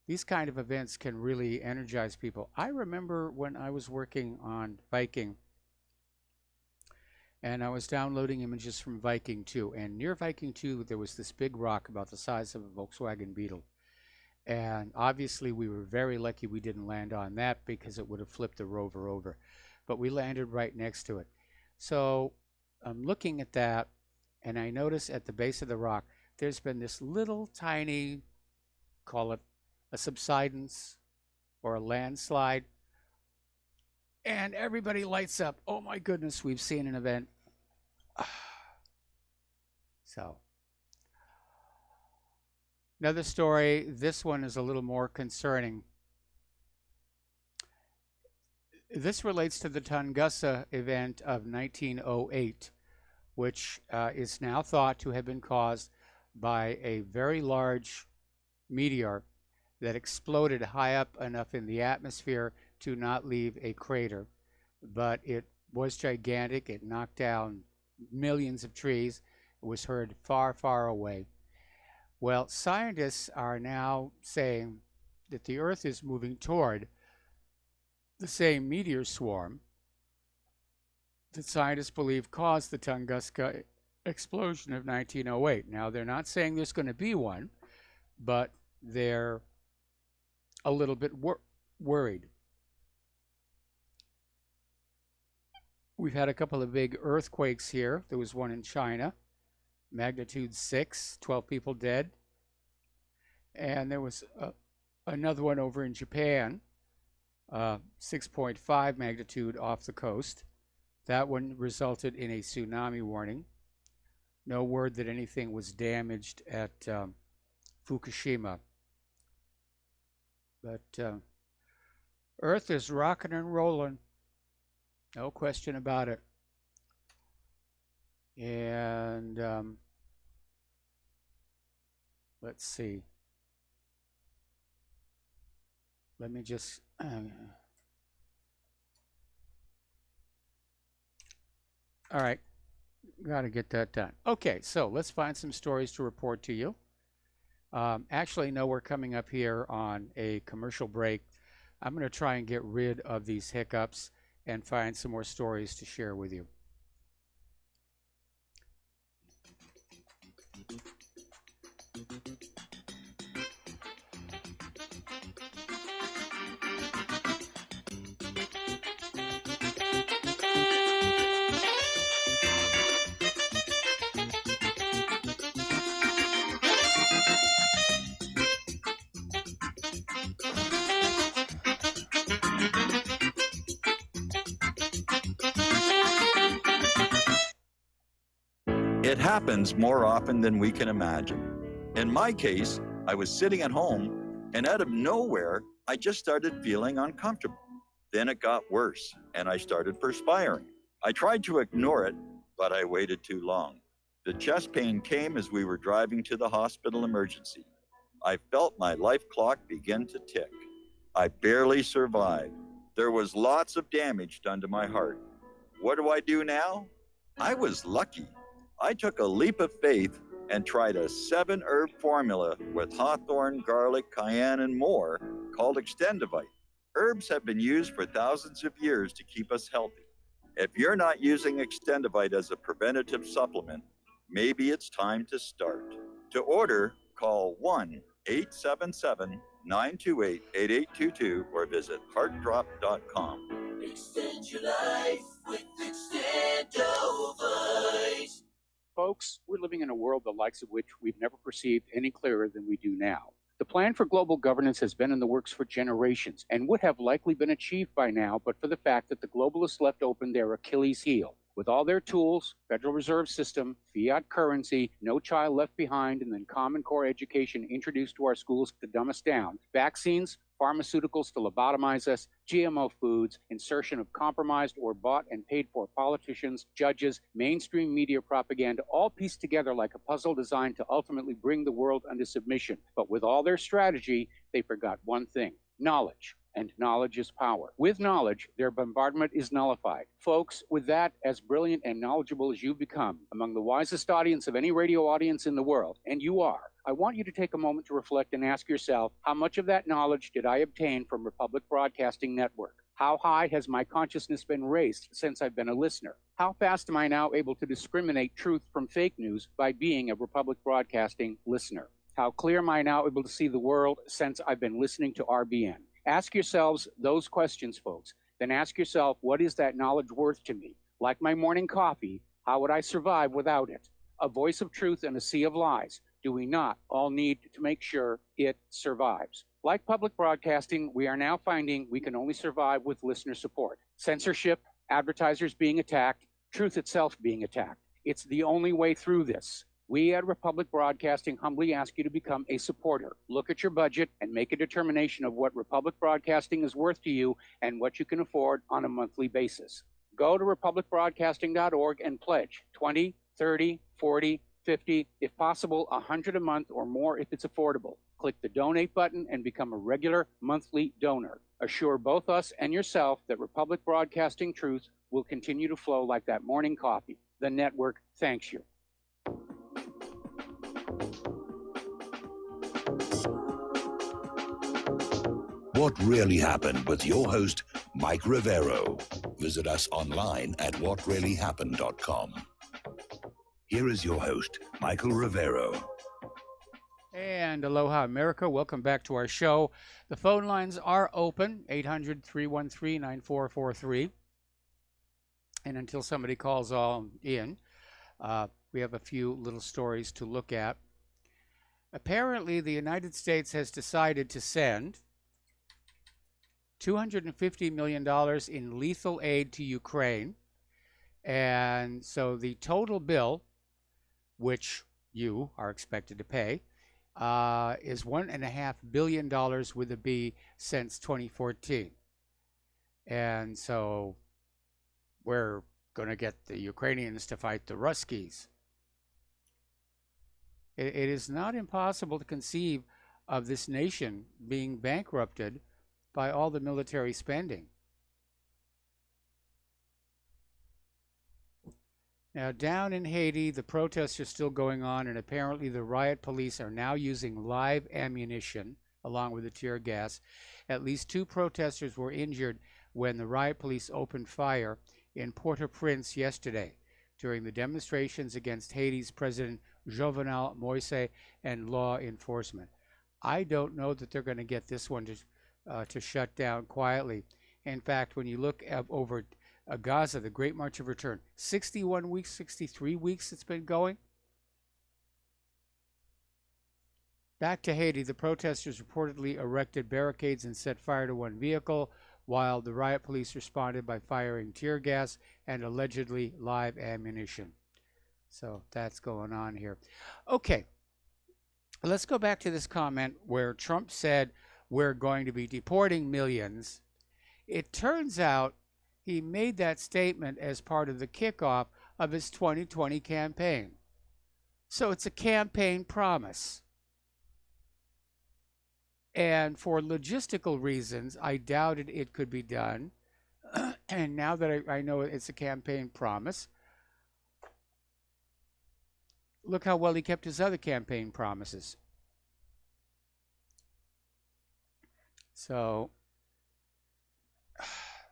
These kind of events can really energize people. I remember when I was working on Viking, and I was downloading images from Viking 2. And near Viking 2, there was this big rock about the size of a Volkswagen Beetle. And obviously, we were very lucky we didn't land on that because it would have flipped the rover over. But we landed right next to it. So I'm looking at that, and I notice at the base of the rock, there's been this little tiny, call it a subsidence or a landslide. And everybody lights up. Oh my goodness, we've seen an event. So, another story, this one is a little more concerning. This relates to the Tunguska event of 1908, which is now thought to have been caused by a very large meteor that exploded high up enough in the atmosphere to not leave a crater. But it was gigantic. It knocked down millions of trees. It was heard far, far away. Well, scientists are now saying that the Earth is moving toward the same meteor swarm that scientists believe caused the Tunguska explosion of 1908. Now, they're not saying there's going to be one, but they're a little bit worried. We've had a couple of big earthquakes here. There was one in China, magnitude 6, 12 people dead. And there was another one over in Japan, 6.5 magnitude off the coast. That one resulted in a tsunami warning. No word that anything was damaged at Fukushima. But Earth is rocking and rolling. No question about it. And let's see. Let me just... all right. Got to get that done. Okay, so let's find some stories to report to you. Actually, no, we're coming up here on a commercial break. I'm going to try and get rid of these hiccups and find some more stories to share with you. It happens more often than we can imagine. In my case, I was sitting at home, and out of nowhere, I just started feeling uncomfortable. Then it got worse, and I started perspiring. I tried to ignore it, but I waited too long. The chest pain came as we were driving to the hospital emergency. I felt my life clock begin to tick. I barely survived. There was lots of damage done to my heart. What do I do now? I was lucky. I took a leap of faith and tried a 7-herb formula with hawthorn, garlic, cayenne, and more called Extendivite. Herbs have been used for thousands of years to keep us healthy. If you're not using Extendivite as a preventative supplement, maybe it's time to start. To order, call 1-877-928-8822 or visit heartdrop.com. Extend your life with Extendovite. Folks, we're living in a world the likes of which we've never perceived any clearer than we do now. The plan for global governance has been in the works for generations and would have likely been achieved by now, but for the fact that the globalists left open their Achilles heel. With all their tools, Federal Reserve System, fiat currency, no child left behind, and then Common Core education introduced to our schools to dumb us down, vaccines, pharmaceuticals to lobotomize us, GMO foods, insertion of compromised or bought and paid for politicians, judges, mainstream media propaganda, all pieced together like a puzzle designed to ultimately bring the world under submission. But with all their strategy, they forgot one thing: knowledge. And knowledge is power. With knowledge, their bombardment is nullified. Folks, with that, as brilliant and knowledgeable as you've become, among the wisest audience of any radio audience in the world, and you are, I want you to take a moment to reflect and ask yourself, how much of that knowledge did I obtain from Republic Broadcasting Network? How high has my consciousness been raised since I've been a listener? How fast am I now able to discriminate truth from fake news by being a Republic Broadcasting listener? How clear am I now able to see the world since I've been listening to RBN? Ask yourselves those questions, folks. Then ask yourself, what is that knowledge worth to me? Like my morning coffee, how would I survive without it? A voice of truth in a sea of lies. Do we not all need to make sure it survives? Like public broadcasting, we are now finding we can only survive with listener support. Censorship, advertisers being attacked, truth itself being attacked. It's the only way through this. We at Republic Broadcasting humbly ask you to become a supporter. Look at your budget and make a determination of what Republic Broadcasting is worth to you and what you can afford on a monthly basis. Go to republicbroadcasting.org and pledge 20, 30, 40, 50, if possible, 100 a month or more if it's affordable. Click the donate button and become a regular monthly donor. Assure both us and yourself that Republic Broadcasting truth will continue to flow like that morning coffee. The network thanks you. What Really Happened with your host, Mike Rivero. Visit us online at whatreallyhappened.com. Here is your host, Michael Rivero. And aloha, America. Welcome back to our show. The phone lines are open, 800-313-9443. And until somebody calls all in, we have a few little stories to look at. Apparently, the United States has decided to send $250 million in lethal aid to Ukraine. And so the total bill, which you are expected to pay, is $1.5 billion with a B since 2014. And so we're going to get the Ukrainians to fight the Ruskies. It is not impossible to conceive of this nation being bankrupted by all the military spending. Now, down in Haiti, the protests are still going on, and apparently the riot police are now using live ammunition along with the tear gas. At least 2 protesters were injured when the riot police opened fire in Port-au-Prince yesterday during the demonstrations against Haiti's President Jovenel Moïse and law enforcement. I don't know that they're going to get this one to shut down quietly. In fact, when you look over Gaza, the Great March of Return, 61 weeks, 63 weeks it's been going. Back to Haiti, the protesters reportedly erected barricades and set fire to one vehicle, while the riot police responded by firing tear gas and allegedly live ammunition. So that's going on here. Okay, let's go back to this comment where Trump said we're going to be deporting millions. It turns out he made that statement as part of the kickoff of his 2020 campaign. So it's a campaign promise. And for logistical reasons, I doubted it could be done. And now that I know it's a campaign promise, look how well he kept his other campaign promises. So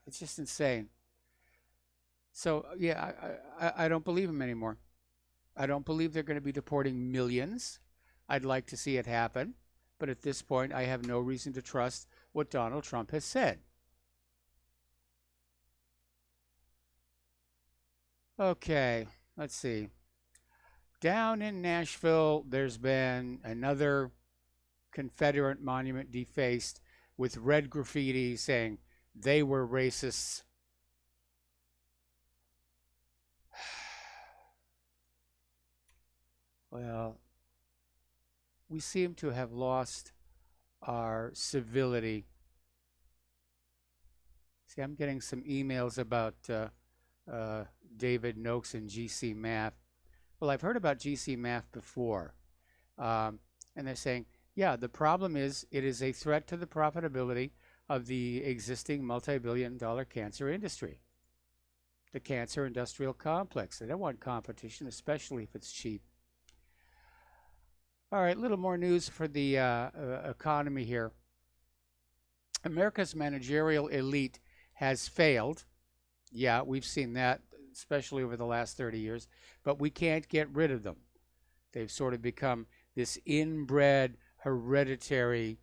it's just insane. So yeah, I don't believe him anymore. I don't believe they're going to be deporting millions. I'd like to see it happen. But at this point, I have no reason to trust what Donald Trump has said. Okay, let's see. Down in Nashville, there's been another Confederate monument defaced with red graffiti saying they were racists. Well, we seem to have lost our civility. See, I'm getting some emails about David Noakes and GC Math. Well, I've heard about GC Math before. And they're saying, yeah, the problem is it is a threat to the profitability of the existing multi-billion-dollar cancer industry. The cancer industrial complex. They don't want competition, especially if it's cheap. All right, a little more news for the economy here. America's managerial elite has failed. Yeah, we've seen that, especially over the last 30 years, but we can't get rid of them. They've sort of become this inbred, hereditary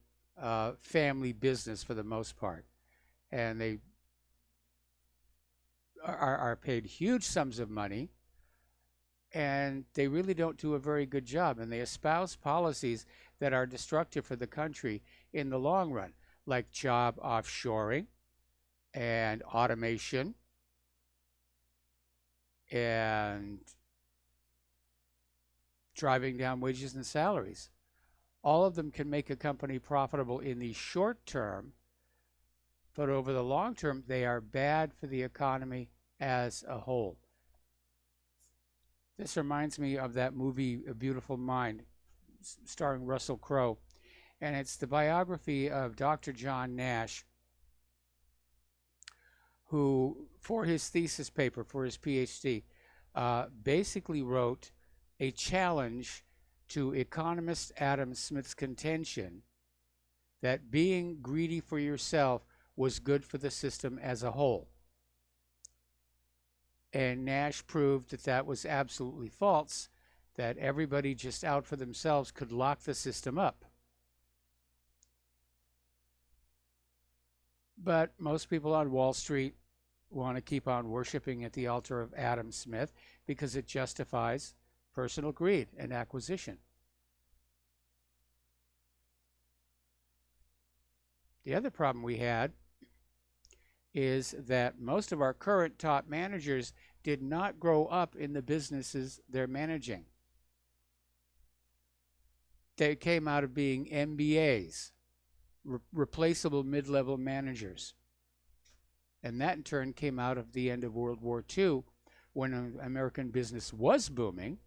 family business for the most part. And they are paid huge sums of money, and they really don't do a very good job. And they espouse policies that are destructive for the country in the long run, like job offshoring and automation and driving down wages and salaries. All of them can make a company profitable in the short term, but over the long term, they are bad for the economy as a whole. This reminds me of that movie, A Beautiful Mind, starring Russell Crowe. And it's the biography of Dr. John Nash, who, for his thesis paper, for his PhD, basically wrote a challenge to economist Adam Smith's contention that being greedy for yourself was good for the system as a whole. And Nash proved that that was absolutely false, that everybody just out for themselves could lock the system up. But most people on Wall Street want to keep on worshiping at the altar of Adam Smith because it justifies personal greed and acquisition. The other problem we had is that most of our current top managers did not grow up in the businesses they're managing. They came out of being MBAs, replaceable mid-level managers. And that in turn came out of the end of World War II, when American business was booming.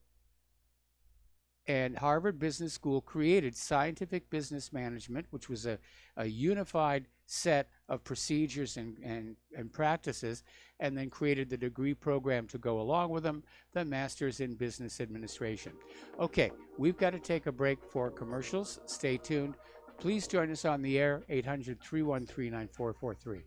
And Harvard Business School created scientific business management, which was a unified set of procedures and practices, and then created the degree program to go along with them, the Masters in Business Administration. Okay, we've got to take a break for commercials. Stay tuned. Please join us on the air, 800-313-9443.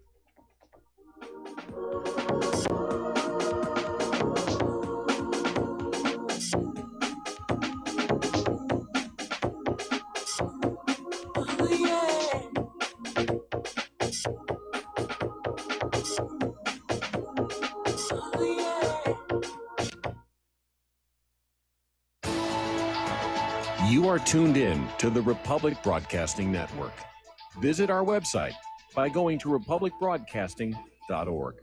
You are tuned in to the Republic Broadcasting Network. Visit our website by going to republicbroadcasting.org.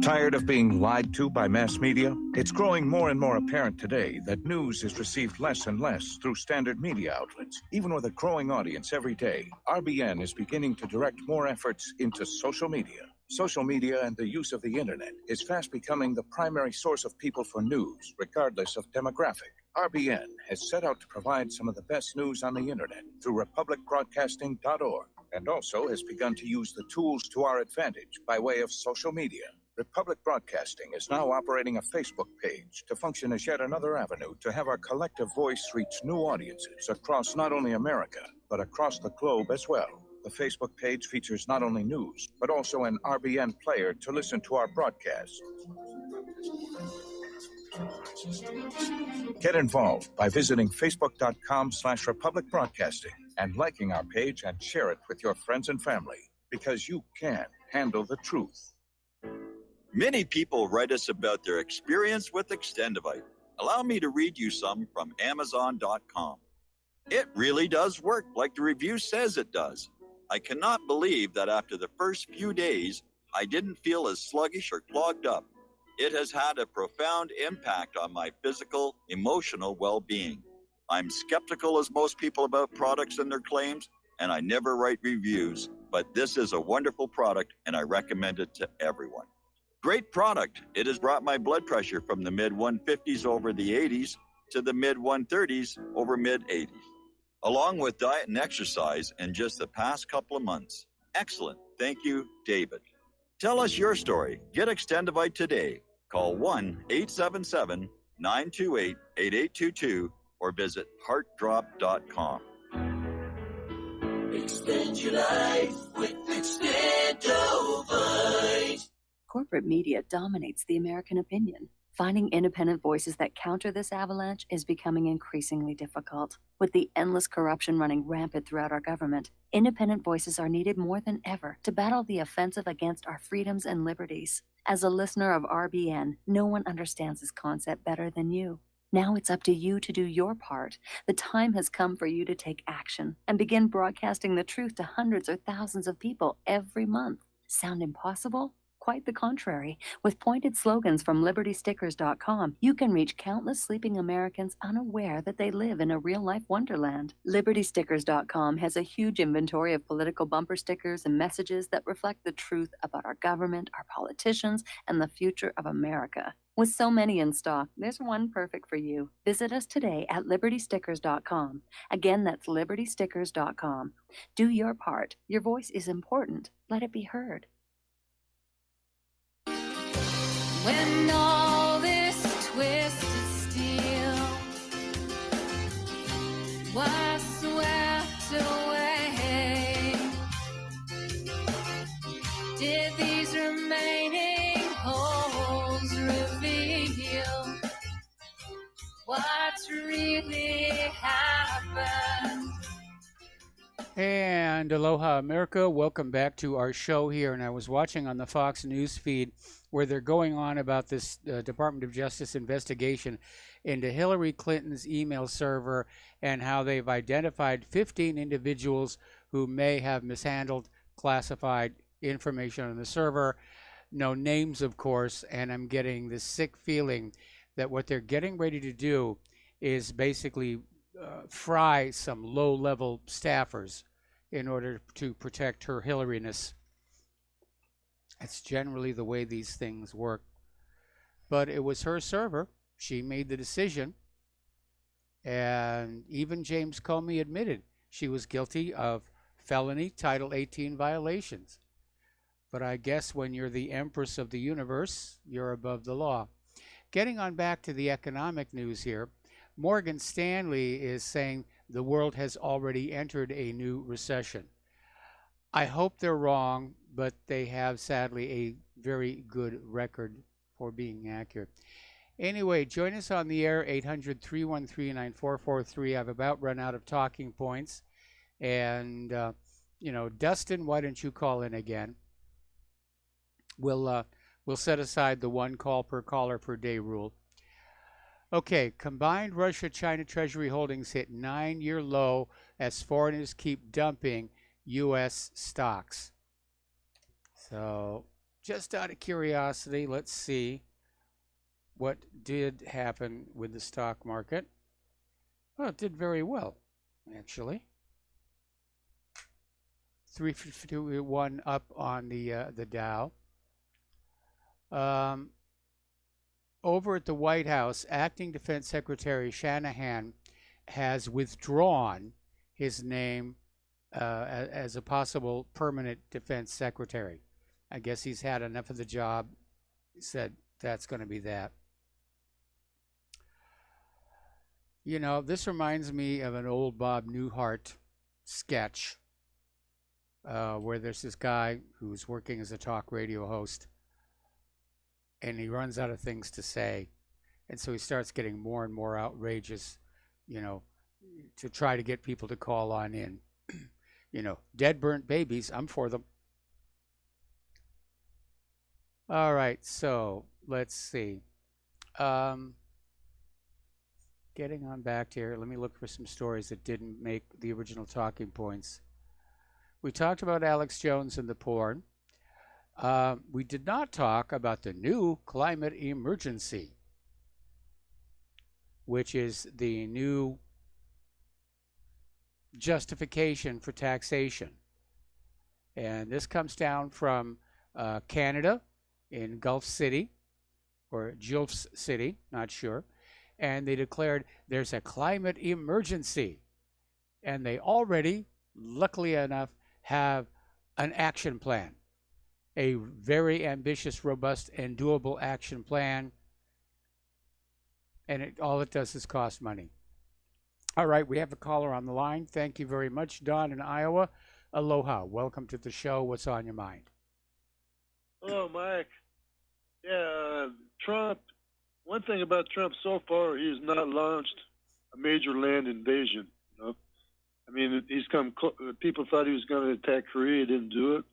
Tired of being lied to by mass media? It's growing more and more apparent today that news is received less and less through standard media outlets. Even with a growing audience every day, RBN is beginning to direct more efforts into social media. Social media and the use of the internet is fast becoming the primary source of people for news, regardless of demographic. RBN has set out to provide some of the best news on the internet through republicbroadcasting.org, and also has begun to use the tools to our advantage by way of social media. Republic Broadcasting is now operating a Facebook page to function as yet another avenue to have our collective voice reach new audiences across not only America, but across the globe as well. The Facebook page features not only news, but also an RBN player to listen to our broadcasts. Get involved by visiting facebook.com/Republic Broadcasting and liking our page and share it with your friends and family, because you can handle the truth. Many people write us about their experience with Extendivite. Allow me to read you some from Amazon.com. It really does work like the review says it does. I cannot believe that after the first few days, I didn't feel as sluggish or clogged up. It has had a profound impact on my physical, emotional well-being. I'm skeptical as most people about products and their claims, and I never write reviews, but this is a wonderful product and I recommend it to everyone. Great product. It has brought my blood pressure from the mid-150s over the 80s to the mid-130s over mid-80s. Along with diet and exercise in just the past couple of months. Excellent. Thank you, David. Tell us your story. Get Extendivite today. Call 1-877-928-8822 or visit heartdrop.com. Extend your life with Extendivite. Corporate media dominates the American opinion. Finding independent voices that counter this avalanche is becoming increasingly difficult. With the endless corruption running rampant throughout our government, independent voices are needed more than ever to battle the offensive against our freedoms and liberties. As a listener of RBN, no one understands this concept better than you. Now it's up to you to do your part. The time has come for you to take action and begin broadcasting the truth to hundreds or thousands of people every month. Sound impossible? Quite the contrary. With pointed slogans from LibertyStickers.com, you can reach countless sleeping Americans unaware that they live in a real-life wonderland. LibertyStickers.com has a huge inventory of political bumper stickers and messages that reflect the truth about our government, our politicians, and the future of America. With so many in stock, there's one perfect for you. Visit us today at LibertyStickers.com. Again, that's LibertyStickers.com. Do your part. Your voice is important. Let it be heard. When all this twisted steel was swept away, did these remaining holes reveal what's really happened? And aloha, America. Welcome back to our show here. And I was watching on the Fox News feed where they're going on about this Department of Justice investigation into Hillary Clinton's email server and how they've identified 15 individuals who may have mishandled classified information on the server. No names, of course, and I'm getting the sick feeling that what they're getting ready to do is basically fry some low-level staffers in order to protect her Hillaryness. That's generally the way these things work. But it was her server. She made the decision. And even James Comey admitted she was guilty of felony Title 18 violations. But I guess when you're the Empress of the universe, you're above the law. Getting on back to the economic news here, Morgan Stanley is saying the world has already entered a new recession. I hope they're wrong, but they have sadly a very good record for being accurate. Anyway, join us on the air, 800-313-9443. I've about run out of talking points. And, Dustin, why don't you call in again? We'll set aside the one call per caller per day rule. Okay, combined Russia-China Treasury holdings hit 9-year low as foreigners keep dumping U.S. stocks. So, just out of curiosity, let's see what did happen with the stock market. Well, it did very well, actually. 351 up on the Dow. Over at the White House, Acting Defense Secretary Shanahan has withdrawn his name as a possible permanent defense secretary. I guess he's had enough of the job. He said that's going to be that. This reminds me of an old Bob Newhart sketch where there's this guy who's working as a talk radio host. And he runs out of things to say. And so he starts getting more and more outrageous, to try to get people to call on in. Dead, burnt babies, I'm for them. All right, so let's see. Getting on back here, let me look for some stories that didn't make the original talking points. We talked about Alex Jones and the porn. We did not talk about the new climate emergency, which is the new justification for taxation. And this comes down from Canada in Gulf City, or Gulf City, not sure. And they declared there's a climate emergency. And they already, luckily enough, have an action plan. A very ambitious, robust, and doable action plan. And all it does is cost money. All right, we have a caller on the line. Thank you very much, Don in Iowa. Aloha. Welcome to the show. What's on your mind? Hello, Mike. Yeah, Trump. One thing about Trump so far, he has not launched a major land invasion. I mean, he's come. People thought he was going to attack Korea. He didn't do it.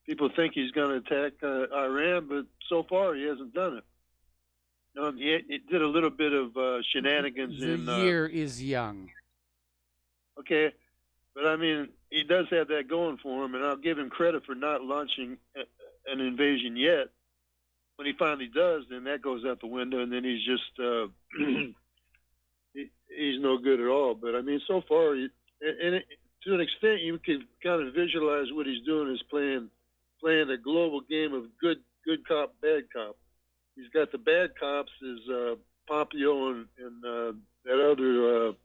People think he's going to attack Iran, but so far he hasn't done it. He did a little bit of shenanigans. The year is young. Okay, but I mean, he does have that going for him, and I'll give him credit for not launching an invasion yet. When he finally does, then that goes out the window, and then he's just he's no good at all. But I mean, so far, to an extent, you can kind of visualize what he's doing is playing a global game of good cop, bad cop. He's got the bad cops as Pompeo and that other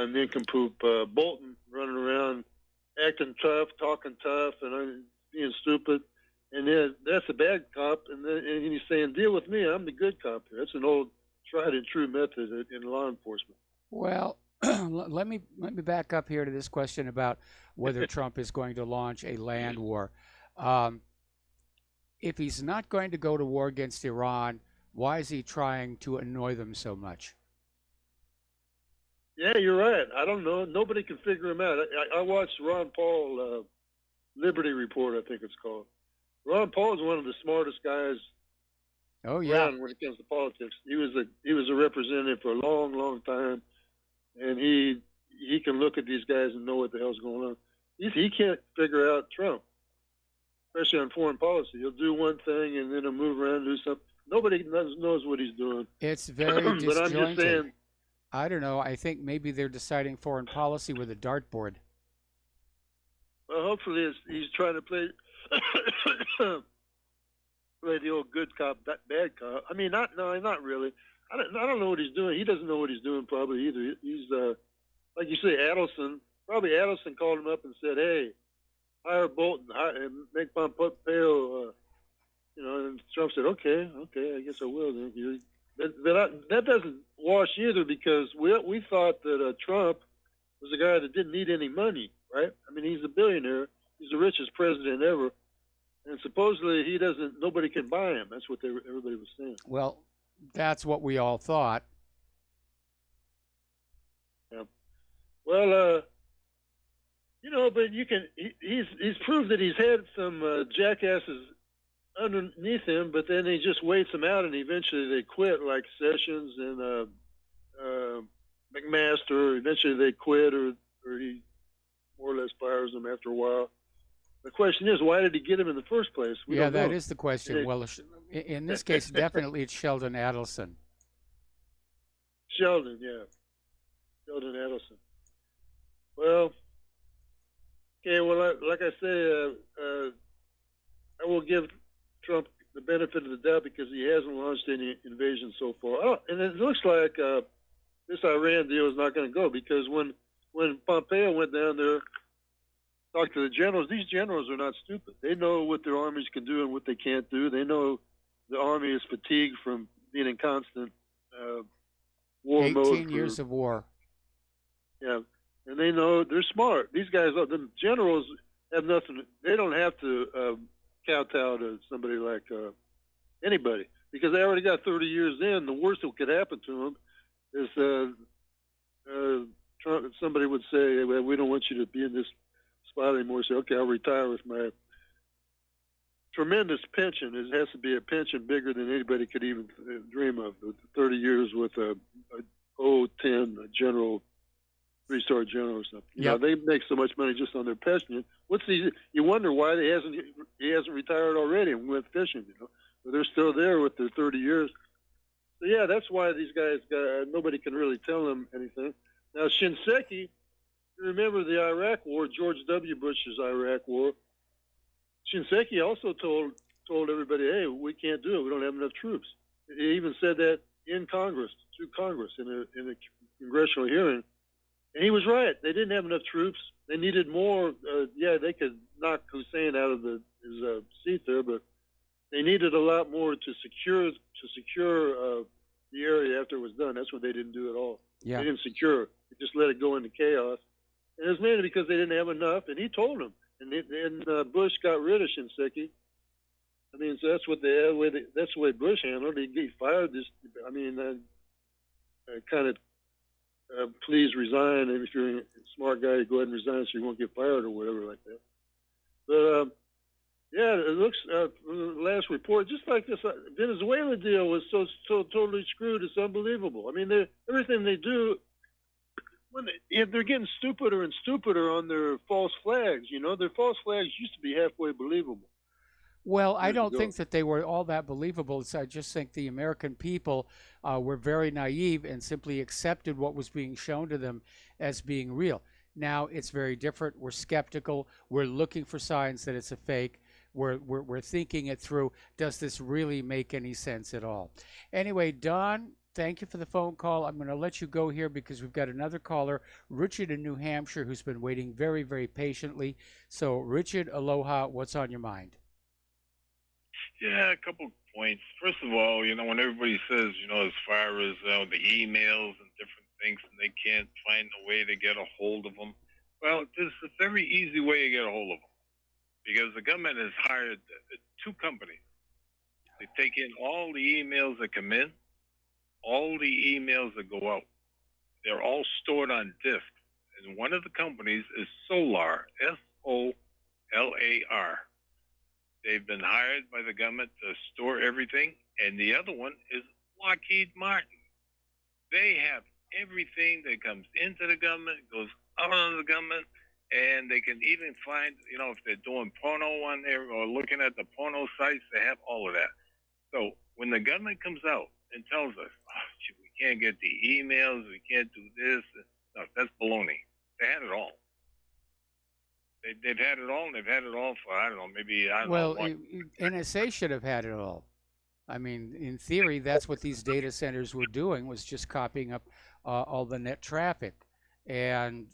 nincompoop Bolton running around acting tough, talking tough, and being stupid. And then that's the bad cop, and he's saying, "Deal with me. I'm the good cop." Here. That's an old, tried and true method in law enforcement. Well, let me back up here to this question about whether Trump is going to launch a land war. If he's not going to go to war against Iran, why is he trying to annoy them so much? Yeah, you're right. I don't know. Nobody can figure him out. I watched Ron Paul, Liberty Report, I think it's called. Ron Paul is one of the smartest guys around when it comes to politics. He was a representative for a long, long time, and he can look at these guys and know what the hell's going on. he can't figure out Trump, especially on foreign policy. He'll do one thing and then he'll move around and do something. Nobody knows what he's doing. It's very But disjointed. I'm just saying, I don't know. I think maybe they're deciding foreign policy with a dartboard. well, hopefully he's trying to play play the old good cop, bad cop. I mean, not really. I don't know what he's doing. He doesn't know what he's doing probably either. He's like you say, Adelson. Probably Adelson called him up and said, "Hey, hire Bolton, and make Pompeo." And Trump said, "Okay, I guess I will." Then that doesn't wash either, because we thought that Trump was a guy that didn't need any money, right? I mean, he's a billionaire. He's the richest president ever, and supposedly nobody can buy him. That's what everybody was saying. Well, that's what we all thought. Yeah. Well, but he's proved that he's had some jackasses underneath him, but then he just waits them out, and eventually they quit, like Sessions and McMaster. Eventually they quit, or he more or less fires them after a while. The question is, why did he get him in the first place? We don't know. That is the question. Well, in this case, definitely it's Sheldon Adelson. Sheldon Adelson. Well, okay. Well, like I say, I will give Trump the benefit of the doubt because he hasn't launched any invasion so far. Oh, and it looks like this Iran deal is not going to go, because when Pompeo went down there, talked to the generals, these generals are not stupid. They know what their armies can do and what they can't do. They know the army is fatigued from being in constant war mode. 18 years of war. Yeah, and they know they're smart. These guys, the generals, have nothing. They don't have to kowtow to somebody like anybody, because they already got 30 years in. The worst that could happen to them is Trump, somebody would say, well, "We don't want you to be in this spot anymore." Say, "Okay, I'll retire with my tremendous pension." It has to be a pension bigger than anybody could even dream of. 30 years with a 10 general, 3-star general or something. Yeah, they make so much money just on their pension. You wonder why he hasn't retired already and went fishing. But they're still there with their 30 years. So yeah, that's why these guys nobody can really tell them anything. Now Shinseki, remember the Iraq War, George W. Bush's Iraq War. Shinseki also told everybody, "Hey, we can't do it. We don't have enough troops." He even said that in Congress, through Congress, in a congressional hearing. And he was right. They didn't have enough troops. They needed more. They could knock Hussein out of his seat there, but they needed a lot more to secure the area after it was done. That's what they didn't do at all. Yeah. They didn't secure it. They just let it go into chaos. And it was mainly because they didn't have enough, and he told them. And Bush got rid of Shinseki. I mean, so that's the way Bush handled it. He fired this. I mean, kind of. Please resign, and if you're a smart guy, go ahead and resign so you won't get fired or whatever like that. But it looks last report, just like this Venezuela deal was so totally screwed. It's unbelievable. I mean, everything they do, they're getting stupider and stupider on their false flags. Their false flags used to be halfway believable. Well, I don't think that they were all that believable. I just think the American people were very naive and simply accepted what was being shown to them as being real. Now it's very different. We're skeptical. We're looking for signs that it's a fake. We're thinking it through. Does this really make any sense at all? Anyway, Don, thank you for the phone call. I'm going to let you go here because we've got another caller, Richard in New Hampshire, who's been waiting very, very patiently. So, Richard, aloha. What's on your mind? Yeah, a couple points. First of all, when everybody says, as far as the emails and different things, and they can't find a way to get a hold of them, well, there's a very easy way to get a hold of them, because the government has hired 2 companies. They take in all the emails that come in, all the emails that go out. They're all stored on disk. And one of the companies is Solar, SOLAR. They've been hired by the government to store everything. And the other one is Lockheed Martin. They have everything that comes into the government, goes out of the government, and they can even find, if they're doing porno on there or looking at the porno sites, they have all of that. So when the government comes out and tells us, we can't get the emails, we can't do this, no, that's baloney. They had it all. They've had it all, and they've had it all for, I don't know, maybe, I don't know. Well, NSA should have had it all. I mean, in theory, that's what these data centers were doing, was just copying up all the net traffic. And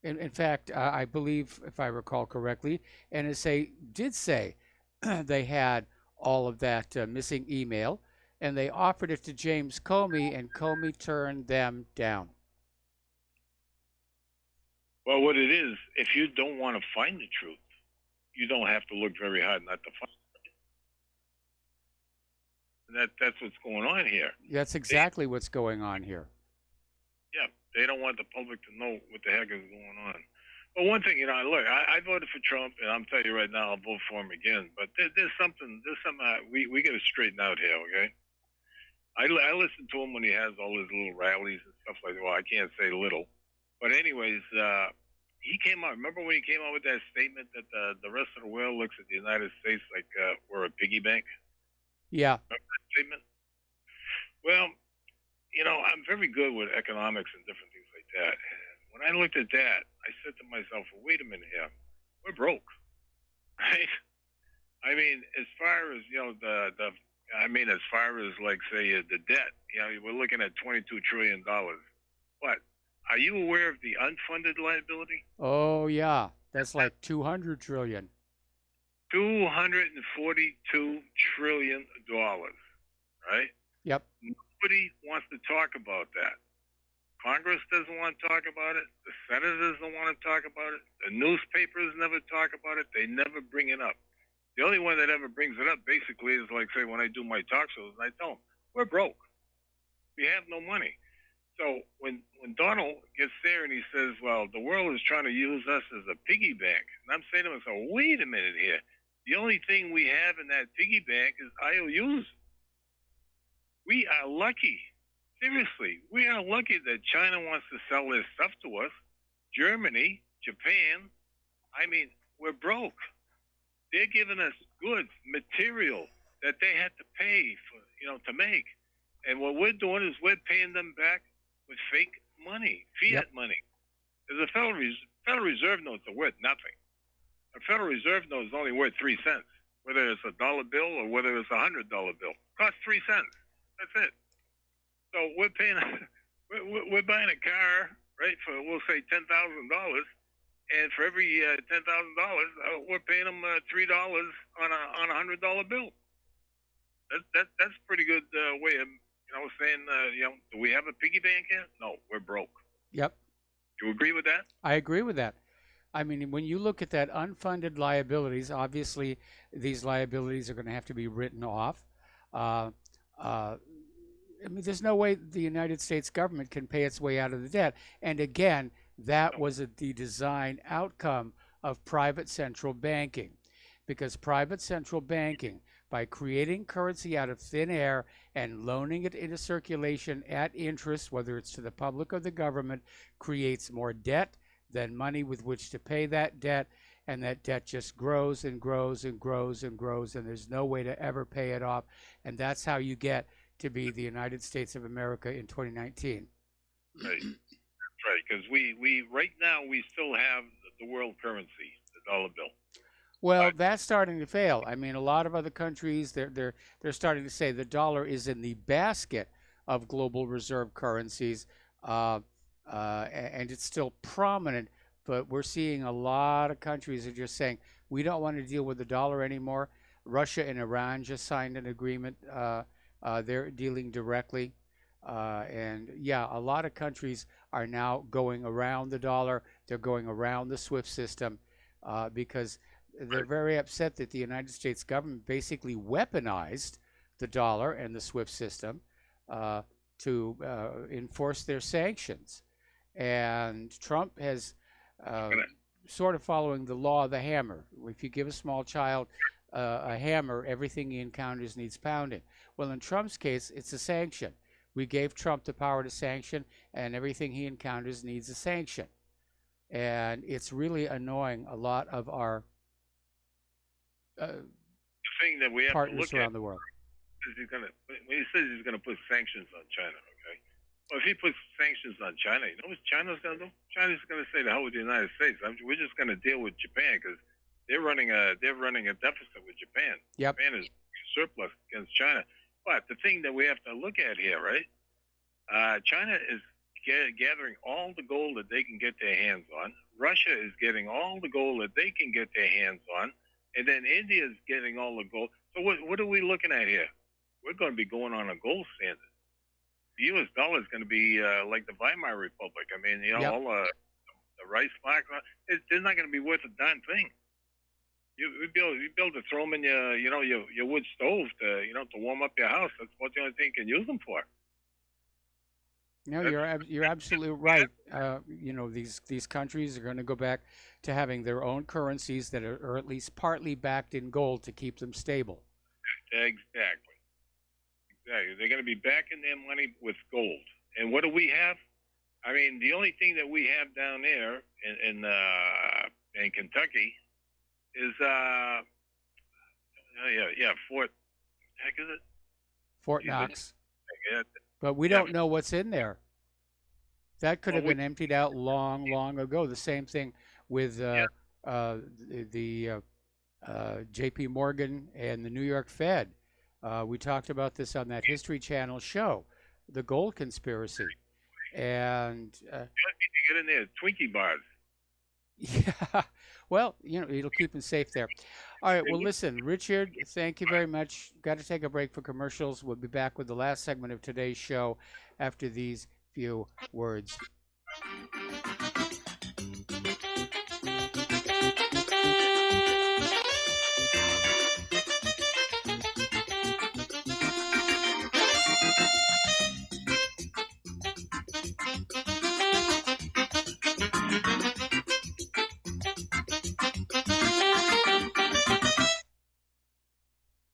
in fact, I believe, if I recall correctly, NSA did say they had all of that missing email, and they offered it to James Comey, and Comey turned them down. Well, what it is, if you don't want to find the truth, you don't have to look very hard not to find it. And that's what's going on here. That's exactly what's going on here. Yeah, they don't want the public to know what the heck is going on. But one thing, look, I voted for Trump, and I'm telling you right now, I'll vote for him again. But there's something we got to straighten out here, okay? I listen to him when he has all his little rallies and stuff like that. Well, I can't say little. But anyways, he came out. Remember when he came out with that statement that the rest of the world looks at the United States like we're a piggy bank? Yeah. Remember that statement? Well, I'm very good with economics and different things like that. And when I looked at that, I said to myself, well, wait a minute here. We're broke, right? I mean, as far as, as far as, like, say, the debt, we're looking at $22 trillion. But are you aware of the unfunded liability? Oh, yeah. That's like 200 trillion. $242 trillion, right? Yep. Nobody wants to talk about that. Congress doesn't want to talk about it. The senators don't want to talk about it. The newspapers never talk about it. They never bring it up. The only one that ever brings it up, basically, is like, say, when I do my talk shows, and I tell them, we're broke. We have no money. So when Donald gets there and he says, well, the world is trying to use us as a piggy bank, and I'm saying to myself, wait a minute here. The only thing we have in that piggy bank is IOUs. We are lucky. Seriously, we are lucky that China wants to sell their stuff to us. Germany, Japan, I mean, we're broke. They're giving us goods, material that they had to pay for, to make. And what we're doing is we're paying them back with fake money, fiat money. There's a Federal Reserve notes are worth nothing. A Federal Reserve note is only worth 3 cents, whether it's a dollar bill or whether it's $100 bill. Costs 3 cents. That's it. So we're paying, we're buying a car, right, for, we'll say $10,000, and for every $10,000, we're paying them $3 on a $100 bill. That's pretty good way of, saying, do we have a piggy bank here? No, we're broke. Yep. Do you agree with that? I agree with that. I mean, when you look at that unfunded liabilities, obviously these liabilities are going to have to be written off. I mean, there's no way the United States government can pay its way out of the debt. And again, that was the design outcome of private central banking, because private central banking, by creating currency out of thin air and loaning it into circulation at interest, whether it's to the public or the government, creates more debt than money with which to pay that debt. And that debt just grows and grows and grows and grows, and there's no way to ever pay it off. And that's how you get to be the United States of America in 2019. Right. That's right, because we right now we still have the world currency, the dollar bill. Well, that's starting to fail. I mean, a lot of other countries, they're starting to say the dollar is in the basket of global reserve currencies, and it's still prominent. But we're seeing a lot of countries are just saying we don't want to deal with the dollar anymore. Russia and Iran just signed an agreement. They're dealing directly. And yeah, a lot of countries are now going around the dollar. They're going around the SWIFT system because they're very upset that the United States government basically weaponized the dollar and the SWIFT system to enforce their sanctions. And Trump has sort of following the law of the hammer. If you give a small child a hammer, everything he encounters needs pounding. Well, in Trump's case, it's a sanction. We gave Trump the power to sanction, and everything he encounters needs a sanction. and it's really annoying a lot of our The thing that we have to partners look around at the world. is when he says he's going to put sanctions on China, okay? Well, if he puts sanctions on China, you know what China's going to do? China's going to say, "The hell with the United States. We're just going to deal with Japan because they're running a deficit with Japan. Yep. Japan is surplus against China." But the thing that we have to look at here, right? China is gathering all the gold that they can get their hands on. Russia is getting all the gold that they can get their hands on, and then India is getting all the gold. So what are we looking at here? We're going to be going on a gold standard. The U.S. dollar is going to be like the Weimar Republic. I mean, you know, Yep. all the rice marks, they're not going to be worth a darn thing. You build to throw them in your wood stove to warm up your house. That's what the only thing you can use them for. No, you're absolutely right. You know, these countries are going to go back to having their own currencies that are at least partly backed in gold to keep them stable. Exactly. They're going to be backing their money with gold. And what do we have? I mean, the only thing that we have down there in Kentucky is Fort. Heck is it? Fort Knox. Yeah. But we don't know what's in there. That could have been emptied out long, long ago. The same thing with the J.P. Morgan and the New York Fed. We talked about this on that History Channel show, the gold conspiracy. And get in there, Twinkie bars. yeah, well, you know, it'll keep them safe there. All right, well, listen, Richard, thank you very much. Got to take a break for commercials. We'll be back with the last segment of today's show after these few words.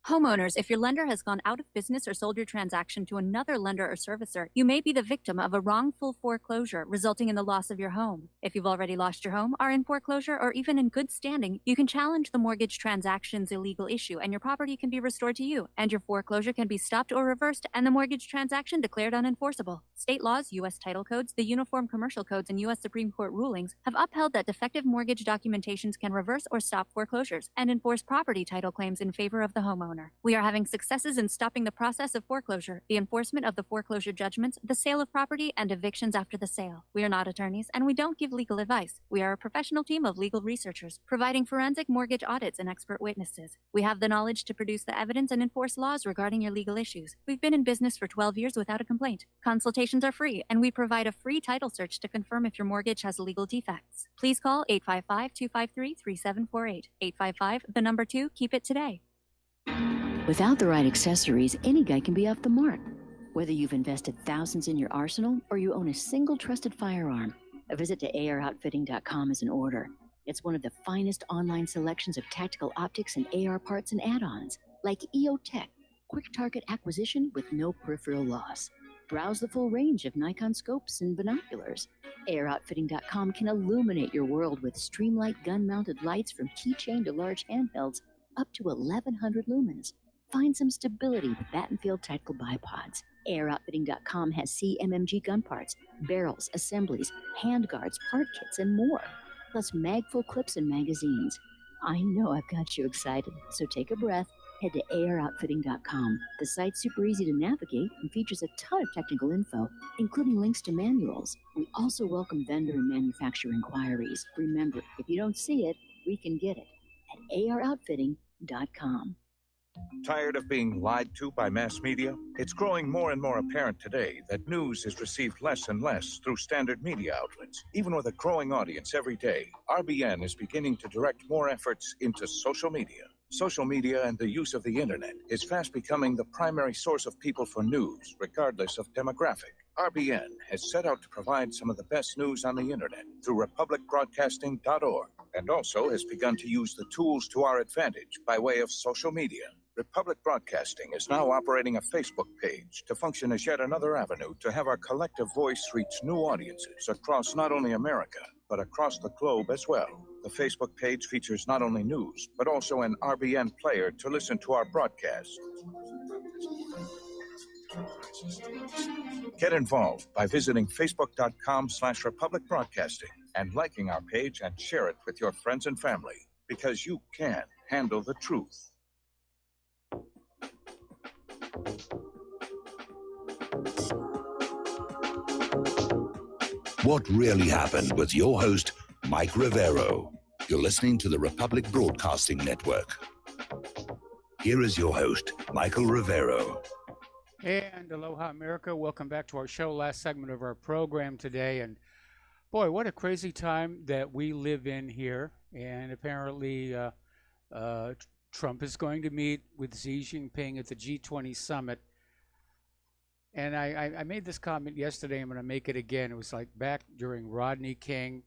Homeowners, if your lender has gone out of business or sold your transaction to another lender or servicer, you may be the victim of a wrongful foreclosure, resulting in the loss of your home. If you've already lost your home, are in foreclosure, or even in good standing, you can challenge the mortgage transaction's illegal issue, and your property can be restored to you, and your foreclosure can be stopped or reversed, and the mortgage transaction declared unenforceable. State laws, U.S. title codes, the Uniform Commercial Codes, and U.S. Supreme Court rulings have upheld that defective mortgage documentations can reverse or stop foreclosures and enforce property title claims in favor of the homeowner. We are having successes in stopping the process of foreclosure, the enforcement of the foreclosure judgments, the sale of property, and evictions after the sale. We are not attorneys, and we don't give legal advice. We are a professional team of legal researchers, providing forensic mortgage audits and expert witnesses. We have the knowledge to produce the evidence and enforce laws regarding your legal issues. We've been in business for 12 years without a complaint. Consultations are free, and we provide a free title search to confirm if your mortgage has legal defects. Please call 855-253-3748. 855, 2, keep it today. Without the right accessories, any guy can be off the mark. Whether you've invested thousands in your arsenal or you own a single trusted firearm, a visit to AROutfitting.com is in order. It's one of the finest online selections of tactical optics and AR parts and add-ons, like EOTech, quick target acquisition with no peripheral loss. Browse the full range of Nikon scopes and binoculars. AROutfitting.com can illuminate your world with Streamlight gun-mounted lights from keychain to large handhelds up to 1,100 lumens. Find some stability with Battenfield Tactical Bipods. AirOutfitting.com has CMMG gun parts, barrels, assemblies, handguards, part kits, and more. Plus mag-full clips and magazines. I know I've got you excited, so take a breath. Head to AirOutfitting.com. The site's super easy to navigate and features a ton of technical info, including links to manuals. We also welcome vendor and manufacturer inquiries. Remember, if you don't see it, we can get it at AirOutfitting.com. Tired of being lied to by mass media? It's growing more and more apparent today that news is received less and less through standard media outlets. Even with a growing audience every day, RBN is beginning to direct more efforts into social media. Social media and the use of the internet is fast becoming the primary source of people for news, regardless of demographic. RBN has set out to provide some of the best news on the internet through republicbroadcasting.org, and also has begun to use the tools to our advantage by way of social media. Republic Broadcasting is now operating a Facebook page to function as yet another avenue to have our collective voice reach new audiences across not only America, but across the globe as well. The Facebook page features not only news, but also an RBN player to listen to our broadcast. Get involved by visiting facebook.com/Republic Broadcasting and liking our page and share it with your friends and family, because you can handle the truth. What really happened with your host, Mike Rivero. You're listening to the Republic Broadcasting Network. Here is your host, Michael Rivero. And aloha, America. Welcome back to our show, last segment of our program today. And boy, what a crazy time that we live in here. And apparently Trump is going to meet with Xi Jinping at the G20 summit. And I made this comment yesterday. I'm going to make it again. It was like back during Rodney King,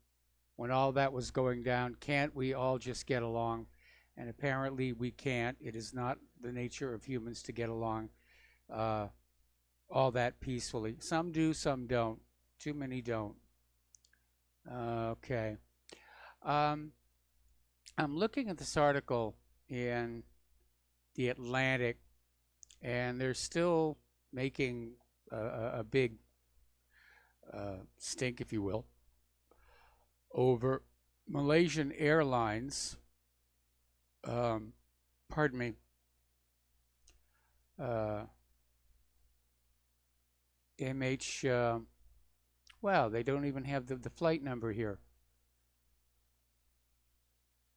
when all that was going down. Can't we all just get along? And apparently we can't. It is not the nature of humans to get along all that peacefully. Some do, some don't. Too many don't. Okay. I'm looking at this article in The Atlantic, and they're still making a big stink, if you will, over Malaysian Airlines. Pardon me. Wow, they don't even have the flight number here.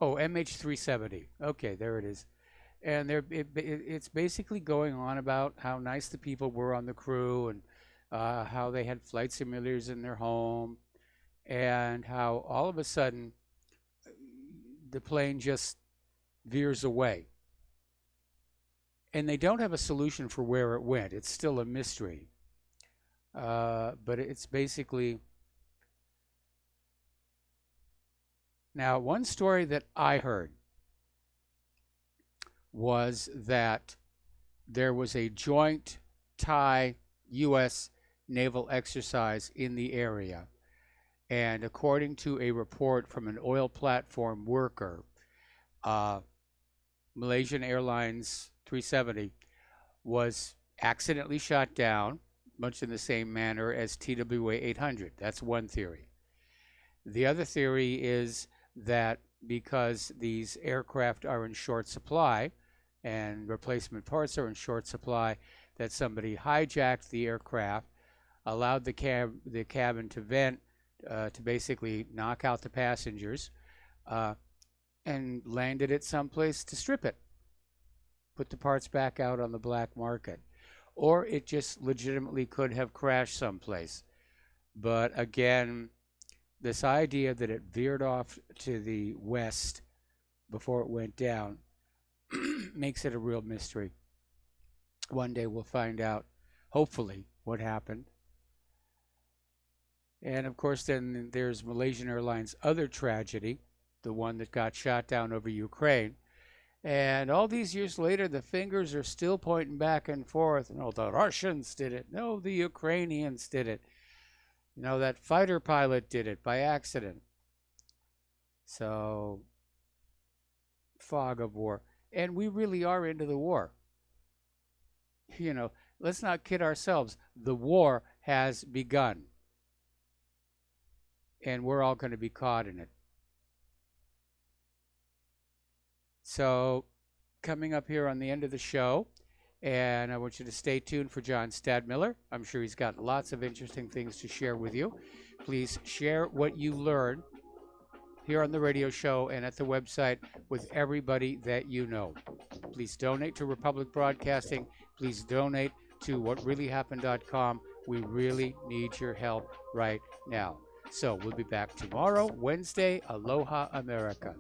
Oh, MH370. Okay, there it is. And it's basically going on about how nice the people were on the crew, and how they had flight simulators in their home, and how all of a sudden the plane just veers away. And they don't have a solution for where it went. It's still a mystery. But it's basically... Now, one story that I heard was that there was a joint Thai-U.S. naval exercise in the area. And according to a report from an oil platform worker, Malaysian Airlines 370 was accidentally shot down, much in the same manner as TWA 800. That's one theory. The other theory is that because these aircraft are in short supply and replacement parts are in short supply, that somebody hijacked the aircraft, allowed the cabin to vent, to basically knock out the passengers, and landed it someplace to strip it, put the parts back out on the black market. Or it just legitimately could have crashed someplace. But again, this idea that it veered off to the west before it went down makes it a real mystery. One day we'll find out, hopefully, what happened. And of course, then there's Malaysian Airlines' other tragedy, the one that got shot down over Ukraine. And all these years later, the fingers are still pointing back and forth. No, the Russians did it. No, the Ukrainians did it. You know, that fighter pilot did it by accident. So, fog of war. And we really are into the war. You know, let's not kid ourselves. The war has begun. And we're all going to be caught in it. So, coming up here on the end of the show, and I want you to stay tuned for John Stadmiller. I'm sure he's got lots of interesting things to share with you. Please share what you learn here on the radio show and at the website with everybody that you know. Please donate to Republic Broadcasting. Please donate to whatreallyhappened.com. We really need your help right now. So we'll be back tomorrow, Wednesday. Aloha, America.